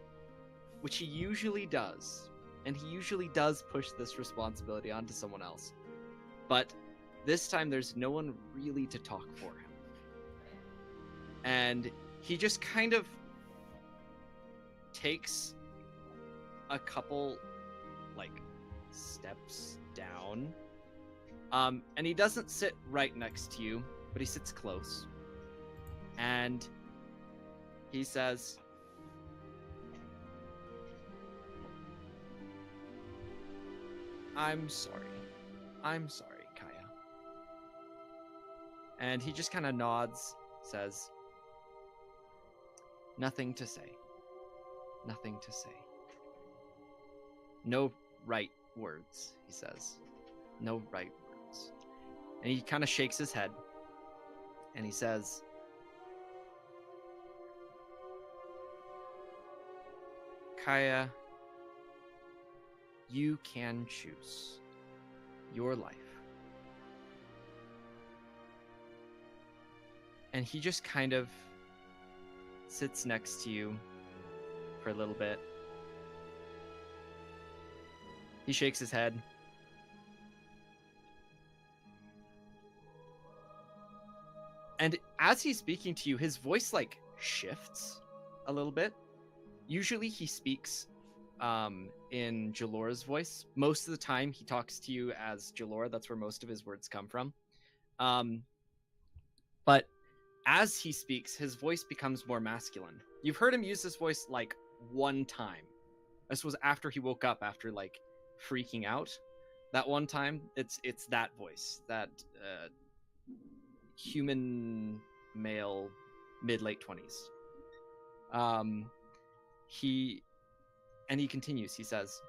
which he usually does, and he usually does push this responsibility onto someone else. But this time there's no one really to talk for him. And he just kind of takes a couple, like, steps down. And he doesn't sit right next to you, but he sits close. And he says, I'm sorry, Kaya. And he just kind of nods, says, nothing to say. Nothing to say. No right words, he says. No right words. And he kind of shakes his head. And he says, Kaya, you can choose your life. And he just kind of sits next to you for a little bit. He shakes his head. And as he's speaking to you, his voice like shifts a little bit. Usually he speaks in Jalora's voice. Most of the time he talks to you as Jalora. That's where most of his words come from. But as he speaks, his voice becomes more masculine. You've heard him use this voice like one time. This was after he woke up after like freaking out. That one time, it's that voice, that human male, mid-late 20s. He continues. He says,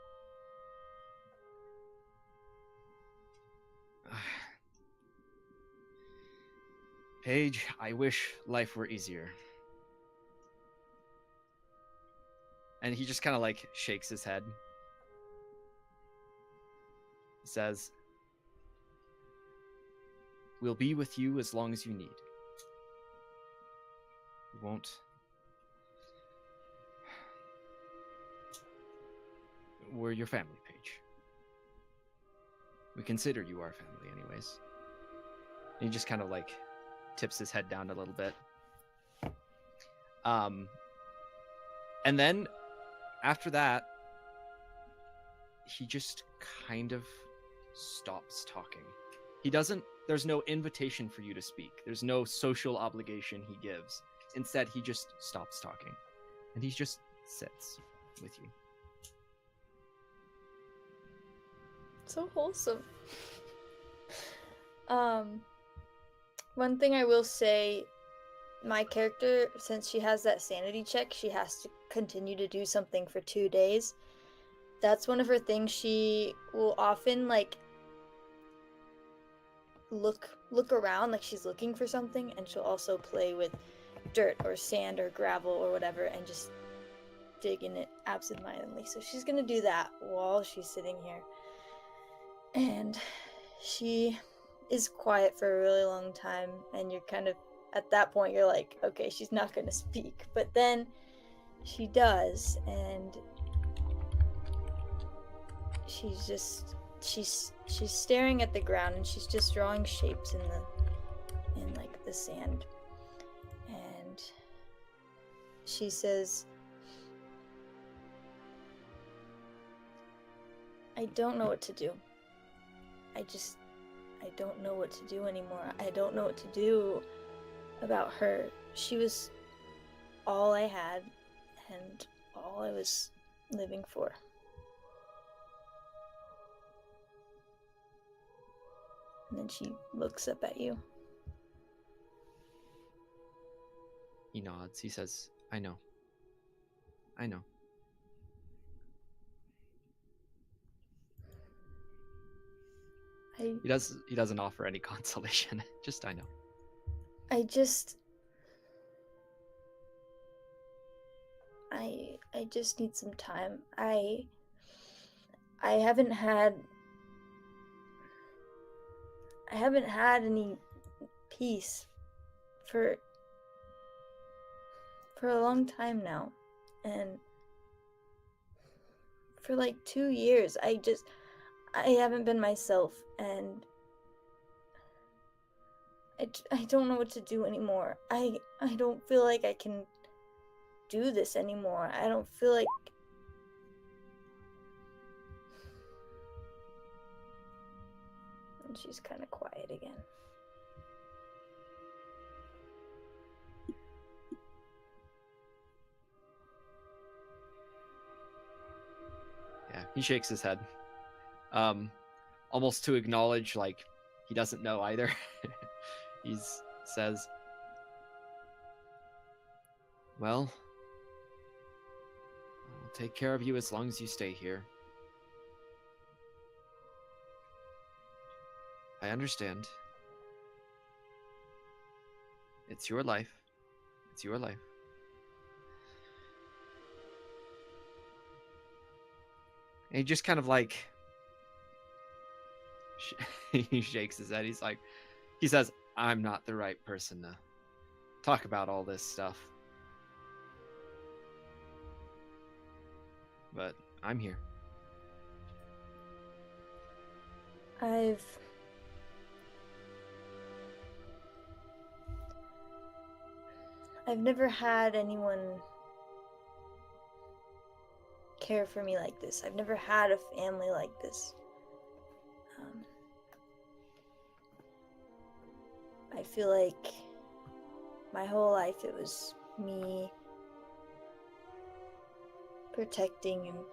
Paige, I wish life were easier. And he just kind of like shakes his head. He says, we'll be with you as long as you need. We won't. We're your family, Paige. We consider you our family anyways. And he just kind of like tips his head down a little bit. And then after that, he just kind of stops talking. There's no invitation for you to speak. There's no social obligation he gives. Instead, he just stops talking. And he just sits with you. So wholesome. One thing I will say, my character, since she has that sanity check, she has to continue to do something for 2 days. That's one of her things. She will often like look around like she's looking for something, and she'll also play with dirt or sand or gravel or whatever and just dig in it absentmindedly. So she's gonna do that while she's sitting here. And she is quiet for a really long time, and you're kind of, at that point, you're like, okay, she's not going to speak. But then she does, and she's staring at the ground, and she's just drawing shapes in like the sand. And she says, I don't know what to do. I don't know what to do anymore. I don't know what to do about her. She was all I had and all I was living for. And then she looks up at you. He nods. He says, I know. I know. He doesn't offer any consolation. Just I know. I just need some time. I haven't had any peace for a long time now. And for like 2 years, I haven't been myself, and I don't know what to do anymore. I don't feel like I can do this anymore. I don't feel like... And she's kind of quiet again. Yeah, he shakes his head. Almost to acknowledge, like, he doesn't know either. He says, well, I'll take care of you as long as you stay here. I understand. It's your life. It's your life. And he just kind of like... he shakes his head. He says, I'm not the right person to talk about all this stuff. But I'm here. I've never had anyone care for me like this. I've never had a family like this. I feel like my whole life it was me protecting and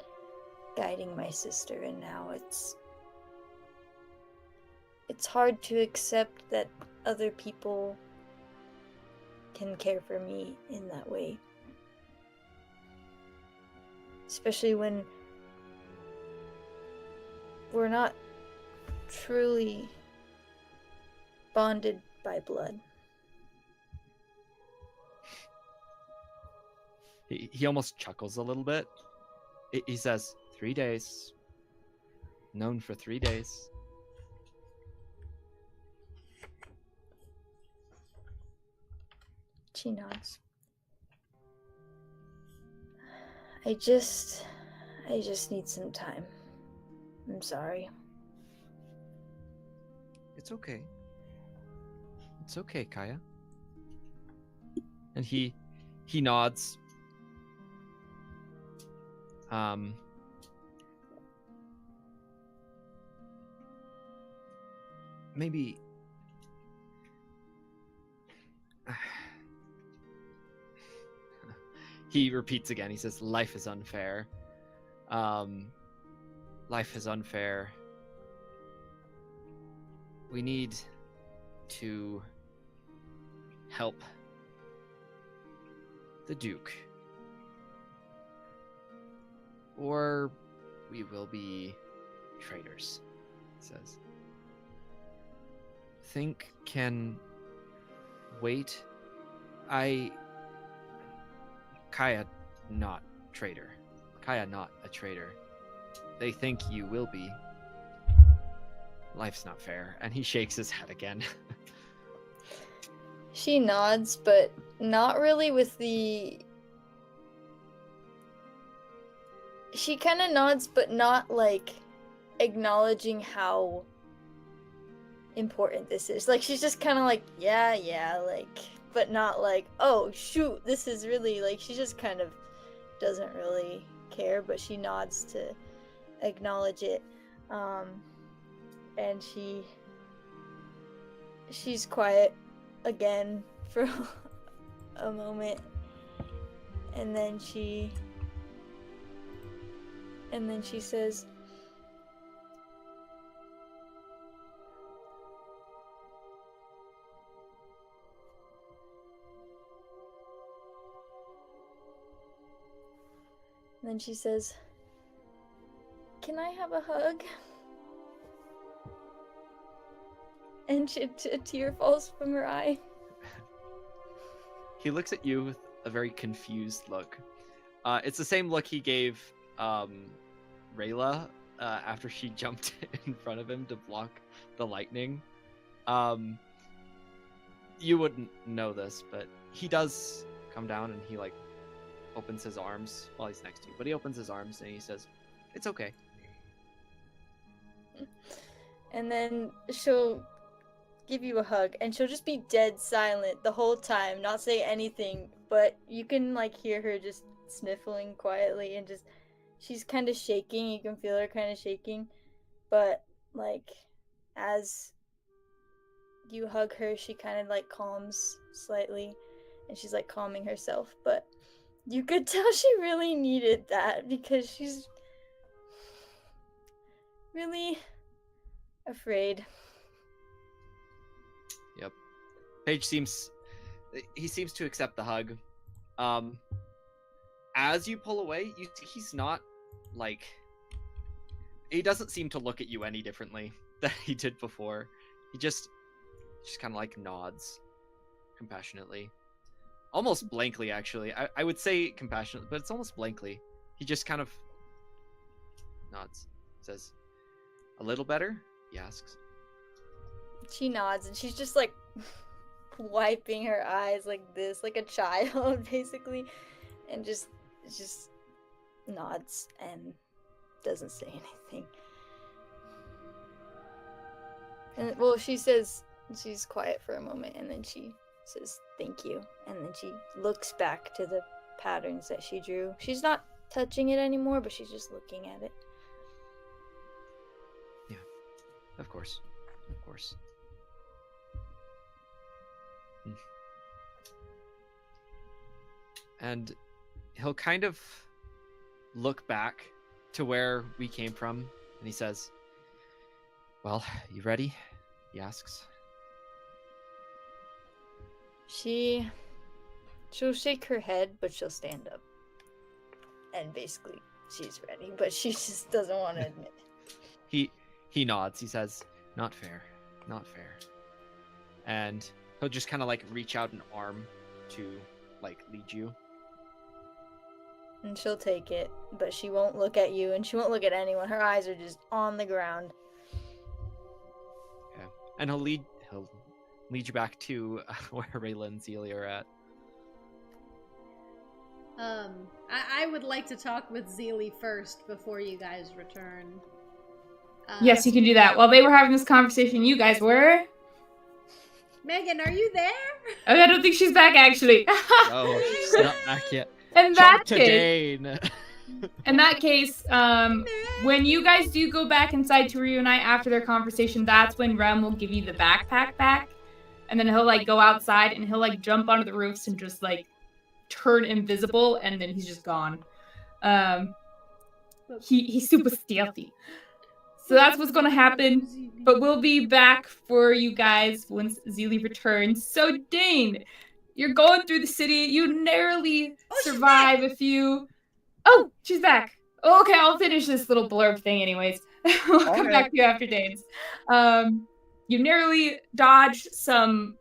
guiding my sister, and now it's hard to accept that other people can care for me in that way. Especially when we're not truly bonded by blood. He almost chuckles a little bit. He says, 3 days. Known for 3 days. She nods. I just need some time. I'm sorry. It's okay. It's okay, Kaya. And he nods. Maybe he repeats again. He says, life is unfair. Life is unfair. We need to help the Duke. Or we will be traitors, he says. Think can wait. Kaya, not traitor. Kaya, not a traitor. They think you will be. Life's not fair. And he shakes his head again. She nods, but not really with the... She kind of nods, but not, like, acknowledging how important this is. Like, she's just kind of like, yeah, like, but not like, oh, shoot, this is really, like, she just kind of doesn't really care, but she nods to acknowledge it. And she's quiet again for a moment, and then she says, can I have a hug? And a tear falls from her eye. He looks at you with a very confused look. It's the same look he gave Rayla after she jumped in front of him to block the lightning. You wouldn't know this, but he does come down and he like opens his arms while he's next to you. But he opens his arms and he says, "It's okay." And then she'll give you a hug, and she'll just be dead silent the whole time, not say anything, but you can like hear her just sniffling quietly and just she's kind of shaking. You can feel her kind of shaking, but like as you hug her, she kind of like calms slightly, and she's like calming herself, but you could tell she really needed that because she's really afraid. Yep. Paige seems to accept the hug. As you pull away, he's not like he doesn't seem to look at you any differently than he did before. He just kind of like nods compassionately. Almost blankly, actually. I would say compassionately, but it's almost blankly. He just kind of nods. Says, "A little better?" He asks. She nods, and she's just like wiping her eyes like this, like a child, basically, and just nods and doesn't say anything. And well, she says she's quiet for a moment, and then she says thank you, and then she looks back to the patterns that she drew. She's not touching it anymore, but she's just looking at it. Yeah, of course. And he'll kind of look back to where we came from, and he says, "Well, you ready?" He asks. She'll shake her head, but she'll stand up. And basically, she's ready, but she just doesn't want to admit it. He nods. He says, "Not fair. Not fair." And he'll just kind of like reach out an arm to like lead you. And she'll take it, but she won't look at you, and she won't look at anyone. Her eyes are just on the ground. Okay. And he'll lead you back to where Rayla and Zilli are at. I would like to talk with Zilli first before you guys return. Yes, you can do that. While they were having this conversation, you guys were... Megan, are you there? Oh, I don't think she's back, actually. Oh, she's not back yet. In that case, Dane. in that case, when you guys do go back inside to reunite after their conversation, that's when Rem will give you the backpack back. And then he'll, like, go outside and he'll, like, jump onto the roofs and just, like, turn invisible, and then he's just gone. He's super stealthy. So that's what's going to happen. But we'll be back for you guys once Zilli returns. So, Dane, you're going through the city. You narrowly survive a few... Oh, she's back. Okay, I'll finish this little blurb thing anyways. We'll come back to you after Dane's. You narrowly dodged some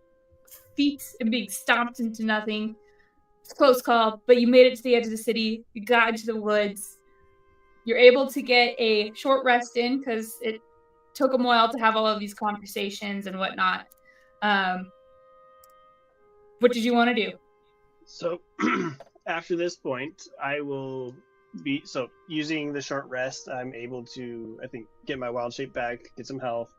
feet and being stomped into nothing. It's a close call, but you made it to the edge of the city. You got into the woods. You're able to get a short rest in because it took them a while to have all of these conversations and whatnot. What did you want to do? So, after this point, I will be... So, using the short rest, I'm able to, I think, get my wild shape back, get some health,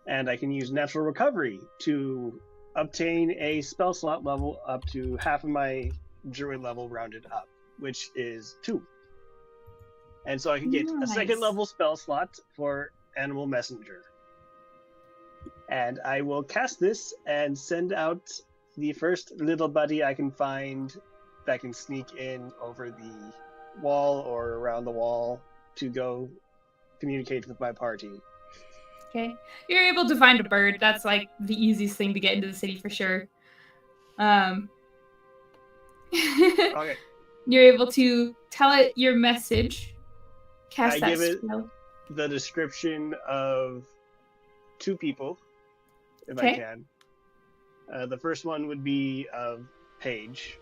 and I can use natural recovery to obtain a spell slot level up to half of my druid level rounded up, which is 2. And so I can get a second level spell slot for Animal Messenger. And I will cast this and send out the first little buddy I can find that can sneak in over the wall or around the wall to go communicate with my party. Okay. You're able to find a bird. That's like the easiest thing to get into the city for sure. Okay. You're able to tell it your message. Cast I that give it spell. the description of 2 people, if Okay. I can. The first one would be of Paige,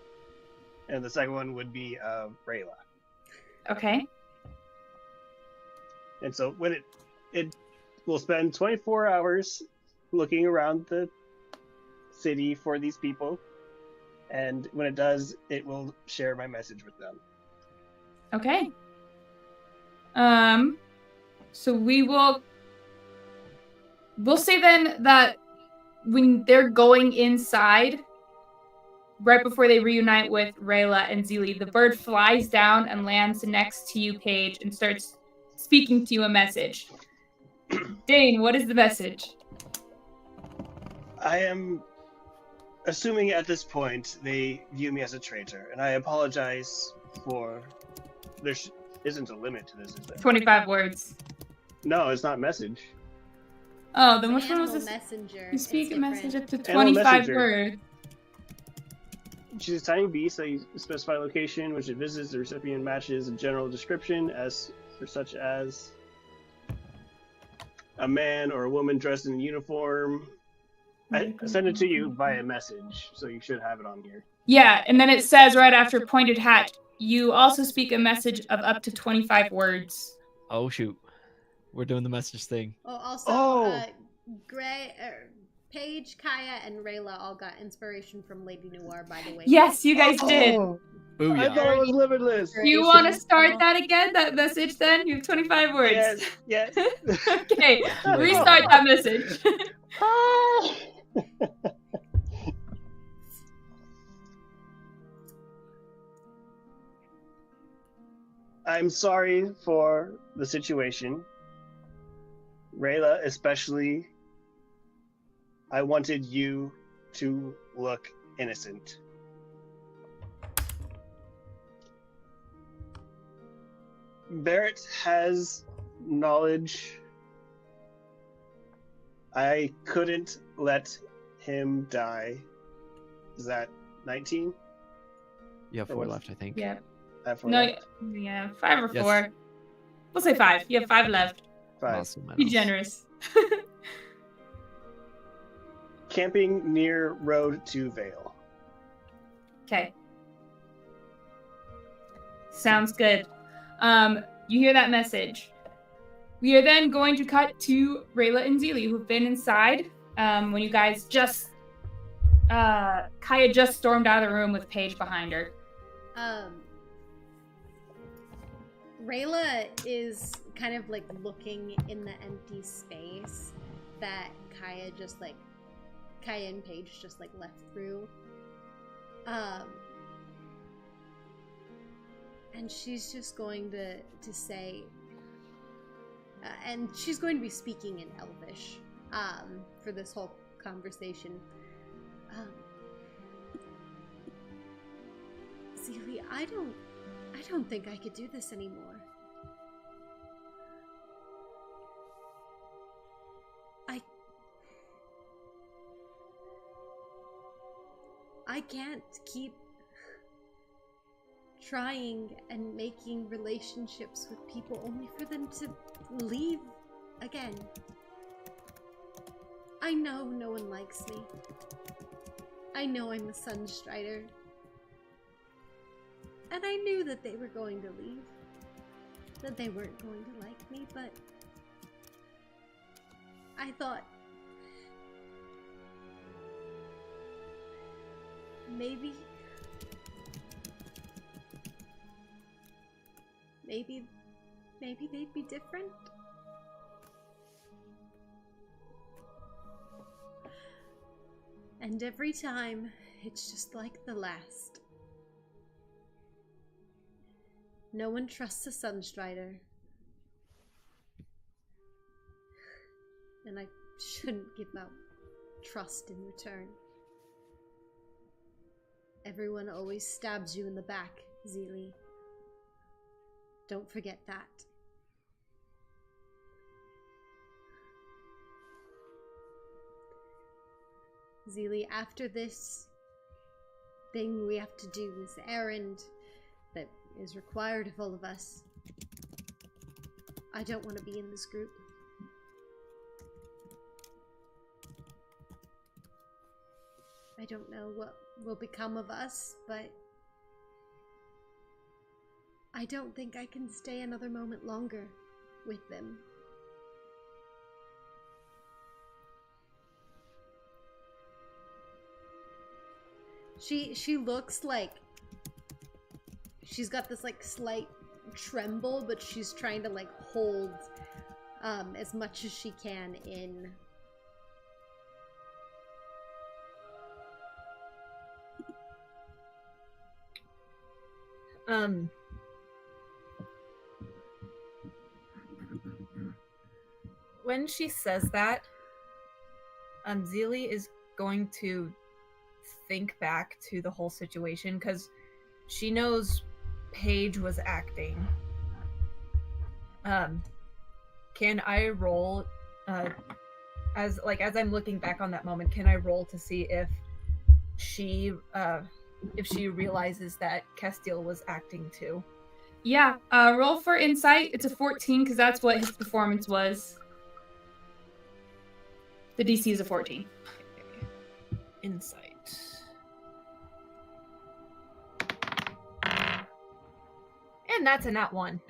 and the second one would be of Rayla. Okay. And so when it will spend 24 hours looking around the city for these people, and when it does, it will share my message with them. Okay. So we'll say then that when they're going inside, right before they reunite with Rayla and Zilli, the bird flies down and lands next to you, Paige, and starts speaking to you a message. Dane, what is the message? I am assuming at this point they view me as a traitor, and I apologize for... There isn't a limit to this, is there? 25 words. No, it's not message. Oh, then which one was this? Messenger. You speak a message up to Animal 25 messenger. words. She's a tiny beast that you specify location, which it visits. The recipient matches a general description as for such as a man or a woman dressed in uniform. I send it to you via message, so you should have it on here. Yeah, and then it says right after pointed hat, you also speak a message of up to 25 words. Oh shoot, we're doing the message thing. Oh, also, Paige, Kaya, and Rayla all got inspiration from Lady Noir, by the way. Yes, you guys did. Oh, I Booyah. thought it was limitless. Do you want to start that again, that message then? You have 25 words. Yes. Okay, restart that message. I'm sorry for the situation. Rayla, especially, I wanted you to look innocent. Barrett has knowledge. I couldn't let him die. Is that 19? You have Or 4 was- left, I think. Yeah. I have four No, left. yeah, 5 or Yes. 4. We'll say 5. You have 5 left. 5. Muscle Be memories. generous. Camping near road to Vale. Okay. Sounds good. You hear that message. We are then going to cut to Rayla and Zilli, who've been inside. When you guys just... Kaya just stormed out of the room with Paige behind her. Rayla is kind of like looking in the empty space that Kaya and Paige just like left through. And she's just going to say, and she's going to be speaking in Elvish for this whole conversation. Zilli, I don't think I could do this anymore. I can't keep trying and making relationships with people only for them to leave again. I know no one likes me. I know I'm a Sunstrider. And I knew that they were going to leave. That they weren't going to like me, but I thought maybe they'd be different. And every time, it's just like the last. No one trusts a Sunstrider. And I shouldn't give out trust in return. Everyone always stabs you in the back, Zilli. Don't forget that. Zilli, after this thing we have to do, this errand that is required of all of us, I don't want to be in this group. I don't know what will become of us, but I don't think I can stay another moment longer with them. She looks like she's got this like slight tremble, but she's trying to like hold as much as she can in. When she says that, Zilli is going to think back to the whole situation because she knows Paige was acting. Can I roll as I'm looking back on that moment, can I roll to see if she realizes that Castil was acting too? Yeah, roll for insight. It's a 14 because that's what his performance was. The DC is a 14. Insight. And that's a nat 1.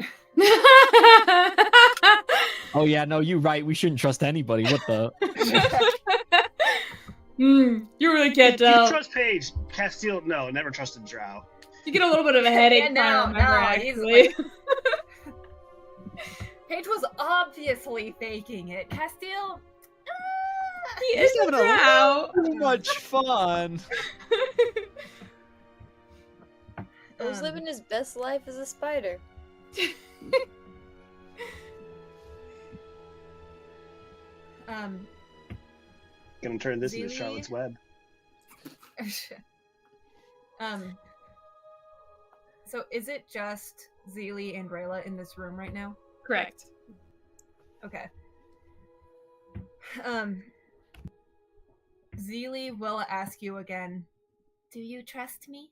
Oh yeah, no, you're right. We shouldn't trust anybody. What the? You really can't You tell. trust Paige. Castil, no, never trusted Drow. You get a little bit of a headache Yeah, trying to no, remember, he's actually. Paige was obviously faking it. Castil, He He's is having a a drow. Too much fun. Who's living his best life as a spider? Gonna turn this into Zilli? Charlotte's Web. So is it just Zilli and Rayla in this room right now? Correct. Okay. Zilli will ask you again, do you trust me?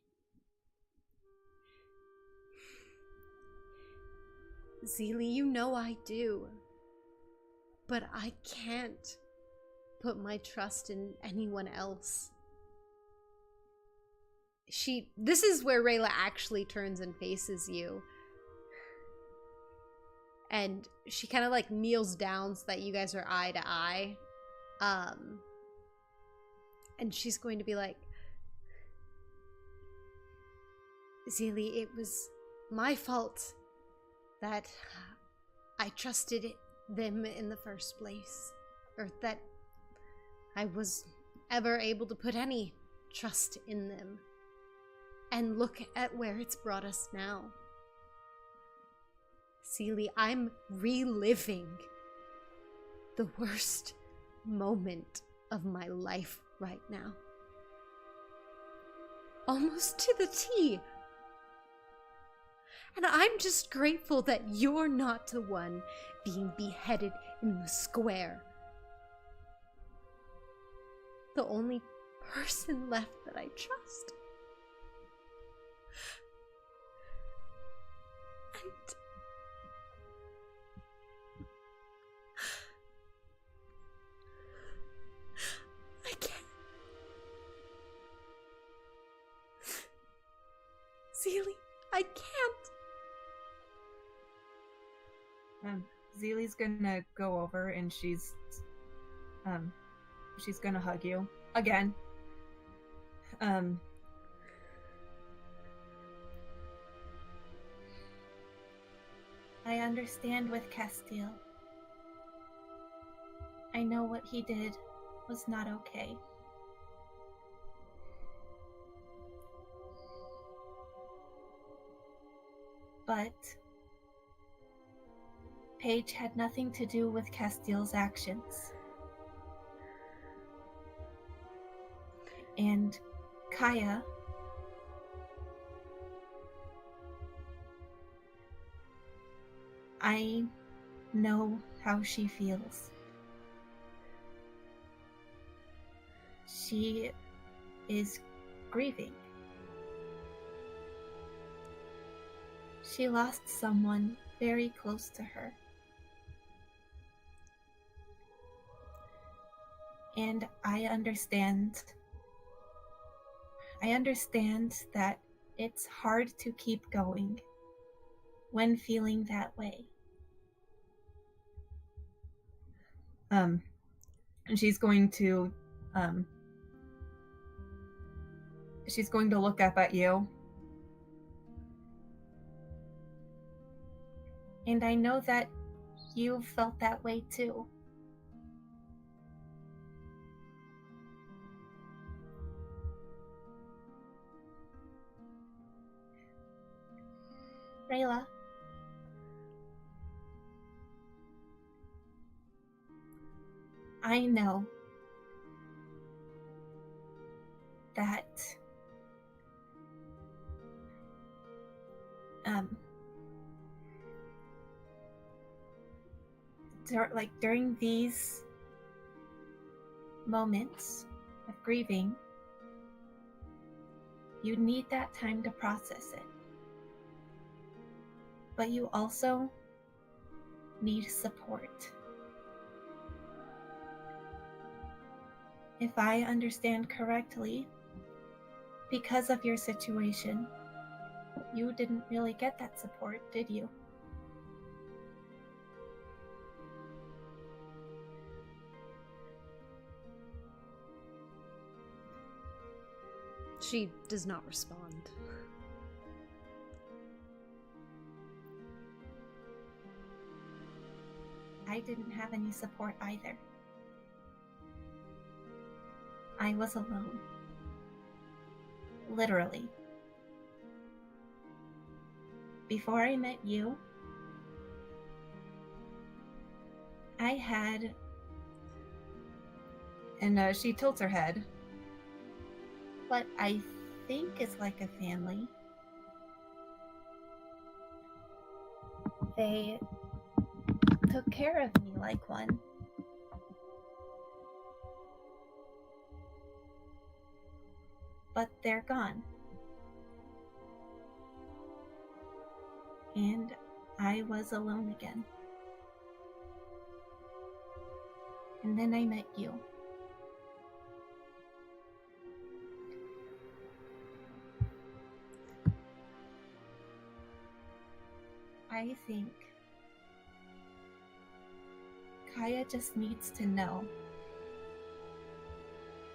Zilli, you know I do. But I can't put my trust in anyone else. This is where Rayla actually turns and faces you. And she kind of like kneels down so that you guys are eye to eye. And she's going to be like, Zilli, it was my fault that I trusted them in the first place. Or that I was ever able to put any trust in them. And look at where it's brought us now. Zilli, I'm reliving the worst moment of my life right now. Almost to the T. And I'm just grateful that you're not the one being beheaded in the square. The only person left that I trust. And I can't. Zilli, I can't. Zilli's gonna go over and she's gonna hug you again. I understand with Castil. I know what he did was not okay. But Paige had nothing to do with Castil's actions. And Kaya, I know how she feels. She is grieving. She lost someone very close to her. And I understand that it's hard to keep going when feeling that way. And she's going to look up at you. And I know that you felt that way too. Rayla. I know that during these moments of grieving, you need that time to process it. But you also need support. If I understand correctly, because of your situation, you didn't really get that support, did you? She does not respond. I didn't have any support either. I was alone. Literally. Before I met you, I had... And she tilts her head. what I think is like a family. They took care of me like one. But they're gone. And I was alone again. And then I met you. I think Kaya just needs to know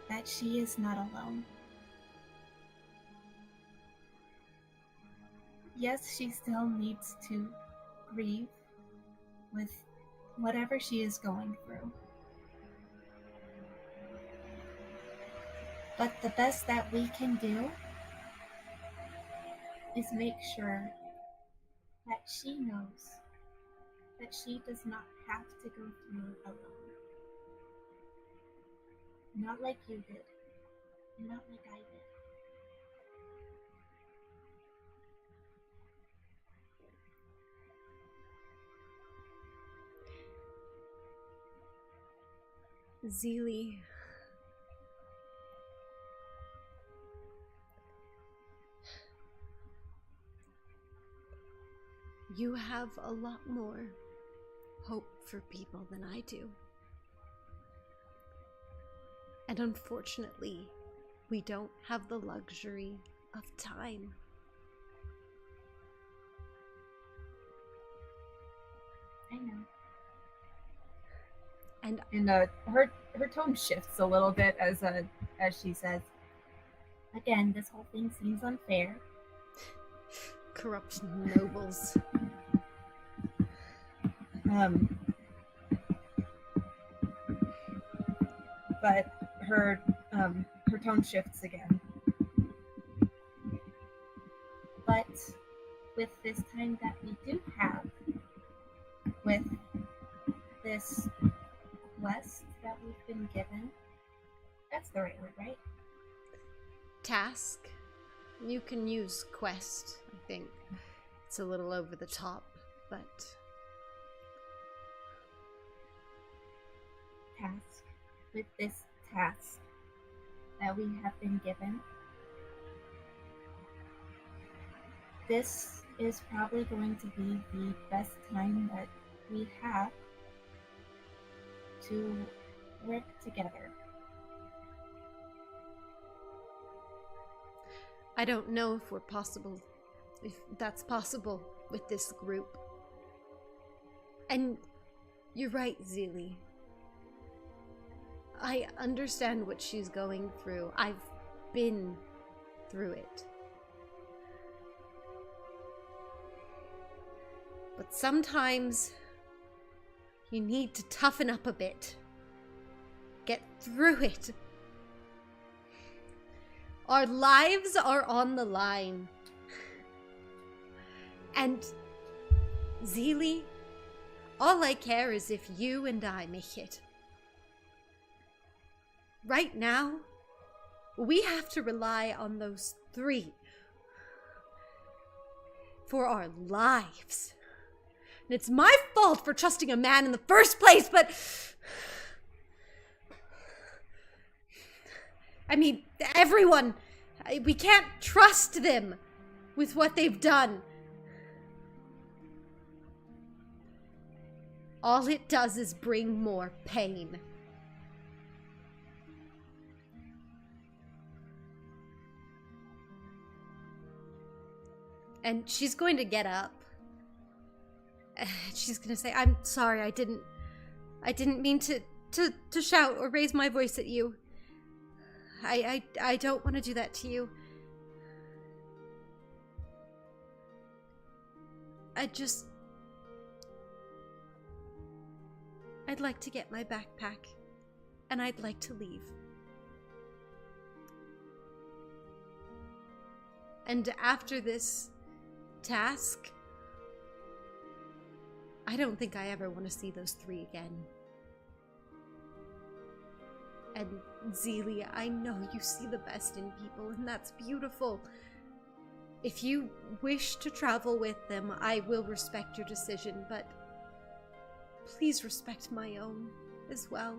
that she is not alone. Yes, she still needs to grieve with whatever she is going through. But the best that we can do is make sure that she knows that she does not have to go through it alone. Not like you did, and not like I did. Zilli. You have a lot more hope for people than I do. And unfortunately, we don't have the luxury of time. I know. And her tone shifts a little bit as she says, Again, this whole thing seems unfair. Corrupt nobles. But her tone shifts again. But with this time that we do have, with this quest that we've been given, that's the right word, right? Task. You can use quest, I think. It's a little over the top, but... Task. With this task that we have been given, this is probably going to be the best time that we have to work together. I don't know if that's possible with this group. And you're right, Zilli. I understand what she's going through. I've been through it. But sometimes you need to toughen up a bit. Get through it. Our lives are on the line. And Zilli, all I care is if you and I make it. Right now, we have to rely on those 3 for our lives. And it's my fault for trusting a man in the first place, but... I mean, everyone, we can't trust them with what they've done. All it does is bring more pain. And she's going to get up. She's going to say, "I'm sorry, I didn't mean to shout or raise my voice at you. I don't want to do that to you. I'd like to get my backpack, and I'd like to leave. And after this task, I don't think I ever want to see those 3 again. And Zilli, I know you see the best in people, and that's beautiful. If you wish to travel with them, I will respect your decision, but please respect my own as well.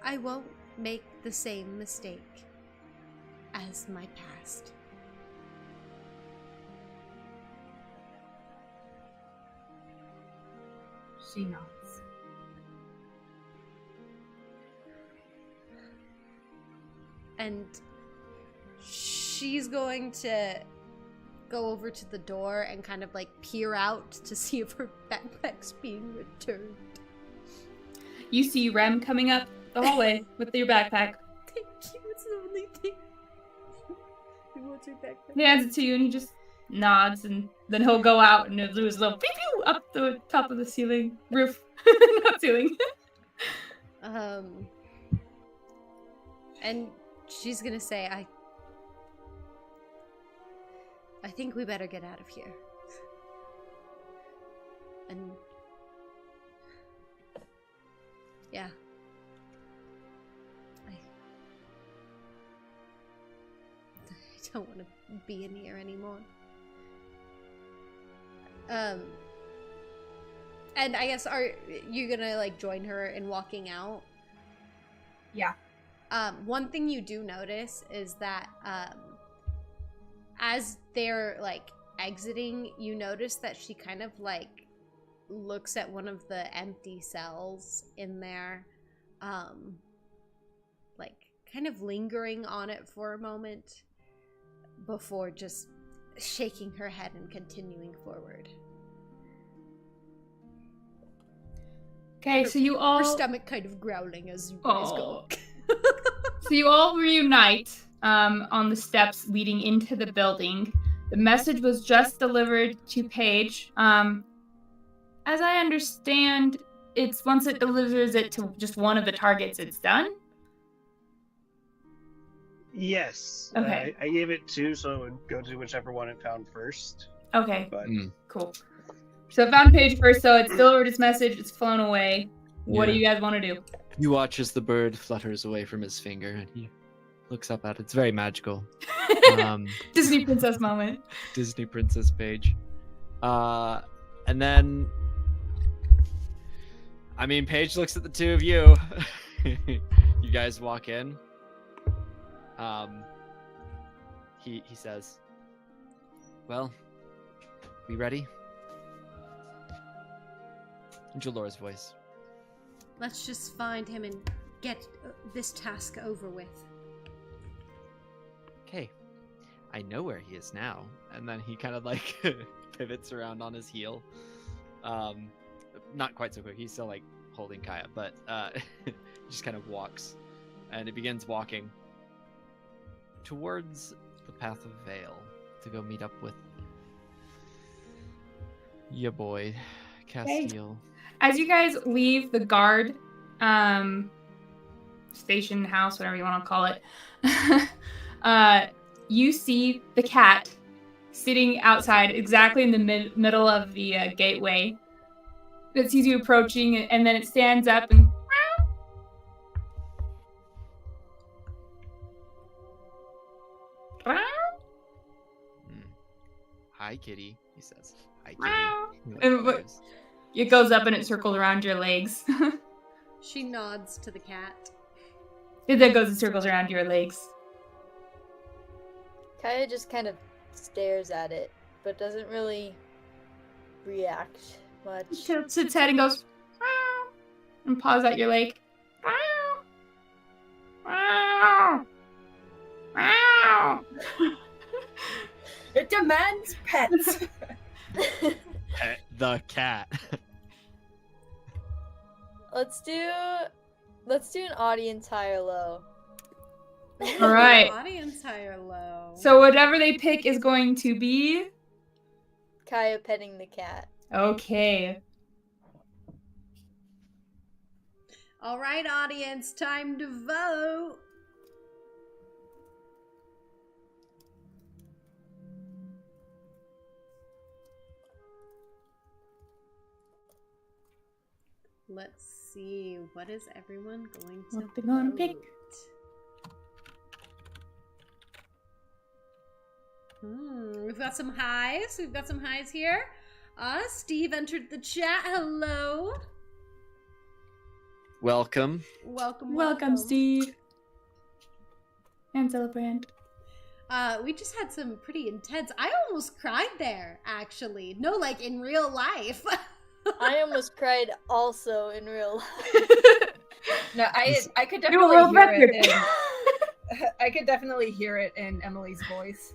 I won't make the same mistake as my past. She nods. And she's going to go over to the door and kind of like peer out to see if her backpack's being returned. You see Rem coming up the hallway with your backpack. Thank you, it's the only thing. He wants your backpack. He hands it to you and he just nods, and then he'll go out and he'll do his little pew pew up the top of the ceiling. Roof. Not ceiling. And she's gonna say, I think we better get out of here. And yeah. I don't want to be in here anymore. And I guess, are you gonna like join her in walking out? Yeah. One thing you do notice is that as they're like exiting, you notice that she kind of like looks at one of the empty cells in there, like kind of lingering on it for a moment before just shaking her head and continuing forward. Okay, so you all... Her stomach kind of growling as you guys go. So you all reunite on the steps leading into the building. The message was just delivered to Paige. As I understand, it's once it delivers it to just one of the targets, it's done? Yes. Okay. I gave it 2, so it would go to whichever one it found first. Okay, But cool. So it found Paige first, so it's delivered its message, it's flown away. What do you guys want to do? You watch as the bird flutters away from his finger, and he looks up at it. It's very magical. Disney princess moment. Disney princess Paige. And then, I mean, Paige looks at the 2 of you. You guys walk in. He says, "Well, we ready?" In Jalora's voice. Let's just find him and get this task over with. Okay, I know where he is now. And then he kind of like pivots around on his heel. Not quite so quick. He's still like holding Kaya, but he just kind of walks, and he begins walking towards the path of Vale to go meet up with ya boy, Castil. As you guys leave the guard station house, whatever you want to call it, you see the cat sitting outside exactly in the middle of the gateway. It sees you approaching, and then it stands up and Hi, kitty, he says. Hi, kitty. He, And waves. it goes up and it circles around your legs. She nods to the cat. It then goes and circles around your legs. Kaya just kind of stares at it, but doesn't really react much. It tilts its head and goes "Meow," and paws at your leg. "Meow. Meow. Meow." It demands pets. Pet the cat. Let's do an audience high or low. All right. Audience high or low. So whatever they pick is going to be Kaya petting the cat. okay. All right, audience, time to vote. Let's see. What is everyone going to What they gonna vote? pick? We've got some highs. We've got some highs here. Steve entered the chat. Hello. Welcome. Welcome, Steve. And Celebrant. We just had some pretty intense. I almost cried there, actually. No, like in real life. I almost cried also in real life. No, I could You definitely will hear record. it. I could definitely hear it in Emily's voice.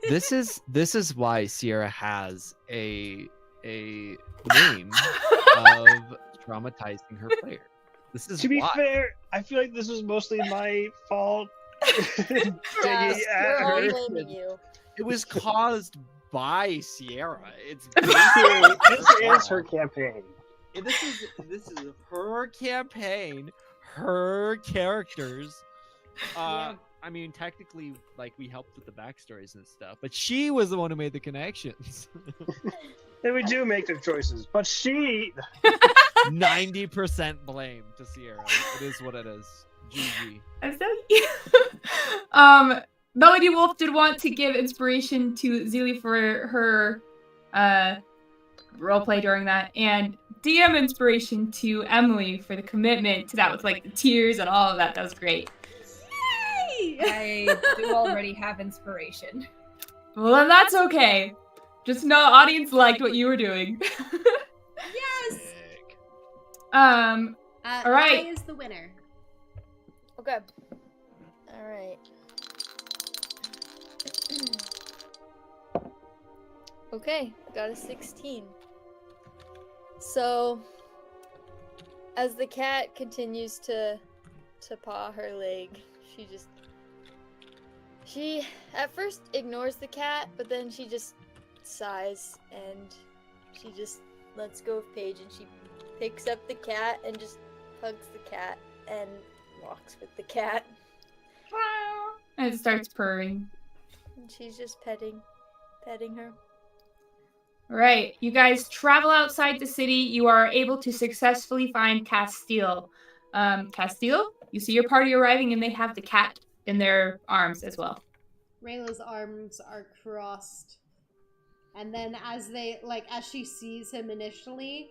This is why Sierra has a name of traumatizing her player. This is To be why. fair, I feel like this was mostly my fault. Digging Yes, at we're all her. blaming you. It was caused by Sierra. It's This is her campaign. This is her campaign, her characters. I mean, technically, like, we helped with the backstories and stuff, but she was the one who made the connections. And we do make the choices, but she. 90% blame to Sierra. It is what it is. GG. I'm so Melody Wolf did want to give inspiration to Zilli for her roleplay during that, and DM inspiration to Emily for the commitment to that with like the tears and all of that. That was great. Yay! I do already have inspiration. Well, then that's okay. Just know the audience liked what you were doing. Yes! Sick. All right. I is the winner. Okay. Alright. Okay, got a 16. So, as the cat continues to paw her leg, she at first ignores the cat, but then she just sighs and she just lets go of Paige and she picks up the cat and just hugs the cat and walks with the cat. And it starts purring. And she's just petting her. All right, you guys travel outside the city. You are able to successfully find Castil. Castil, you see your party arriving, and they have the cat in their arms as well. Rayla's arms are crossed. And then as she sees him initially,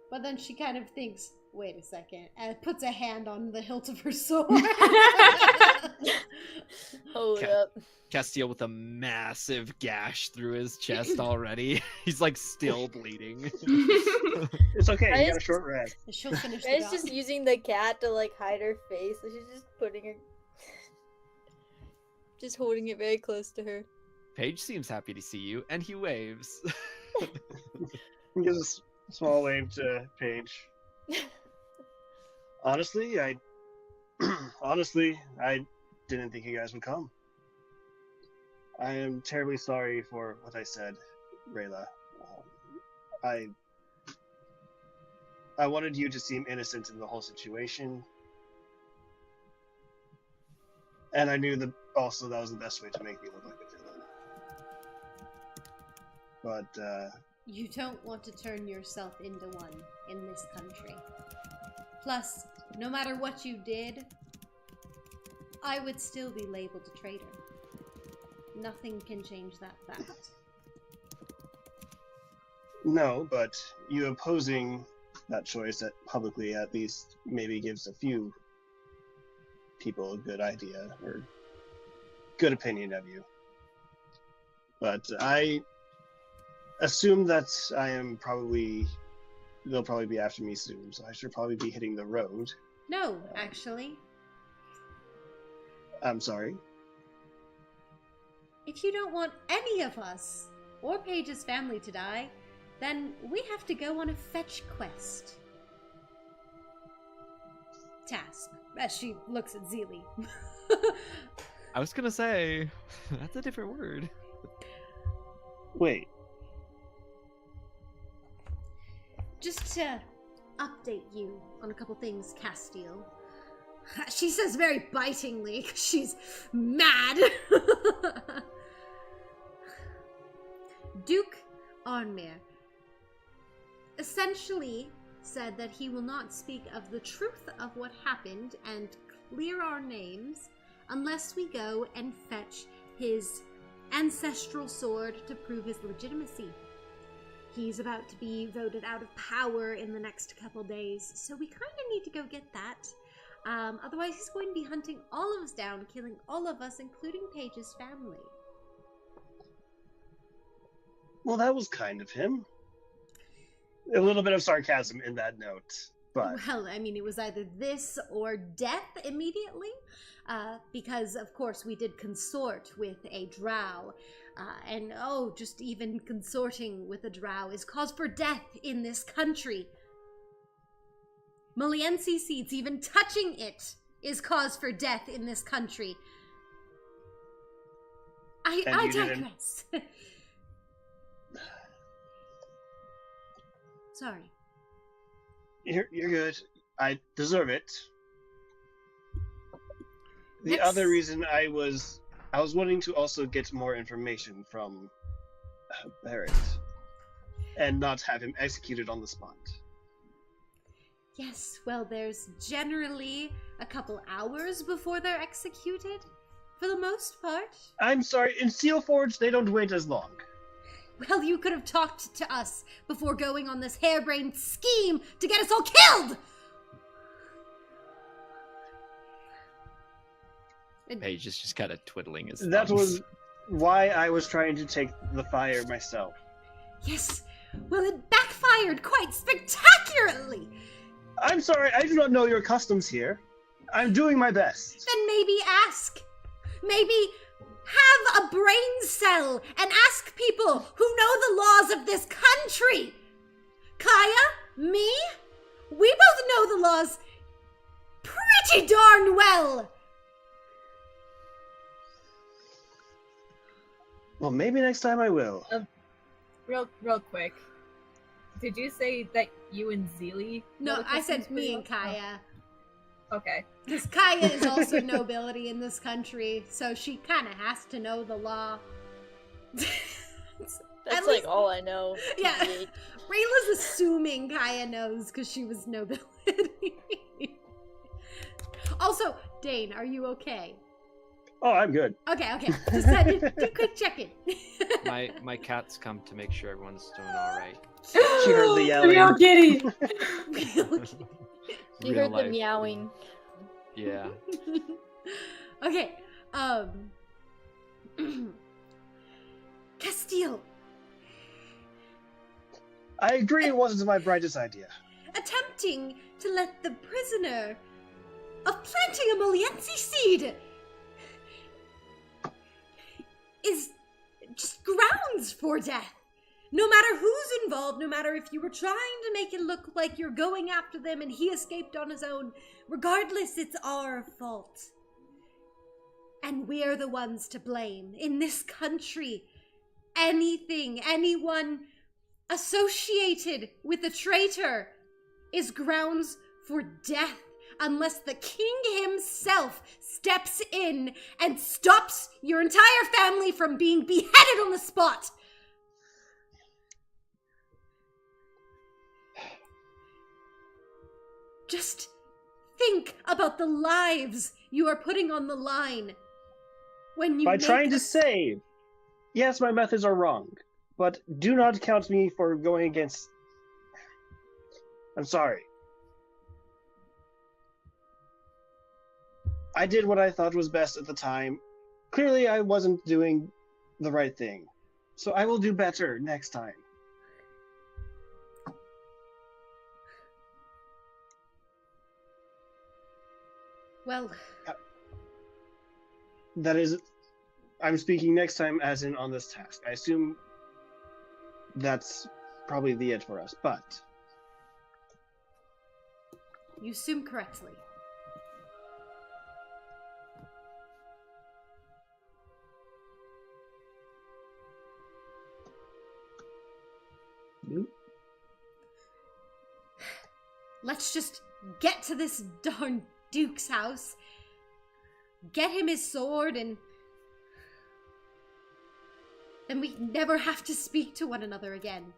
but then she kind of thinks, wait a second, and puts a hand on the hilt of her sword. Hold up. Castil with a massive gash through his chest already. He's like still bleeding. It's okay, you got a Guys- short rest. She'll finish the Ray's job. just using the cat to like hide her face, so she's just putting her, just holding it very close to her. Paige seems happy to see you, and he waves. He gives a small wave to Paige. Honestly, I didn't think you guys would come. I am terribly sorry for what I said, Rayla. I wanted you to seem innocent in the whole situation, And I knew that also that was the best way to make me look like a villain. But, You don't want to turn yourself into one in this country. Plus, no matter what you did, I would still be labeled a traitor. Nothing can change that fact. no, but you opposing that choice that publicly at least maybe gives a few people a good idea or good opinion of you. But I assume that they'll probably be after me soon, so I should probably be hitting the road. No, actually. I'm sorry. If you don't want any of us or Paige's family to die, then we have to go on a fetch quest. Task, as she looks at Zilli. I was gonna say, that's a different word. Wait. Just to update you on a couple things, Castil. She says very bitingly, 'cause she's mad. Duke Arnmere essentially said that he will not speak of the truth of what happened and clear our names unless we go and fetch his ancestral sword to prove his legitimacy. He's about to be voted out of power in the next couple days, so we kind of need to go get that. Otherwise, he's going to be hunting all of us down, killing all of us, including Paige's family. Well, that was kind of him. A little bit of sarcasm in that note, but... Well, I mean, it was either this or death immediately, because, of course, we did consort with a drow, and, just even consorting with a drow is cause for death in this country. Maliensi seeds, even touching it, is cause for death in this country. I digress. Sorry. You're good. I deserve it. The Next. other reason I was wanting to also get more information from Barrett and not have him executed on the spot. Yes, well, there's generally a couple hours before they're executed, for the most part. I'm sorry, in Steelforge, they don't wait as long. Well, you could have talked to us before going on this harebrained scheme to get us all killed! Paige is just kind of twiddling his That thumbs. was why I was trying to take the fire myself. Yes, well, it backfired quite spectacularly! I'm sorry, I do not know your customs here. I'm doing my best. Then maybe ask. Maybe have a brain cell and ask people who know the laws of this country. Kaya, me, we both know the laws pretty darn well. Well, maybe next time I will. Real quick. Did you say that you and Zilli? No, know the I said customs me pretty and well? Kaya. Oh, okay. Because Kaya is also nobility in this country, so she kind of has to know the law. That's At like least- all I know. Yeah. TBH. Rayla's assuming Kaya knows because she was nobility. Also, Dane, are you okay? Oh, I'm good. Okay. Just had to do a quick check-in. My cats come to make sure everyone's doing all right. She heard the yelling. Real kitty. You Real heard life. the meowing. Yeah. Okay, Castil, I agree it wasn't my brightest idea. attempting to let the prisoner of planting a Maliensi seed is just grounds for death. No matter who's involved, no matter if you were trying to make it look like you're going after them and he escaped on his own, regardless, it's our fault. And we're the ones to blame. In this country, anyone associated with a traitor is grounds for death. unless the king himself steps in and stops your entire family from being beheaded on the spot. Just think about the lives you are putting on the line when you By trying to save. Yes, my methods are wrong, but do not count me for going against... I'm sorry. I did what I thought was best at the time. Clearly, I wasn't doing the right thing. So I will do better next time. Well, that is... I'm speaking next time as in on this task. I assume that's probably the it for us, but... You assume correctly. Let's just get to this darn Duke's house, get him his sword, and then we never have to speak to one another again.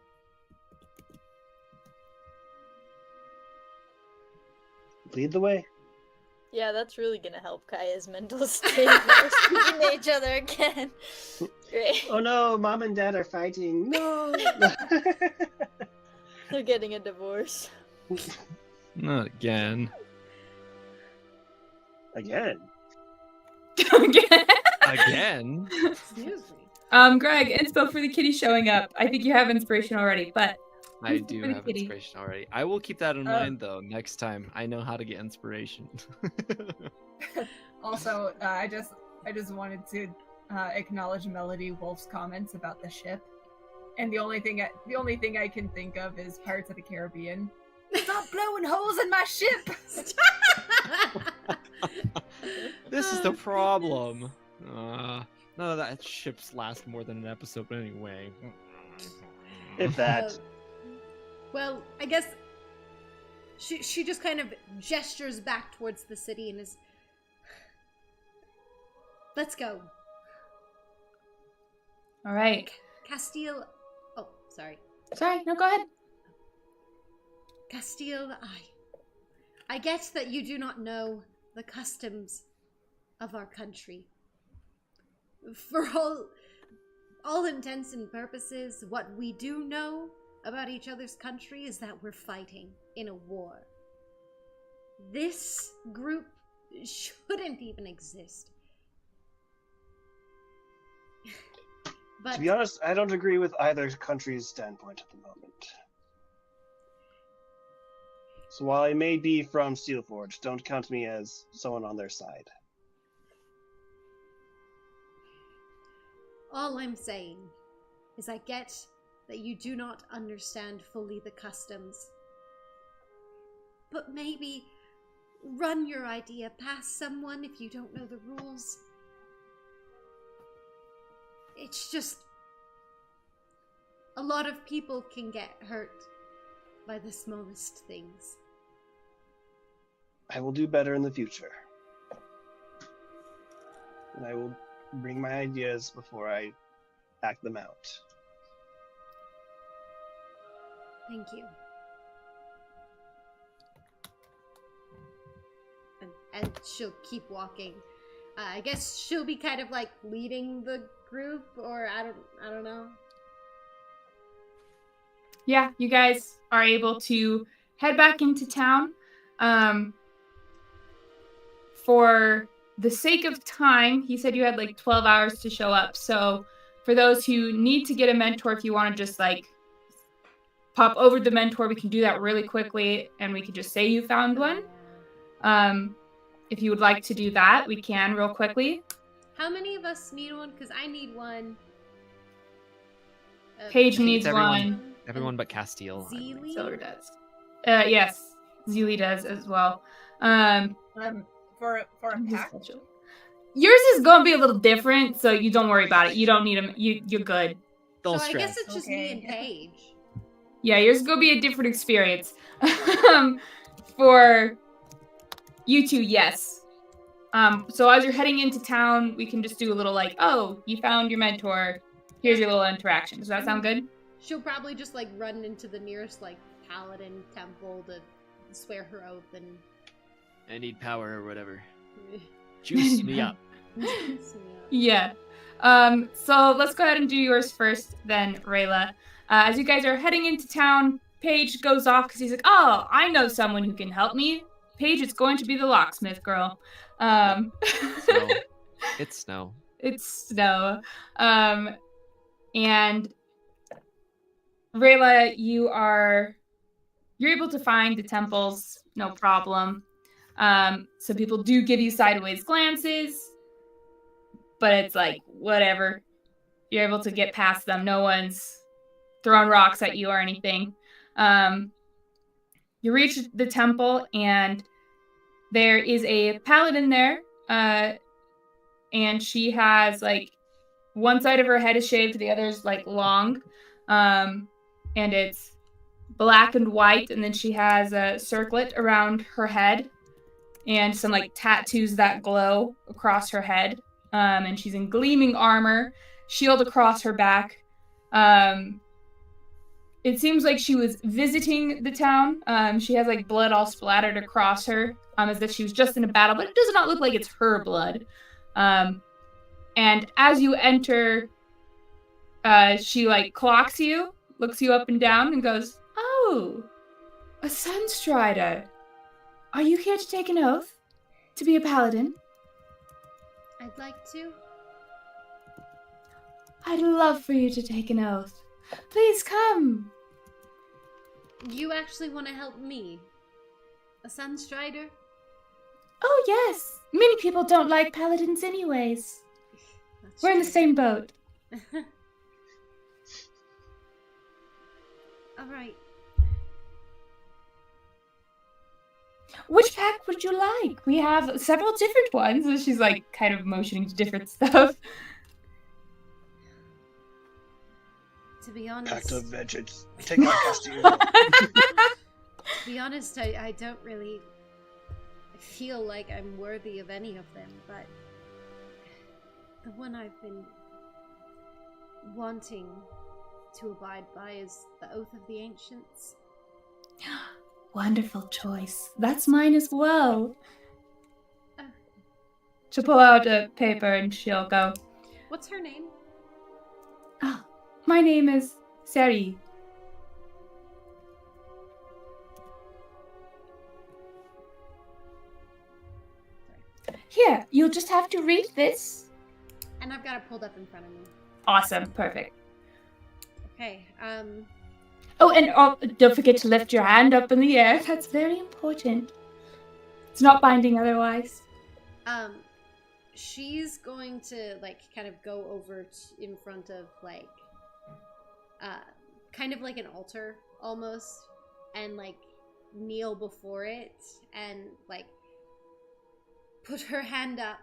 Lead the way. Yeah, that's really gonna help Kaya's mental state. Never speaking to each other again. Great. Oh no, Mom and Dad are fighting. No! They're getting a divorce. Not again. Again? Again? Excuse me. Greg, inspo for the kitty showing up. I think you have inspiration already, but I do have inspiration already. I will keep that in mind, though, next time. I know how to get inspiration. Also, I just wanted to acknowledge Melody Wolf's comments about the ship, and the only thing I can think of is Pirates of the Caribbean. Stop blowing holes in my ship! This is the problem. None of that ships last more than an episode anyway. If that. Well, I guess she just kind of gestures back towards the city and is... Let's go. all right. Castil... Oh, sorry. Sorry, no, go ahead. Castil, I get that you do not know the customs of our country. For all intents and purposes, what we do know about each other's country is that we're fighting in a war. This group shouldn't even exist. But To be honest, I don't agree with either country's standpoint at the moment. So while I may be from Steelforge, don't count me as someone on their side. all I'm saying is I get that you do not understand fully the customs. But maybe run your idea past someone if you don't know the rules. It's just... a lot of people can get hurt by the smallest things. I will do better in the future. And I will bring my ideas before I act them out. Thank you. And she'll keep walking. I guess she'll be kind of like leading the group, or I don't know. Yeah, you guys are able to head back into town. For the sake of time, he said you had like 12 hours to show up. So for those who need to get a mentor, if you want to just like pop over to the mentor, we can do that really quickly and we can just say you found one. If you would like to do that, we can real quickly. How many of us need one? Because I need one. Paige needs everyone. one. Everyone but Castil. Zilli? Silver does. Yes, Zilli does as well. For a pack. Yours is gonna be a little different, so you don't worry about it. You don't need them. You're good. Don't So I stress. guess it's just me and Paige. Yeah, yours is gonna be a different experience. For You two, yes. So as you're heading into town, we can just do a little like, oh, you found your mentor. Here's your little interaction. Does that sound good? She'll probably just like run into the nearest like paladin temple to swear her oath and. I need power or whatever. Juice me up. Yeah. So let's go ahead and do yours first, then, Rayla. As you guys are heading into town, Paige goes off because he's like, oh, I know someone who can help me. Paige, it's going to be the locksmith girl. Snow. It's snow. It's snow. And Rayla, you're able to find the temples, no problem. So people do give you sideways glances, but it's like, whatever. You're able to get past them. No one's throwing rocks at you or anything. You reach the temple, and there is a paladin there, and she has, like, one side of her head is shaved, the other's, like, long, and it's black and white, and then she has a circlet around her head, and some, like, tattoos that glow across her head, and she's in gleaming armor, shield across her back. It seems like she was visiting the town. She has, like, blood all splattered across her, as if she was just in a battle, but it does not look like it's her blood. And as you enter, she, like, clocks you, looks you up and down, and goes, oh, a Sunstrider. Are you here to take an oath? To be a paladin? I'd like to. I'd love for you to take an oath. Please come. You actually want to help me? A Sunstrider? Oh, yes. Many people don't like paladins anyways. We're in the same boat. All right. Which pack would you like? We have several different ones. And she's like kind of motioning to different stuff. To be honest. Pact of vengeance. Take out Castil. To be honest, I don't really feel like I'm worthy of any of them, but the one I've been wanting to abide by is the Oath of the Ancients. Wonderful choice. That's mine as well. She'll pull out a paper and she'll go, What's her name? oh, my name is Zilli. Here, you'll just have to read this. And I've got it pulled up in front of me. Awesome, perfect. Okay, Oh, and don't forget to lift your hand up in the air. That's very important. It's not binding otherwise. she's going to, like, kind of go over in front of, like, kind of like an altar, almost, and, like, kneel before it, and, like, put her hand up,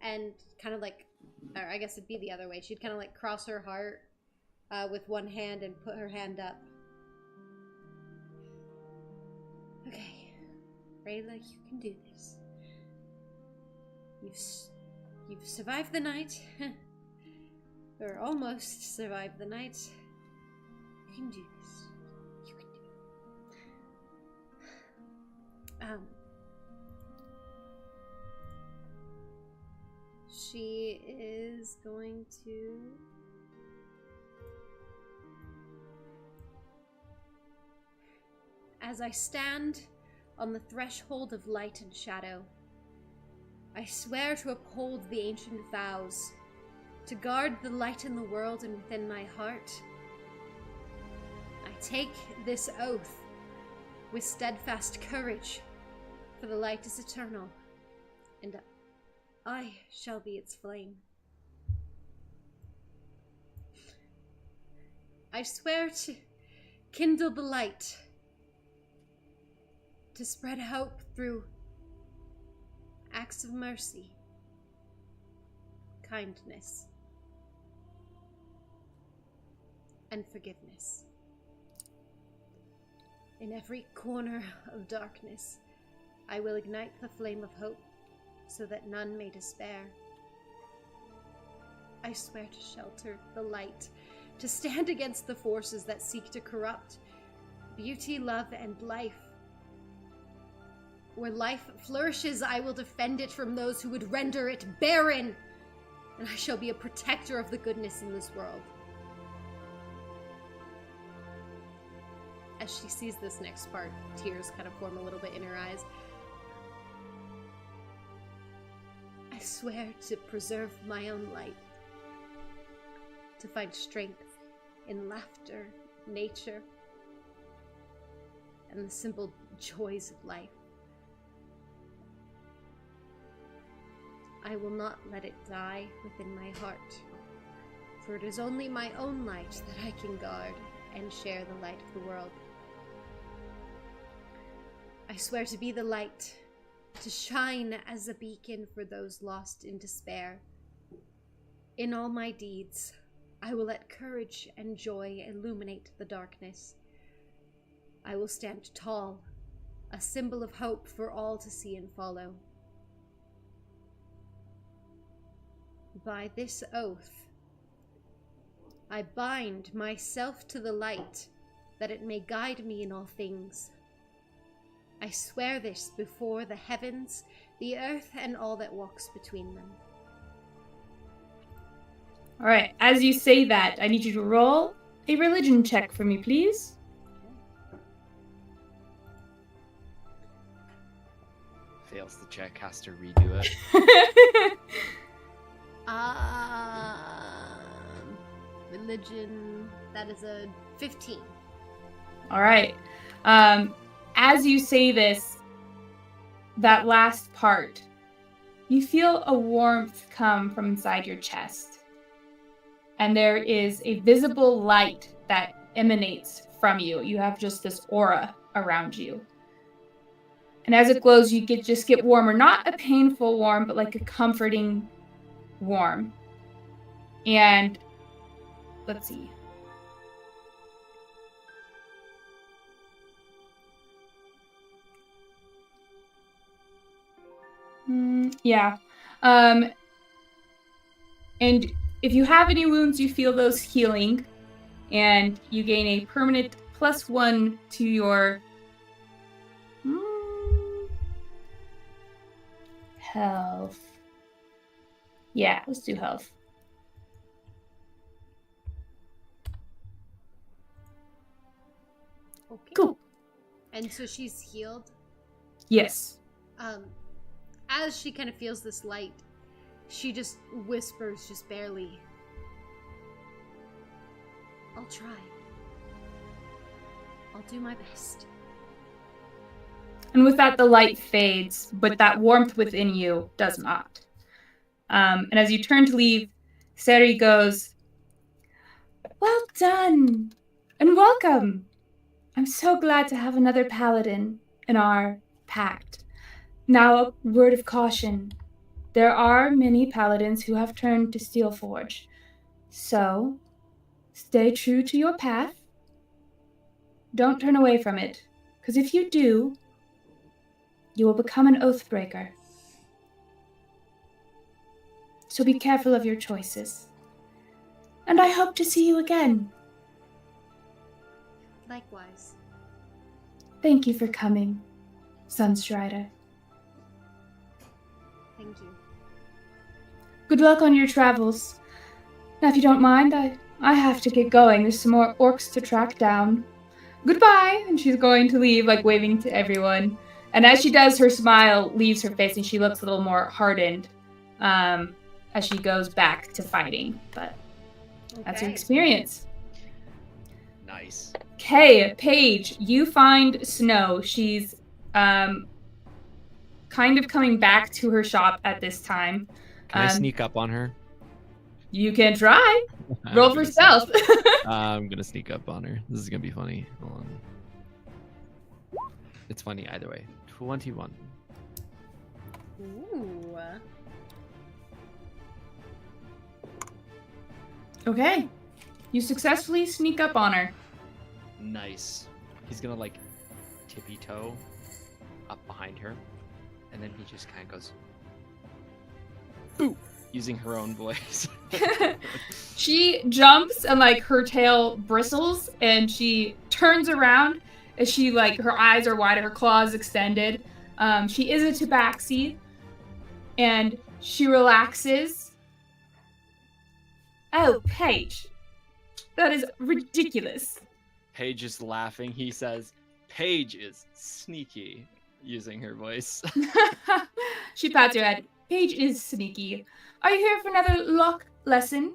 and kind of, like, or I guess it'd be the other way. She'd kind of, like, cross her heart with one hand and put her hand up. Okay, Rayla, you can do this. You've survived the night. Or almost survived the night. You can do this. You can do it. She is going to... As I stand on the threshold of light and shadow, I swear to uphold the ancient vows, to guard the light in the world and within my heart. I take this oath with steadfast courage, for the light is eternal, and I shall be its flame. I swear to kindle the light, to spread hope through acts of mercy, kindness, and forgiveness. In every corner of darkness, I will ignite the flame of hope, so that none may despair. I swear to shelter the light, to stand against the forces that seek to corrupt beauty, love, and life. Where life flourishes, I will defend it from those who would render it barren, and I shall be a protector of the goodness in this world. As she sees this next part, tears kind of form a little bit in her eyes. I swear to preserve my own light, to find strength in laughter, nature, and the simple joys of life. I will not let it die within my heart, for it is only my own light that I can guard and share the light of the world. I swear to be the light, to shine as a beacon for those lost in despair. In all my deeds, I will let courage and joy illuminate the darkness. I will stand tall, a symbol of hope for all to see and follow. By this oath, I bind myself to the light, that it may guide me in all things. I swear this before the heavens, the earth, and all that walks between them. All right, as you say that, I need you to roll a religion check for me, please. Fails the check, has to redo it. Religion, that is a 15. All right. As you say this, that last part, you feel a warmth come from inside your chest. And there is a visible light that emanates from you. You have just this aura around you. And as it glows, you just get warmer. Not a painful warm, but like a comforting warm. And let's see. Yeah. And if you have any wounds, you feel those healing. And you gain a permanent +1 to your health. Yeah, let's do health. Okay. Cool. And so she's healed. Yes. As she kind of feels this light, she just whispers, just barely, I'll try. I'll do my best. And with that, the light fades, but that warmth within you does not. And as you turn to leave, Seri goes, "Well done, and welcome. I'm so glad to have another paladin in our pact. Now, a word of caution. There are many paladins who have turned to Steelforge. So, stay true to your path. Don't turn away from it, because if you do, you will become an Oathbreaker. So be careful of your choices. And I hope to see you again." Likewise. Thank you for coming, Sunstrider. Thank you. Good luck on your travels. Now, if you don't mind, I have to get going. There's some more orcs to track down. Goodbye! And she's going to leave, like waving to everyone. And as she does, her smile leaves her face and she looks a little more hardened as she goes back to fighting. But that's her experience. Nice. Okay, Paige, you find Snow. She's kind of coming back to her shop at this time. Can I sneak up on her? You can try. Roll for stealth. I'm gonna sneak up on her. This is gonna be funny. Hold on. It's funny either way. 21. Ooh. Okay. You successfully sneak up on her. Nice. He's gonna like tippy toe up behind her And then he just kind of goes, boo, using her own voice. She jumps and like her tail bristles and she turns around as she like her eyes are wide, her claws extended. She is a tabaxi and she relaxes. Oh, Paige, that is ridiculous. Paige is laughing. He says, Paige is sneaky, using her voice. She pats her head. Paige is sneaky. Are you here for another lock lesson?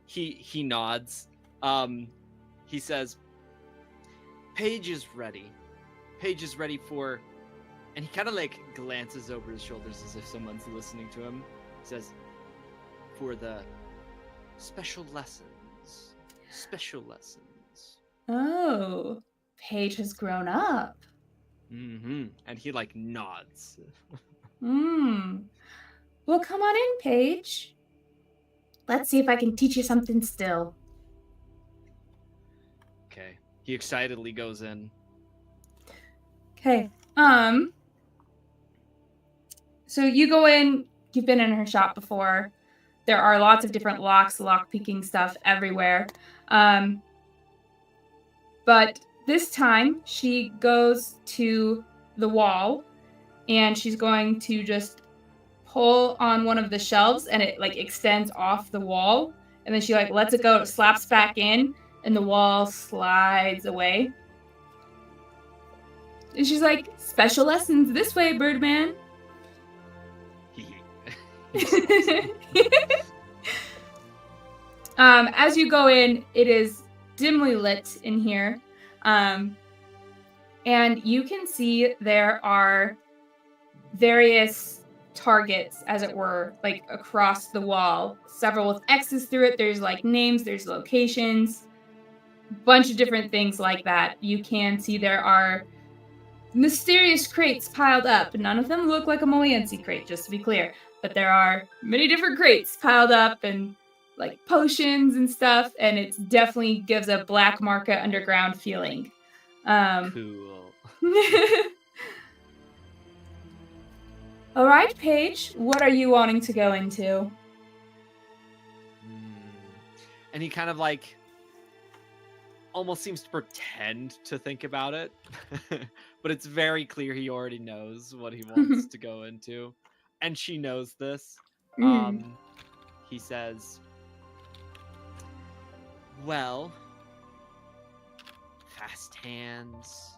He nods. He says, Paige is ready. Paige is ready for... And he kind of like glances over his shoulders as if someone's listening to him. He says, for the special lessons. Special lessons. Oh, Paige has grown up. Mm-hmm. And he like nods. Well, come on in, Paige. Let's see if I can teach you something still. Okay. He excitedly goes in. Okay. So you go in, you've been in her shop before. There are lots of different locks, lock-picking stuff everywhere. But this time, she goes to the wall, and she's going to just pull on one of the shelves, and it, like, extends off the wall. And then she, like, lets it go, it slaps back in, and the wall slides away. And she's like, special lessons this way, Birdman. As you go in, it is dimly lit in here. And you can see there are various targets, as it were, like across the wall. Several with X's through it. There's like names, there's locations, bunch of different things like that. You can see there are mysterious crates piled up. None of them look like a Moliense crate, just to be clear. But there are many different crates piled up and like potions and stuff, and it definitely gives a black market underground feeling. Cool. All right, Paige, what are you wanting to go into? And he kind of like almost seems to pretend to think about it, but it's very clear he already knows what he wants to go into, and she knows this. He says, well, fast hands,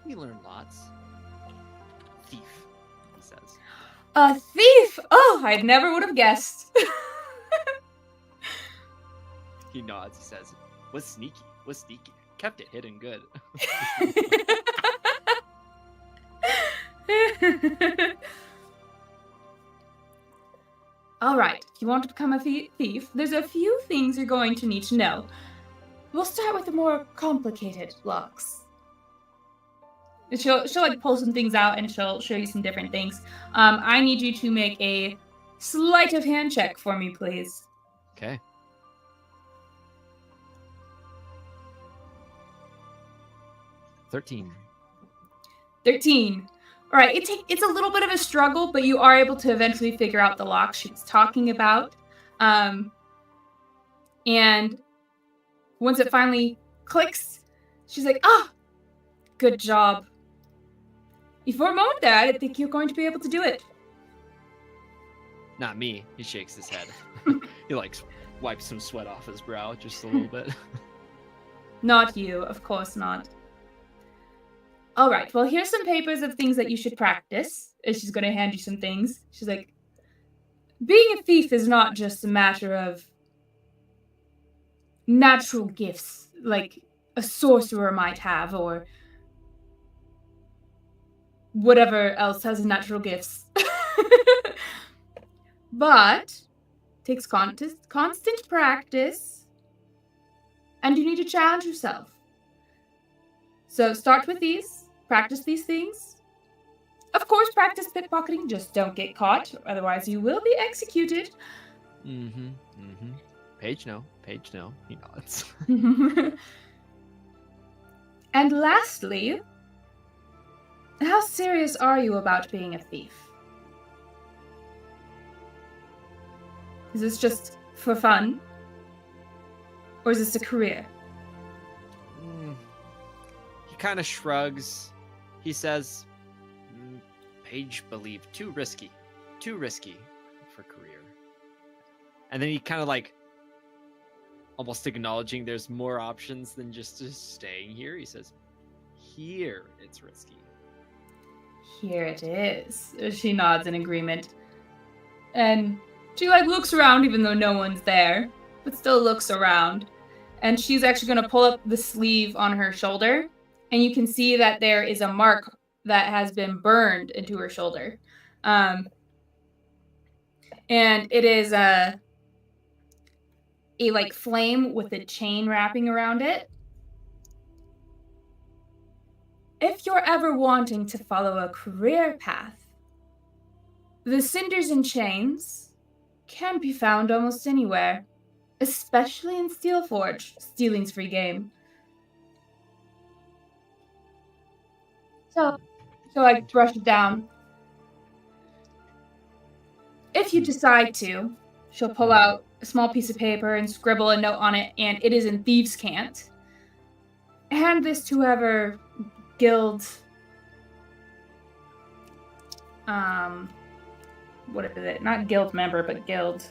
we learn lots. Thief, he says. A thief? Oh, I never would have guessed. He nods, he says, was sneaky. Kept it hidden good. All right, if you want to become a thief, there's a few things you're going to need to know. We'll start with the more complicated locks. She'll like pull some things out and she'll show you some different things. I need you to make a sleight of hand check for me, please. Okay. $13. All right, it's a little bit of a struggle, but you are able to eventually figure out the lock she's talking about. And once it finally clicks, she's like, good job. For a moment there, I didn't think you were going to be able to do it. Not me. He shakes his head. He like wipes some sweat off his brow just a little bit. Not you, of course not. All right, well, here's some papers of things that you should practice. And she's going to hand you some things. She's like, being a thief is not just a matter of natural gifts, like a sorcerer might have, or whatever else has natural gifts. But takes constant practice, and you need to challenge yourself. So start with these, practice these things. Of course, practice pickpocketing, just don't get caught, otherwise you will be executed. Paige, no. He nods. And lastly, How serious are you about being a thief? Is this just for fun? Or is this a career? He kind of shrugs. He says, Paige believed too risky for career. And then he kind of like, almost acknowledging there's more options than just staying here. He says, here it's risky. Here it is. She nods in agreement. And she like looks around even though no one's there, but still looks around. And she's actually going to pull up the sleeve on her shoulder, and you can see that there is a mark that has been burned into her shoulder. And it is a like flame with a chain wrapping around it. If you're ever wanting to follow a career path, the cinders and chains can be found almost anywhere, especially in Steelforge. Stealing's free game. So I brush it down. If you decide to, she'll pull out a small piece of paper and scribble a note on it, and it is in Thieves' Cant. Hand this to whoever guild, what is it? Not guild member, but guild.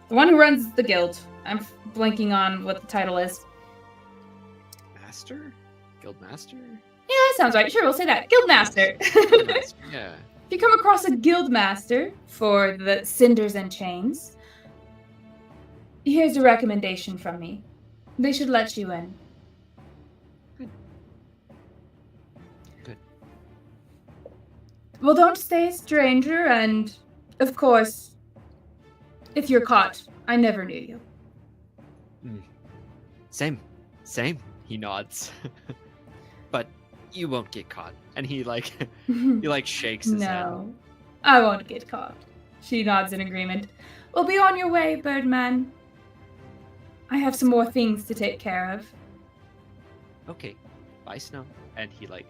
The one who runs the guild. I'm blanking on what the title is. Master? Guild master? Yeah, that sounds right. Sure, we'll say that. Guild master. Guild master, yeah. If you come across a guild master for the Cinders and Chains, here's a recommendation from me. They should let you in. Good. Well, don't stay a stranger, and, of course, if you're caught, I never knew you. Same. He nods. But you won't get caught. And he shakes his head. No, I won't get caught. She nods in agreement. Well, be on your way, Birdman. I have some more things to take care of. Okay. Bye, Snow. And he Bye-bye.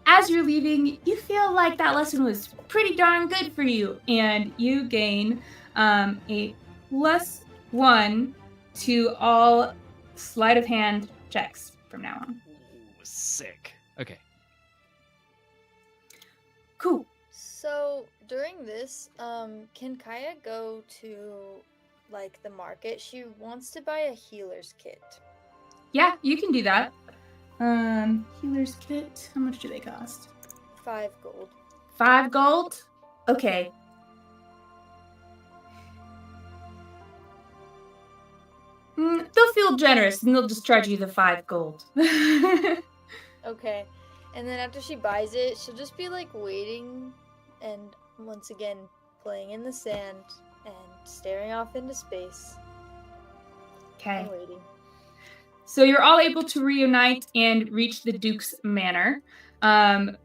As you're leaving, you feel like that lesson was pretty darn good for you, and you gain a +1 to all sleight of hand checks from now on. Ooh, sick. Okay. Cool. So during this, can Kaya go to like the market? She wants to buy a healer's kit. Yeah, you can do that. Healer's kit. How much do they cost? 5 gold. 5 gold? Okay. They'll feel generous, and they'll just charge you the 5 gold. Okay. And then after she buys it, she'll just be like waiting and once again playing in the sand and staring off into space. Okay. And waiting. So you're all able to reunite and reach the Duke's Manor. We'll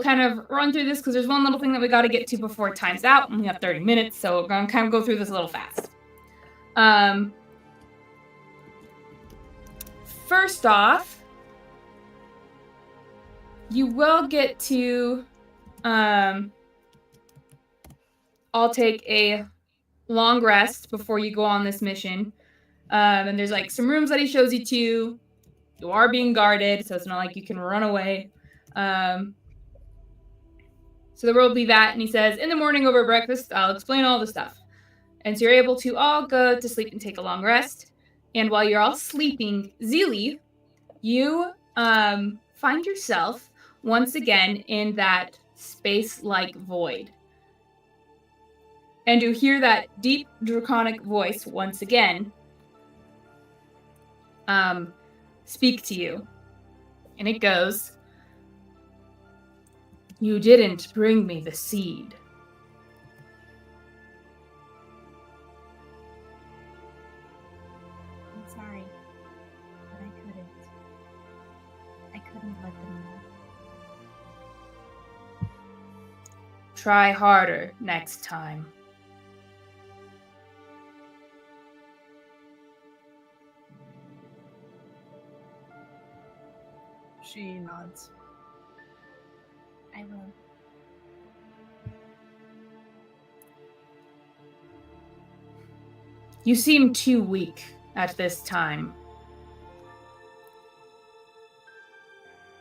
kind of run through this because there's one little thing that we got to get to before time's out. We have 30 minutes, so we're going to kind of go through this a little fast. First off, you will get to all take a long rest before you go on this mission. And there's like some rooms that he shows you to. You are being guarded, so it's not like you can run away. So there will be that, and he says, in the morning over breakfast, I'll explain all the stuff. And so you're able to all go to sleep and take a long rest. And while you're all sleeping, Zilli, you find yourself once again in that space-like void. And you hear that deep draconic voice once again speak to you. And it goes, "You didn't bring me the seed." I'm sorry, but I couldn't. I couldn't let them know. Try harder next time. She nods. I will. You seem too weak at this time.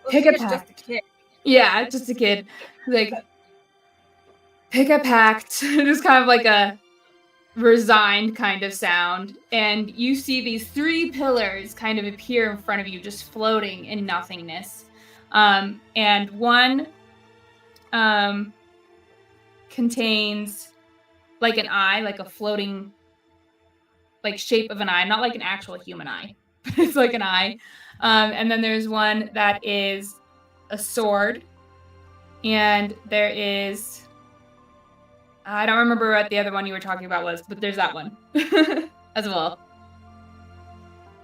Well, Pick she a is just pact. a kid. Yeah, just a kid. Like, pick a pact. Just kind of like a resigned kind of sound. And you see these 3 pillars kind of appear in front of you, just floating in nothingness. And one contains like an eye, like a floating like shape of an eye, not like an actual human eye, but it's like an eye. And then there's one that is a sword, and there is, I don't remember what the other one you were talking about was, but there's that one as well.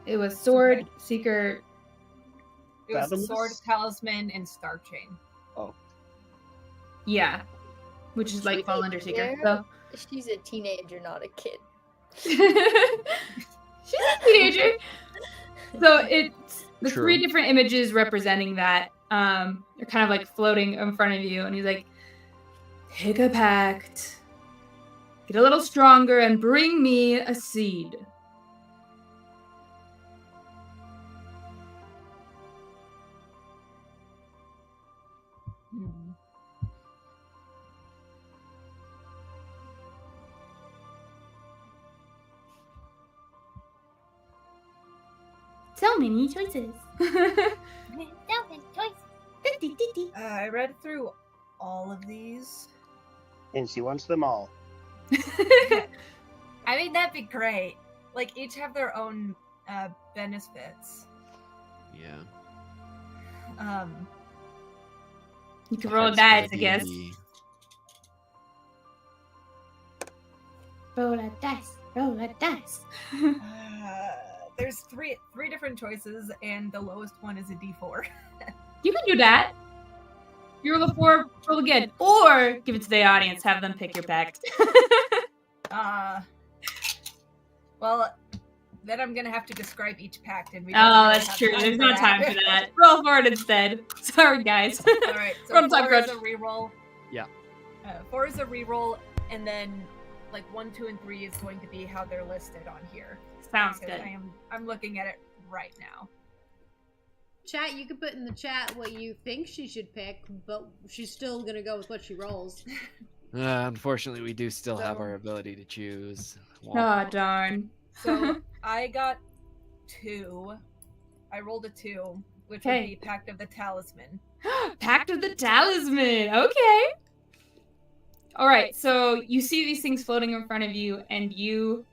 It was sword, seeker. It was Fathomless? sword, talisman, and star chain. Yeah, which is like fall under seeker. So She's a teenager, not a kid. she's a teenager. So it's the True. 3 different images representing that. They're kind of like floating in front of you, and he's like, pick a pact, get a little stronger, and bring me a seed. So many choices. I read through all of these. And she wants them all. I mean, that'd be great. Like, each have their own benefits. Yeah. You can roll dice, I guess. Roll a dice. Roll a dice. There's three different choices, and the lowest one is a D4. You can do that. You roll a 4, roll again. Or give it to the audience, have them pick your pact. Well, then I'm gonna have to describe each pact, and we. Oh, that's true. There's no time for that. Roll for it instead. Sorry, guys. All right. So Run time 4 is crunch. a reroll. Yeah. 4 is a reroll, and then like 1, 2, and 3 is going to be how they're listed on here. Sounds Because good. I'm looking at it right now. Chat, you can put in the chat what you think she should pick, but she's still gonna go with what she rolls. Unfortunately, we do still have our ability to choose. Oh, darn. So I got 2. I rolled a 2, which would Okay. be Pact of the Talisman. Pact of the Talisman. Okay. All right. So you see these things floating in front of you, and you,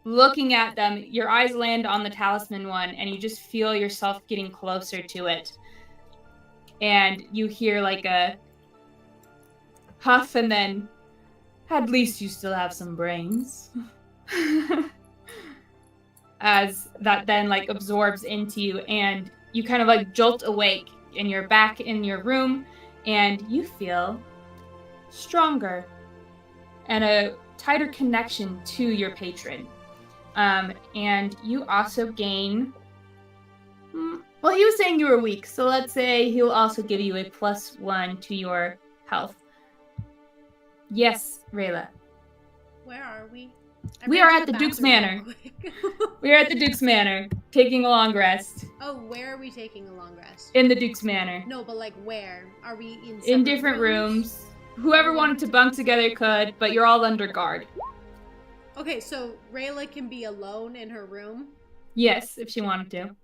looking at them, your eyes land on the talisman one, and you just feel yourself getting closer to it. And you hear like a huff, and then, at least you still have some brains. As that then like absorbs into you, and you kind of like jolt awake, and you're back in your room, and you feel stronger and a tighter connection to your patron. And you also gain, well, he was saying you were weak, so let's say he'll also give you a +1 to your health. Yes, Rayla. Where are we? We are at the Duke's Manor. We are at the Duke's Manor, taking a long rest. Oh, where are we taking a long rest? In the Duke's Manor. No, but like where? Are we in In separate different rooms. Whoever wanted to bunk together could, but you're all under guard. Okay, so Rayla can be alone in her room? Yes, if she wanted to.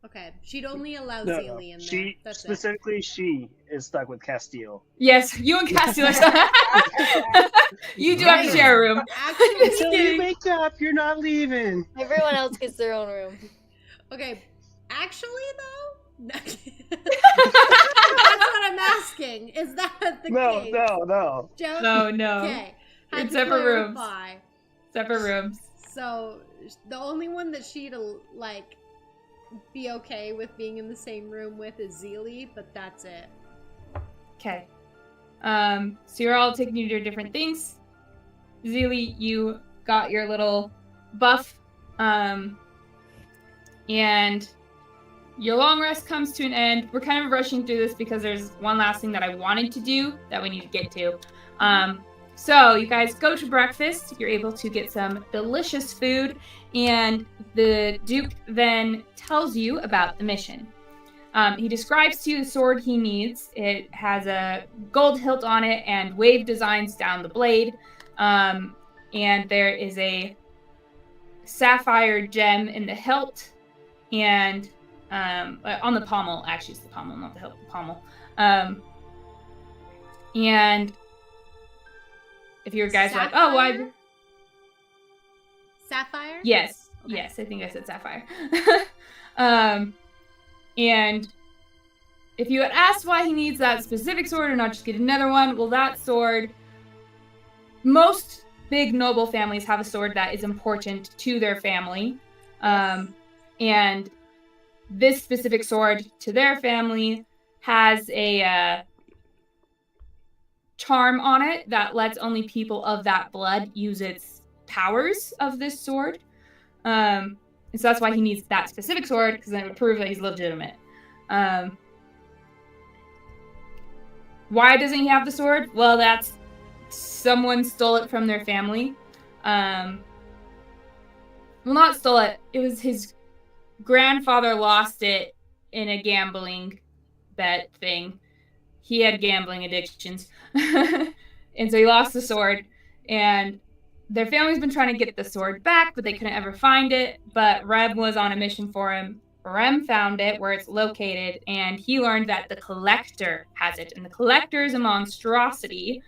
Okay, she'd only allow No, Zilli in there. she That's it. specifically she is stuck with Castil. Yes, you and Castil are You do have to share a room. Actually, Until you wake up, you're not leaving. Everyone else gets their own room. okay, actually though, that's what I'm asking. Is that the No, case? no. Joke? Oh, no. Okay. Had It's to separate rooms. clarify. Separate rooms. So the only one that she'd like be okay with being in the same room with is Zilli, but that's it. Okay. So you're all taking your different things. Zilli, you got your little buff. And your long rest comes to an end. We're kind of rushing through this because there's one last thing that I wanted to do that we need to get to. So you guys go to breakfast. You're able to get some delicious food, and the Duke then tells you about the mission. He describes to you the sword he needs. It has a gold hilt on it and wave designs down the blade. And there is a sapphire gem in the hilt and on the pommel. Actually, it's the pommel, not the hilt, the pommel. And if you guys are like, oh, why? Sapphire? Yes. Okay. Yes, I think I said sapphire. And if you had asked why he needs that specific sword and not just get another one, well, that sword, most big noble families have a sword that is important to their family. And this specific sword to their family has a charm on it that lets only people of that blood use its powers of this sword. And so that's why he needs that specific sword, because then it would prove that he's legitimate. Why doesn't he have the sword? Well, that's someone stole it from their family. Well, not stole it. It was his grandfather lost it in a gambling bet thing. He had gambling addictions. And so he lost the sword. And their family's been trying to get the sword back, but they couldn't ever find it. But Rem was on a mission for him. Rem found it where it's located, and he learned that the Collector has it. And the Collector is a monstrosity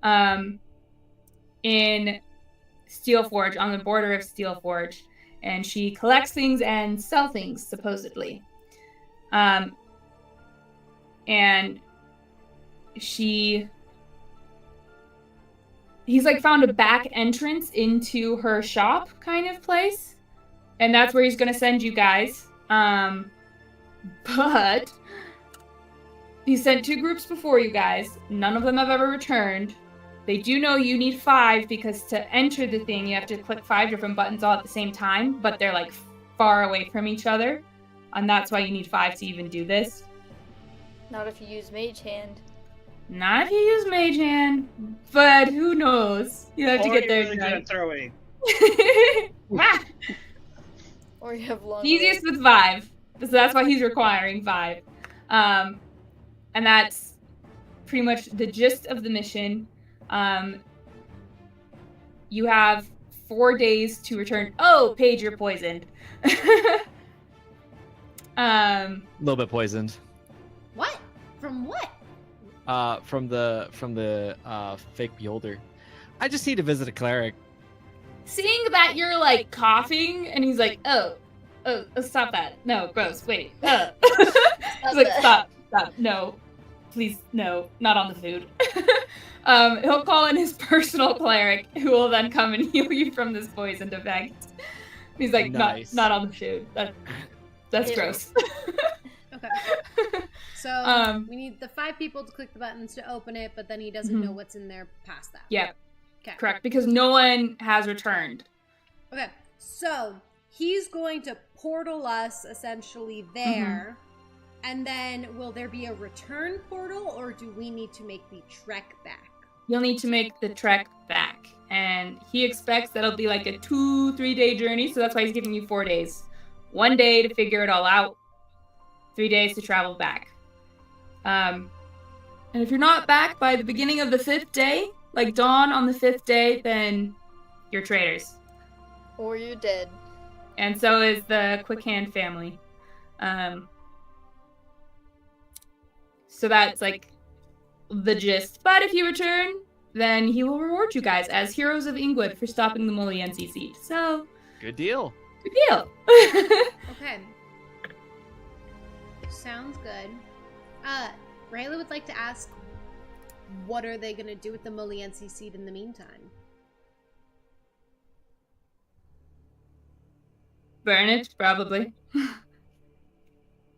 in Steelforge, on the border of Steelforge. And she collects things and sells things, supposedly. And he's like found a back entrance into her shop kind of place. And that's where he's going to send you guys. But he sent 2 groups before you guys. None of them have ever returned. They do know you need 5 because to enter the thing, you have to click 5 different buttons all at the same time, but they're like far away from each other. And that's why you need 5 to even do this. Not if you use Mage Hand. Not if you use Mage Hand, but who knows? You have to get there. Really good at throwing. Or you have long. Easiest with 5. So that's why he's requiring 5. And that's pretty much the gist of the mission. You have 4 days to return. Oh, Paige, you're poisoned. A little bit poisoned. What? From what? From the fake beholder. I just need to visit a cleric. Seeing that you're like coughing, and he's like, oh, stop that. No, gross. Wait. He's like, stop. No, please, no, not on the food. He'll call in his personal cleric, who will then come and heal you from this poisoned effect. He's like, nice. not on the food. That's gross. Okay. So we need the 5 people to click the buttons to open it, but then he doesn't know what's in there past that. Yeah. Okay. Correct, because no one has returned. Okay. So he's going to portal us essentially there. And then will there be a return portal, or do we need to make the trek back? You'll need to make the trek back. And he expects that'll be like a 2-3 day journey, so that's why he's giving you 4 days. 1 day to figure it all out. 3 days to travel back. And if you're not back by the beginning of the 5th day, like dawn on the 5th day, then you're traitors. Or you're dead. And so is the Quick Hand family. So that's like the gist. But if you return, then he will reward you guys as heroes of Ingwood for stopping the Moliense siege. So Good deal. good deal. Okay. Sounds good. Rayla would like to ask, what are they going to do with the Moliense seed in the meantime? Burn it, probably.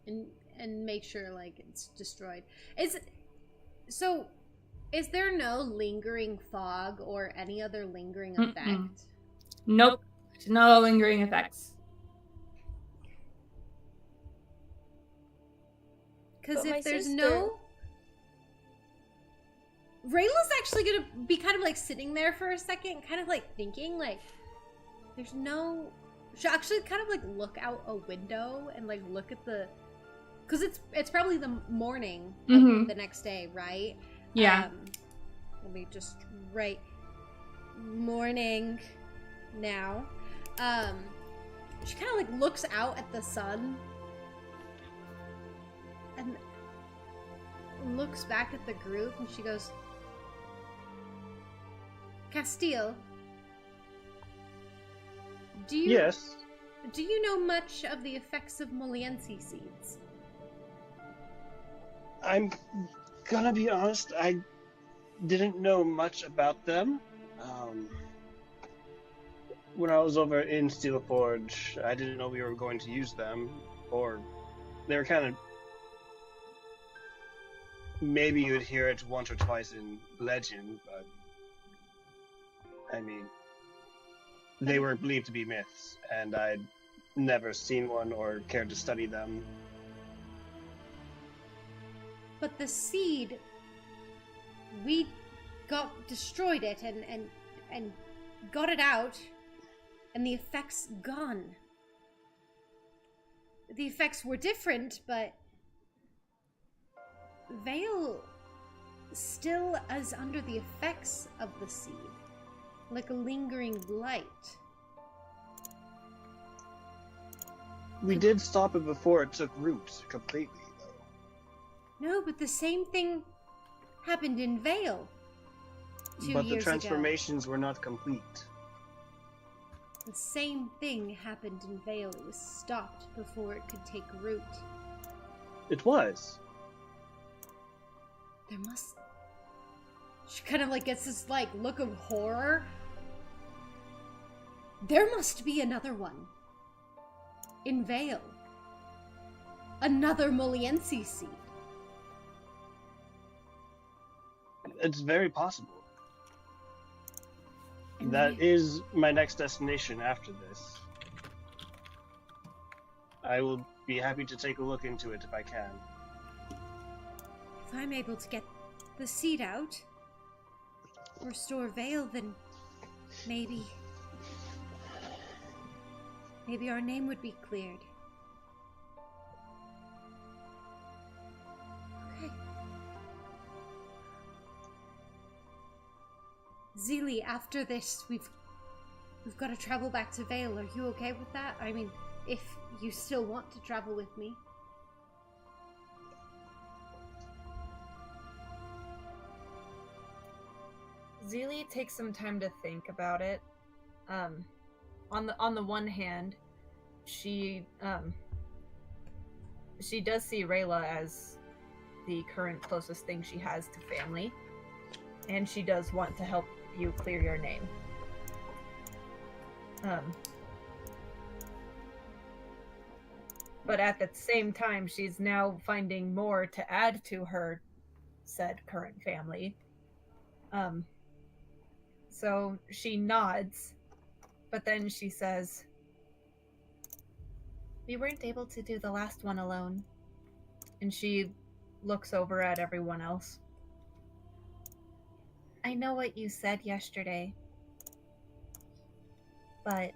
And make sure, like, it's destroyed. Is there no lingering fog or any other lingering effect? Nope. No lingering effects. Because But my if there's sister- no... Rayla's actually gonna be kind of like sitting there for a second, kind of like thinking, like, there's no... She'll actually kind of like look out a window and like look at the... Because it's probably the morning of the next day, right? Yeah. Let me just write morning now. She kind of like looks out at the sun and looks back at the group and she goes, Castil, Yes. do you know much of the effects of Moliensi seeds? I'm gonna be honest, I didn't know much about them. When I was over in Steel Forge, I didn't know we were going to use them, or they were kind of... Maybe you'd hear it once or twice in legend, but... I mean... They were believed to be myths, and I'd never seen one or cared to study them. But the seed, we destroyed it and got it out, and the effects gone. The effects were different, but Vale still is under the effects of the seed, like a lingering blight. We did stop it before it took root completely, though. No, but the same thing happened in Vale 2 But the years ago. transformations were not complete. The same thing happened in Vale. It was stopped before it could take root. It was. There must... She kind of like gets this like look of horror. There must be another one. In Vale. Another Moliensi seed. It's very possible. And That is my next destination after this. I will be happy to take a look into it if I can. if I'm able to get the seed out, restore Vale, then maybe our name would be cleared. Okay. Zilli, after this, we've got to travel back to Vale. Are you okay with that? I mean, if you still want to travel with me. Zilli takes some time to think about it. On the one hand, she does see Rayla as the current closest thing she has to family, and she does want to help you clear your name. But at the same time, she's now finding more to add to her said current family. So she nods, but then she says, "We weren't able to do the last one alone." And she looks over at everyone else. "I know what you said yesterday, but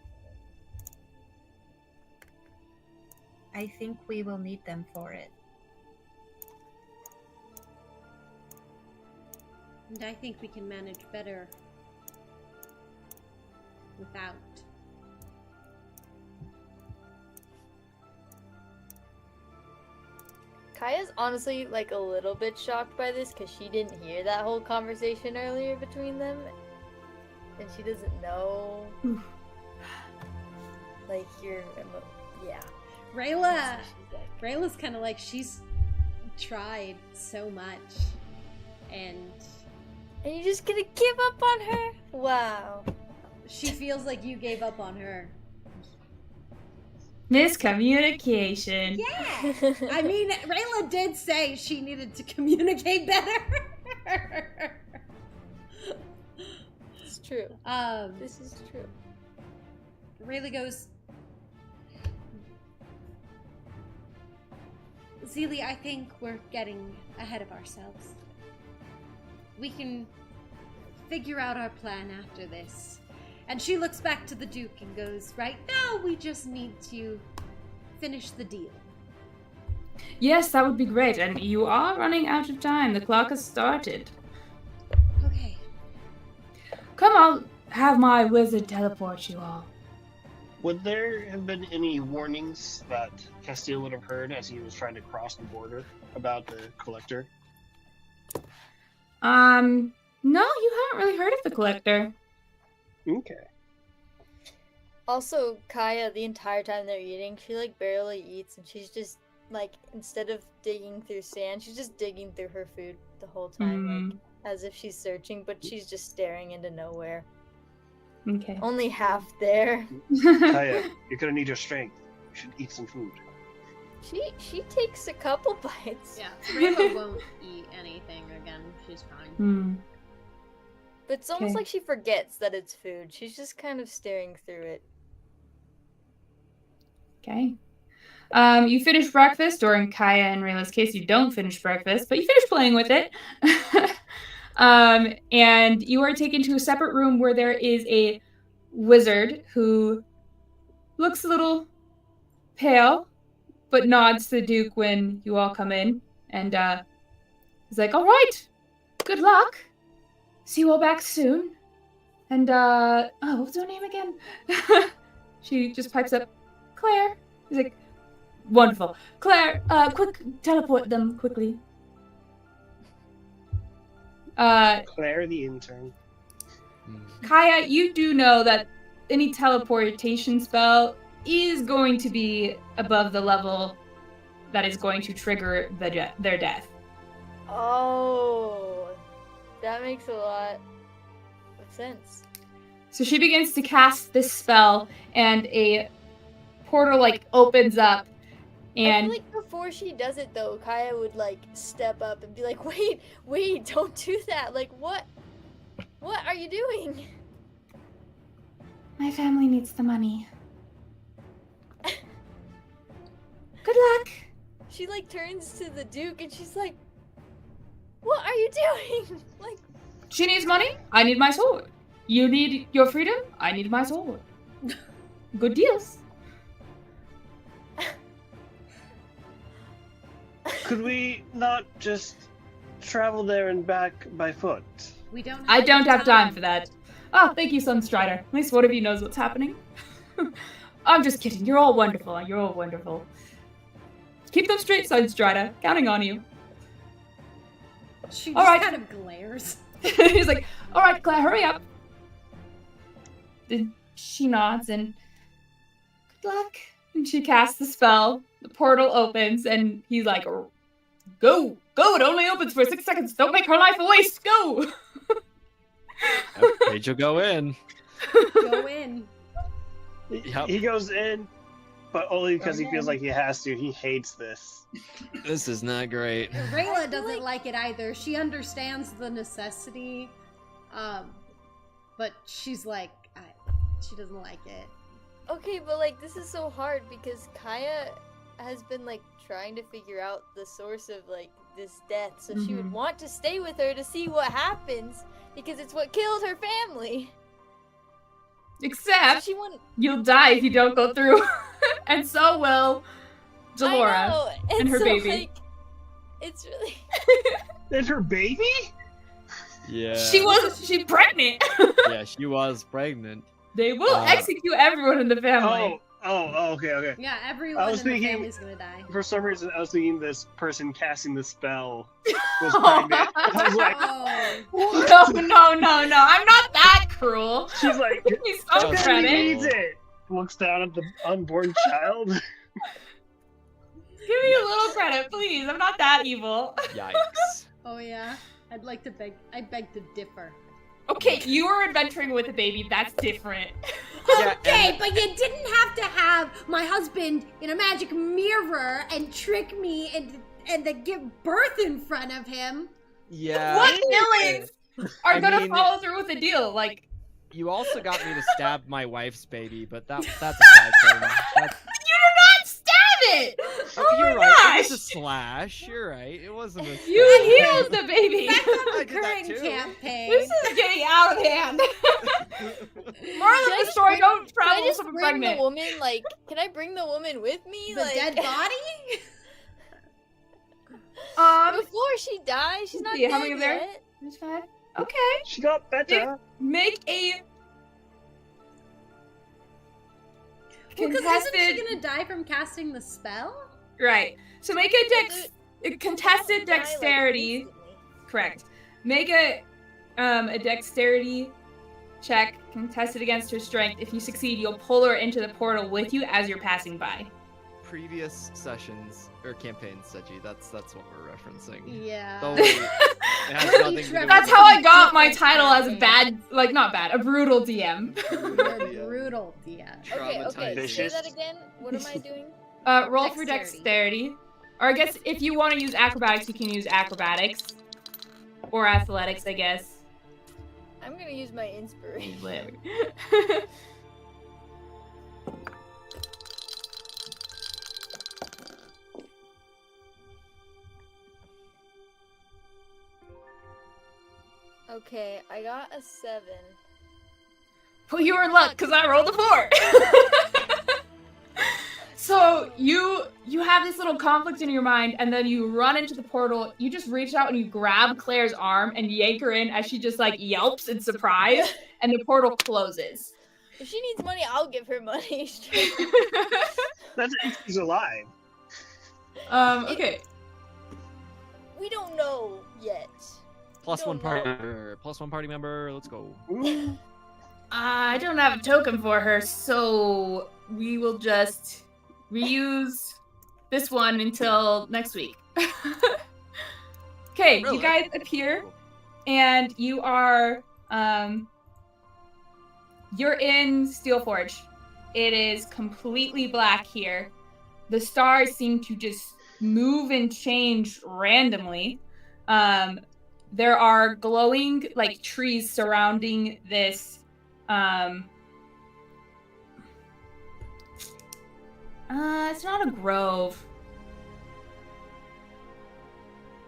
I think we will need them for it." And I think we can manage better without. Kaya's honestly like a little bit shocked by this because she didn't hear that whole conversation earlier between them, and she doesn't know. Like yeah. Rayla! So she's like, Rayla's kind of like, she's tried so much, and "And you're just gonna give up on her? Wow." she feels like you gave up on her. Miscommunication. Yeah! I mean, Rayla did say she needed to communicate better. It's true. This is true. Rayla goes, Zilli, I think we're getting ahead of ourselves. We can figure out our plan after this. And she looks back to the Duke and goes, right now we just need to finish the deal. Yes, that would be great. And you are running out of time. The clock has started. Okay. Come on, have my wizard teleport you all. Would there have been any warnings that Castil would have heard as he was trying to cross the border about the collector? No, you haven't really heard of the collector. Okay. Also, Kaya, the entire time they're eating, she like barely eats, and she's just like, instead of digging through sand, she's just digging through her food the whole time, like as if she's searching, but she's just staring into nowhere. Okay. Only half there. Kaya, you're gonna need your strength. You should eat some food. She takes a couple bites. Yeah, Rayla won't eat anything again. She's fine. But it's almost Okay. like she forgets that it's food. She's just kind of staring through it. Okay. You finish breakfast, or in Kaya and Rayla's case, you don't finish breakfast, but you finish playing with it. And you are taken to a separate room where there is a wizard who looks a little pale, but nods to the Duke when you all come in. And he's like, all right, good luck. See you all back soon. And, what was her name again? She just pipes up, Claire. He's like, wonderful. Claire, quick, teleport them quickly. Claire the intern. Kaya, you do know that any teleportation spell is going to be above the level that is going to trigger their death. Oh, that makes a lot of sense. So she begins to cast this spell, and a portal opens up, I and feel like before she does it though, Kaya would step up and be like, wait, don't do that. Like, what are you doing? my family needs the money. Good luck. She turns to the Duke and she's like, what are you doing? She needs money. I need my sword. You need your freedom. I need my sword. Good deals. Could we not just travel there and back by foot? We don't. I don't have time for that. Oh, thank you, Sunstrider. At least one of you knows what's happening. I'm just kidding. You're all wonderful. You're all wonderful. Keep them straight, Sunstrider. Counting on you. She All just right. kind of glares. He's like, all right, Claire, hurry up. Then she nods and good luck. And she casts the spell. The portal opens, and he's like, go. It only opens for 6 seconds. Don't make her life a waste. Go. Page will go in. Go in. Yep. He goes in, but only because he feels like he has to. He hates this. This is not great. Rayla doesn't like it either. She understands the necessity, but she's like, she doesn't like it. Okay, but this is so hard because Kaya has been trying to figure out the source of this death, so she would want to stay with her to see what happens because it's what killed her family. Except She wouldn't. you'll die if you don't go through. And so will I Delora know, and her so, baby. It's really. And her baby? Yeah. She's pregnant. Yeah, she was pregnant. They will execute everyone in the family. Okay. Yeah, everyone in the thinking- family's gonna die. For some reason, I was thinking this person casting the spell was pregnant. I was like, Oh, No. I'm not that cruel. she's like, He's so Okay. she credit. needs it. Looks down at the unborn child. Give me a little credit, please. I'm not that evil. Yikes. oh yeah. I beg to differ. Okay, you were adventuring with a baby. That's different. Yeah, Okay, but you didn't have to have my husband in a magic mirror and trick me and then give birth in front of him. Yeah. What villains are I gonna mean- follow through with a deal? You also got me to stab my wife's baby, but that's a side thing. You do not stab it! Oh You're my right. It was a gosh! slash. You're right. It wasn't a. You healed the baby. Back on I the did that current too. campaign. This is getting out of hand. Moral Can of I the just story: bring- don't Can travel I with just someone bring pregnant. the woman? Like, can I bring the woman with me? The like, dead body? before she dies. She's not see, how dead many are there? yet. There's 5. Okay. She got better. Make a Well, because isn't contested. she gonna die from casting the spell? Right. So make a contested Die, like, dexterity. instantly. Correct. Make a dexterity check contested against her strength. If you succeed, you'll pull her into the portal with you as you're passing by. Previous sessions or campaigns, Seji. That's what we're referencing. Yeah. Don't worry. It has nothing to do with That's it. how I got my title as a bad, like not bad, a brutal DM. You're brutal, yeah. Okay, say Traumatized. that again. What am I doing? Roll for dexterity. Or I guess if you want to use acrobatics, you can use acrobatics. Or athletics, I guess. I'm gonna use my inspiration. Whatever. Okay, I got a 7. Well, you were in luck because I rolled a 4. So you have this little conflict in your mind, and then you run into the portal. You just reach out and you grab Claire's arm and yank her in as she just like yelps in surprise, and the portal closes. If she needs money, I'll give her money. That's if she's alive. Okay. We don't know yet. Plus one Don't party know. member. Plus one party member. Let's go. Ooh. I don't have a token for her, so we will just reuse this one until next week. Okay, Really? you guys appear, and you are, you're in Steelforge. It is completely black here. The stars seem to just move and change randomly. There are glowing, like, trees surrounding this, it's not a grove.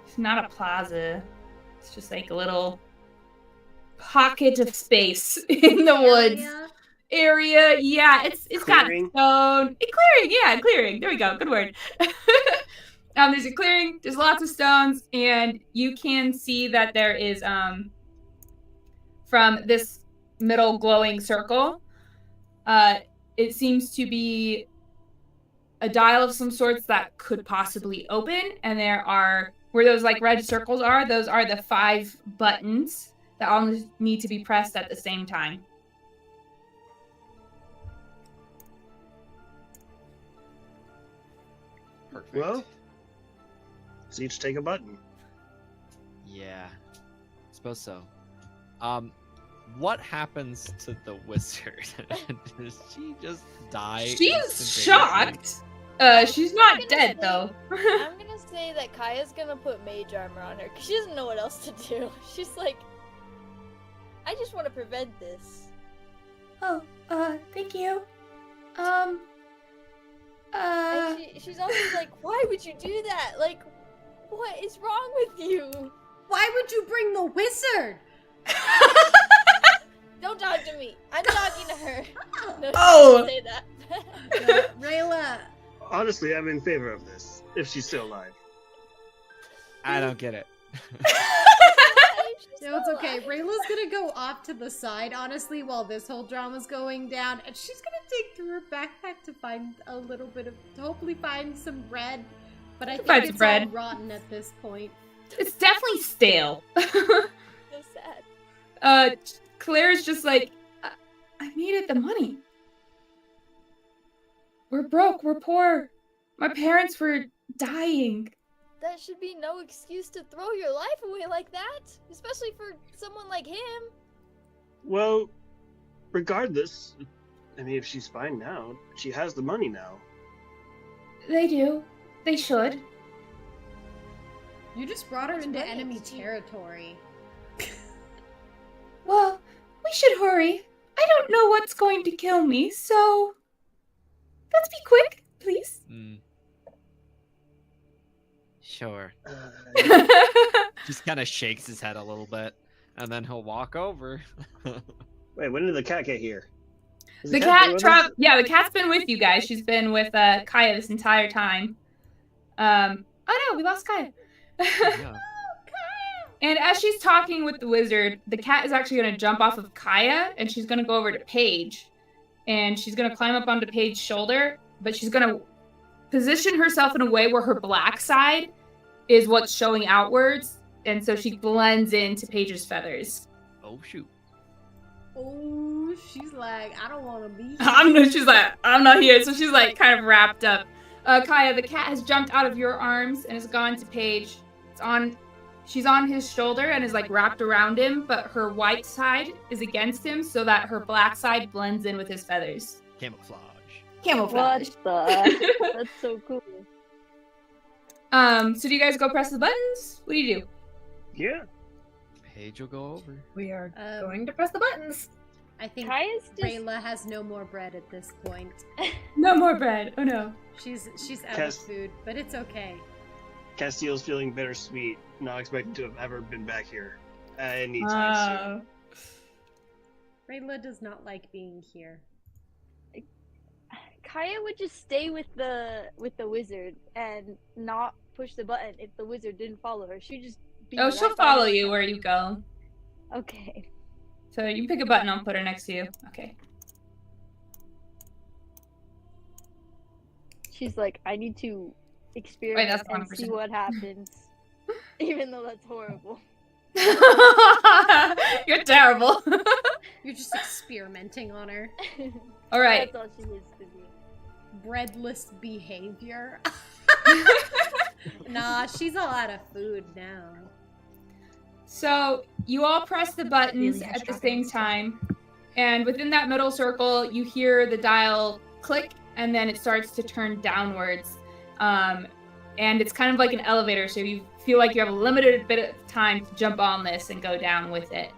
It's not a plaza. It's just like a little pocket of space in the woods. Area. Yeah, it's Clearing. got stone. Clearing, yeah, clearing. There we go. Good word. There's a clearing, there's lots of stones, and you can see that there is from this middle glowing circle, it seems to be a dial of some sorts that could possibly open, and there are, where those like red circles are, those are the 5 buttons that all need to be pressed at the same time. Perfect. Well, so each take a button. Yeah. Suppose so. What happens to the wizard? Does she just die? She's instantaneously? shocked. She's not gonna dead say- though. I'm gonna say that Kaya's gonna put mage armor on her because she doesn't know what else to do. She's like, I just want to prevent this. Oh, thank you. And she's also like, why would you do that? Like, what is wrong with you? Why would you bring the wizard? Don't talk to me. I'm talking to her. No, Oh. don't say that. Rayla, Honestly, I'm in favor of this, if she's still alive. I don't get it. no, it's okay. Rayla's gonna go off to the side, honestly, while this whole drama's going down, and she's gonna dig through her backpack to find a little bit of, to hopefully find some bread. But I think Find some it's bread. all rotten at this point. It's definitely stale. So sad. Claire's just like, I needed the money. We're broke, we're poor. My parents were dying. That should be no excuse to throw your life away like that, especially for someone like him. Well, regardless, I mean, if she's fine now, she has the money now. They do. They should. You just brought her That's into right. enemy territory. Well, we should hurry. I don't know what's going to kill me, so let's be quick, please. sure. Uh, Just kind of shakes his head a little bit, and then he'll walk over. wait, when did the cat get here? Has The been cat with us? the cat's been with you guys. She's been with Kaya this entire time. Oh no, we lost Kaya. Yeah. And as she's talking with the wizard, the cat is actually going to jump off of Kaya, and she's going to go over to Paige. And she's going to climb up onto Paige's shoulder, but she's going to position herself in a way where her black side is what's showing outwards, and so she blends into Paige's feathers. Oh shoot. Oh, she's like, I don't want to be She's like, I'm not here. So she's like kind of wrapped up. Kaya, the cat has jumped out of your arms and has gone to Paige. She's on his shoulder and is like wrapped around him, but her white side is against him so that her black side blends in with his feathers. Camouflage. Camouflage. What the? That's so cool. So do you guys go press the buttons? What do you do? Yeah. Paige will go over. We are Um, going to press the buttons. I think Kaya's just Rayla has no more bread at this point. No more bread. Oh no. She's out Cas- of food, but it's okay. Castil's feeling bittersweet, not expecting to have ever been back here anytime Rayla does not like being here. Kaya would just stay with the wizard and not push the button if the wizard didn't follow her. She'd just be Oh, right she'll by follow her. you where you go. Okay. So you pick a button, I'll put her next to you. Okay. She's like, I need to experiment that's the wrong and see person. what happens. Even though that's horrible. You're terrible. You're just experimenting on her. All right. That's all she needs to be. Breadless behavior. Nah, she's all out of food now. So you all press the buttons Really at the extra same time, and within that middle circle, you hear the dial click, and then it starts to turn downwards. And it's kind of like an elevator, so you feel like you have a limited bit of time to jump on this and go down with it.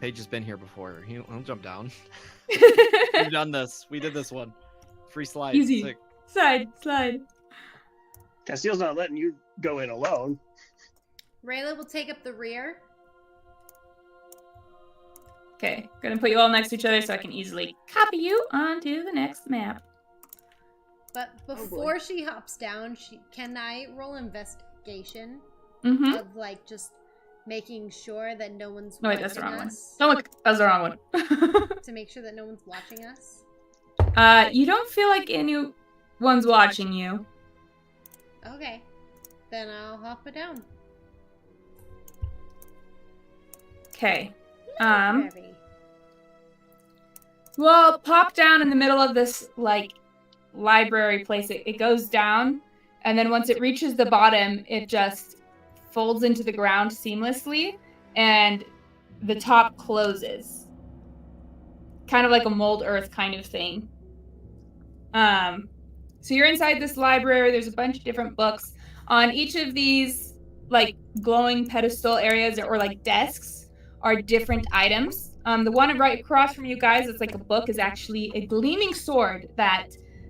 Paige has been here before. He'll jump down. Easy. We've done this. We did this one. Free slide. Easy. Sick. Slide. Castil's not letting you go in alone. Rayla will take up the rear. Okay, gonna put you all next to each other so I can easily copy you onto the next map. But before she hops down, can I roll investigation Mm-hmm. of like just making sure that no one's No, wait, watching that's the wrong one. us? Don't look, that's the wrong one. To make sure that no one's watching us. You don't feel like anyone's watching you. Okay, then I'll hop it down. Okay. Library. Well, pop down in the middle of this, like, library place. It goes down, and then once it reaches the bottom, it just folds into the ground seamlessly, and the top closes. Kind of like a mold earth kind of thing. So you're inside this library. There's a bunch of different books. On each of these, like, glowing pedestal areas or like desks are different items. The one right across from you guys, it's like a book, is actually a gleaming sword that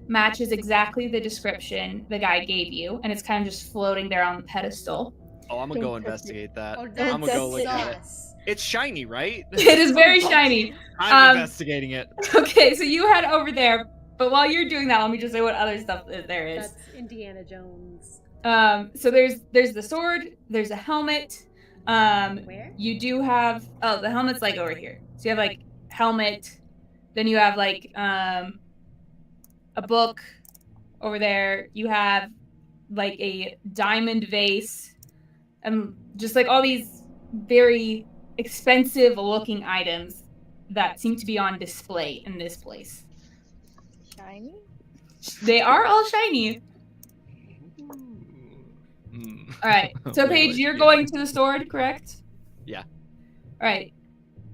matches exactly the description the guy gave you, and it's kind of just floating there on the pedestal. Oh, I'm gonna go investigate that. Oh, I'm that's gonna go look at it. sus. It's shiny, right? It is very shiny. I'm investigating it. Okay, so you head over there, but while you're doing that, let me just say what other stuff there is. That's Indiana Jones. So there's the sword, there's a helmet. Where? You do have the helmet's like over here. So you have like helmet, then you have like a book over there. You have like a diamond vase, and just like all these very expensive looking items that seem to be on display in this place. Shiny? They are all shiny. All right. So Wait, Paige, wait, you're yeah. going to the sword, correct? Yeah. All right.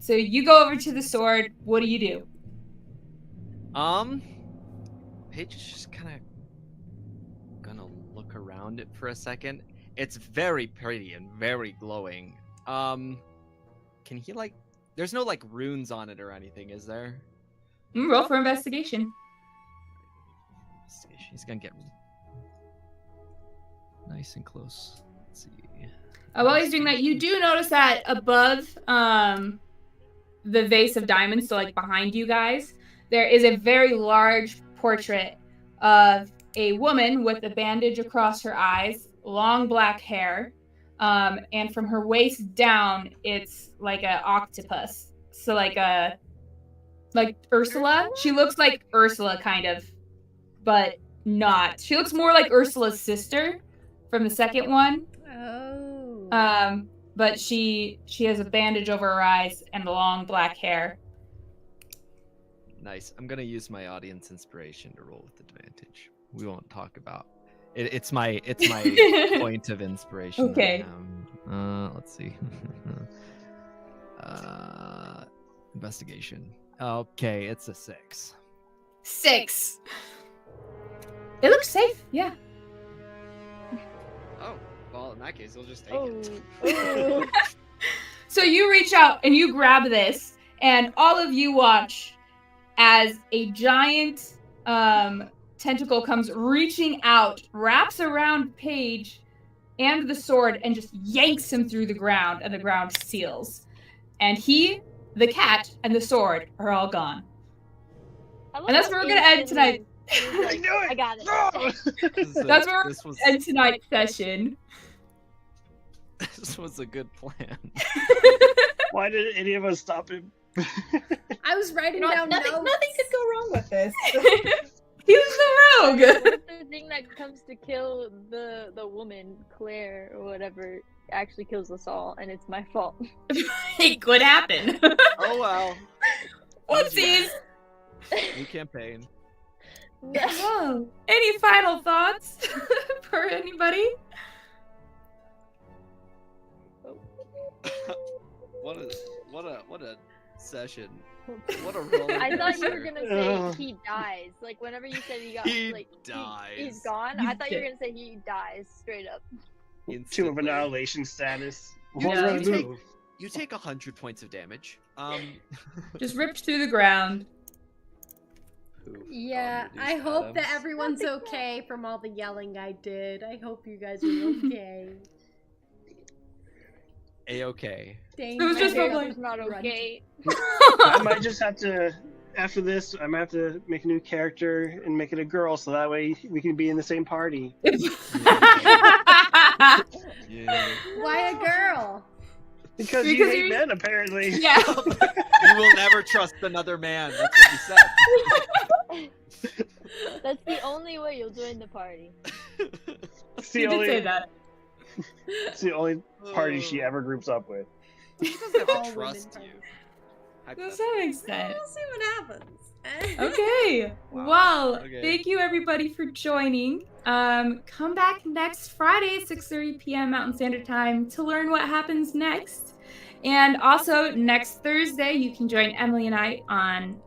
So you go over to the sword. What do you do? Paige is just kind of gonna look around it for a second. It's very pretty and very glowing. Can he like? There's no like runes on it or anything, is there? Roll for investigation. He's gonna get. nice and close. Let's see. While he's doing that, you do notice that above the vase of diamonds, so like behind you guys, there is a very large portrait of a woman with a bandage across her eyes, long black hair, and from her waist down, it's like an octopus. So like Ursula. She looks like Ursula, kind of, but not. She looks more like Ursula's sister from the second one. Oh. But she has a bandage over her eyes and long black hair. Nice. I'm gonna use my audience inspiration to roll with advantage. We won't talk about it. It's my point of inspiration. Okay. Let's see. Investigation. Okay, it's a 6. 6. It looks safe. Yeah. Oh, well, in that case, he'll just take Oh. it. So you reach out and you grab this, and all of you watch as a giant tentacle comes reaching out, wraps around Paige and the sword, and just yanks him through the ground, and the ground seals. And he, the cat, and the sword are all gone. And that's where we're going to end tonight. I knew it! I got it. No! That's where we're going to end tonight's session. This was a good plan. Why did any of us stop him? I was writing down Nothing notes. could go wrong with this. He was the rogue. What if the thing that comes to kill the woman, Claire, or whatever, actually kills us all, and it's my fault? It could happen. Oh, well. Whoopsies. New campaign. Whoa. Any final thoughts for anybody? What a session. What a roller I thought you were coaster. gonna say he dies. Like whenever you said he got He like dies. he's gone. I thought you were gonna say he dies straight up. To of Instantly. annihilation status. You, Yeah. you take, you take 100 points of damage. Just ripped through the ground. Yeah, I hope that everyone's okay from all the yelling I did. I hope you guys are okay. A-okay. Dang, It was my just hair like- It's not okay. I might just have to, after this, I might have to make a new character and make it a girl, so that way we can be in the same party. Yeah. Why a girl? Because you Because hate you're- men, apparently. Yeah. You will never trust another man. That's what you said. That's the only way you'll join the party. It's the You did say only, that. it's the only party she ever groups up with. He doesn't All ever women trust parties. you. Does that make sense? We'll see what happens. Okay. Wow. Well, Okay. thank you everybody for joining. Come back next Friday, 6:30 p.m. Mountain Standard Time, to learn what happens next. And also next Thursday, you can join Emily and I on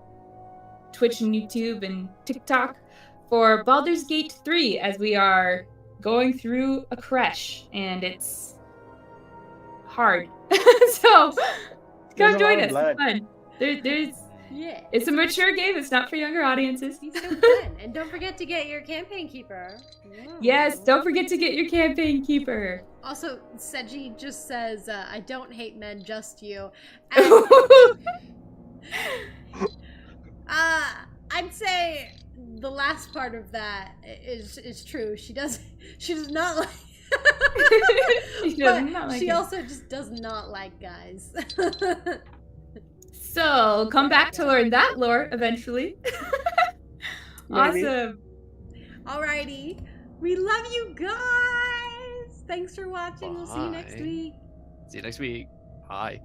Twitch and YouTube and TikTok for Baldur's Gate 3, as we are going through a creche, and it's hard. So There's come a join lot us. of blood. It's fun. There's Yeah. it's a mature game. It's not for younger audiences. Be so fun. And don't forget to get your campaign keeper. Yes, don't forget to get your campaign keeper. Also, Seji just says, I don't hate men, just you. I'd say the last part of that is true. She does not like She does but not like she it. also just does not like guys. So come back to learn that lore eventually. Maybe. Awesome. Alrighty. We love you guys. Thanks for watching. We'll see you next Bye. week. See you next week. Bye.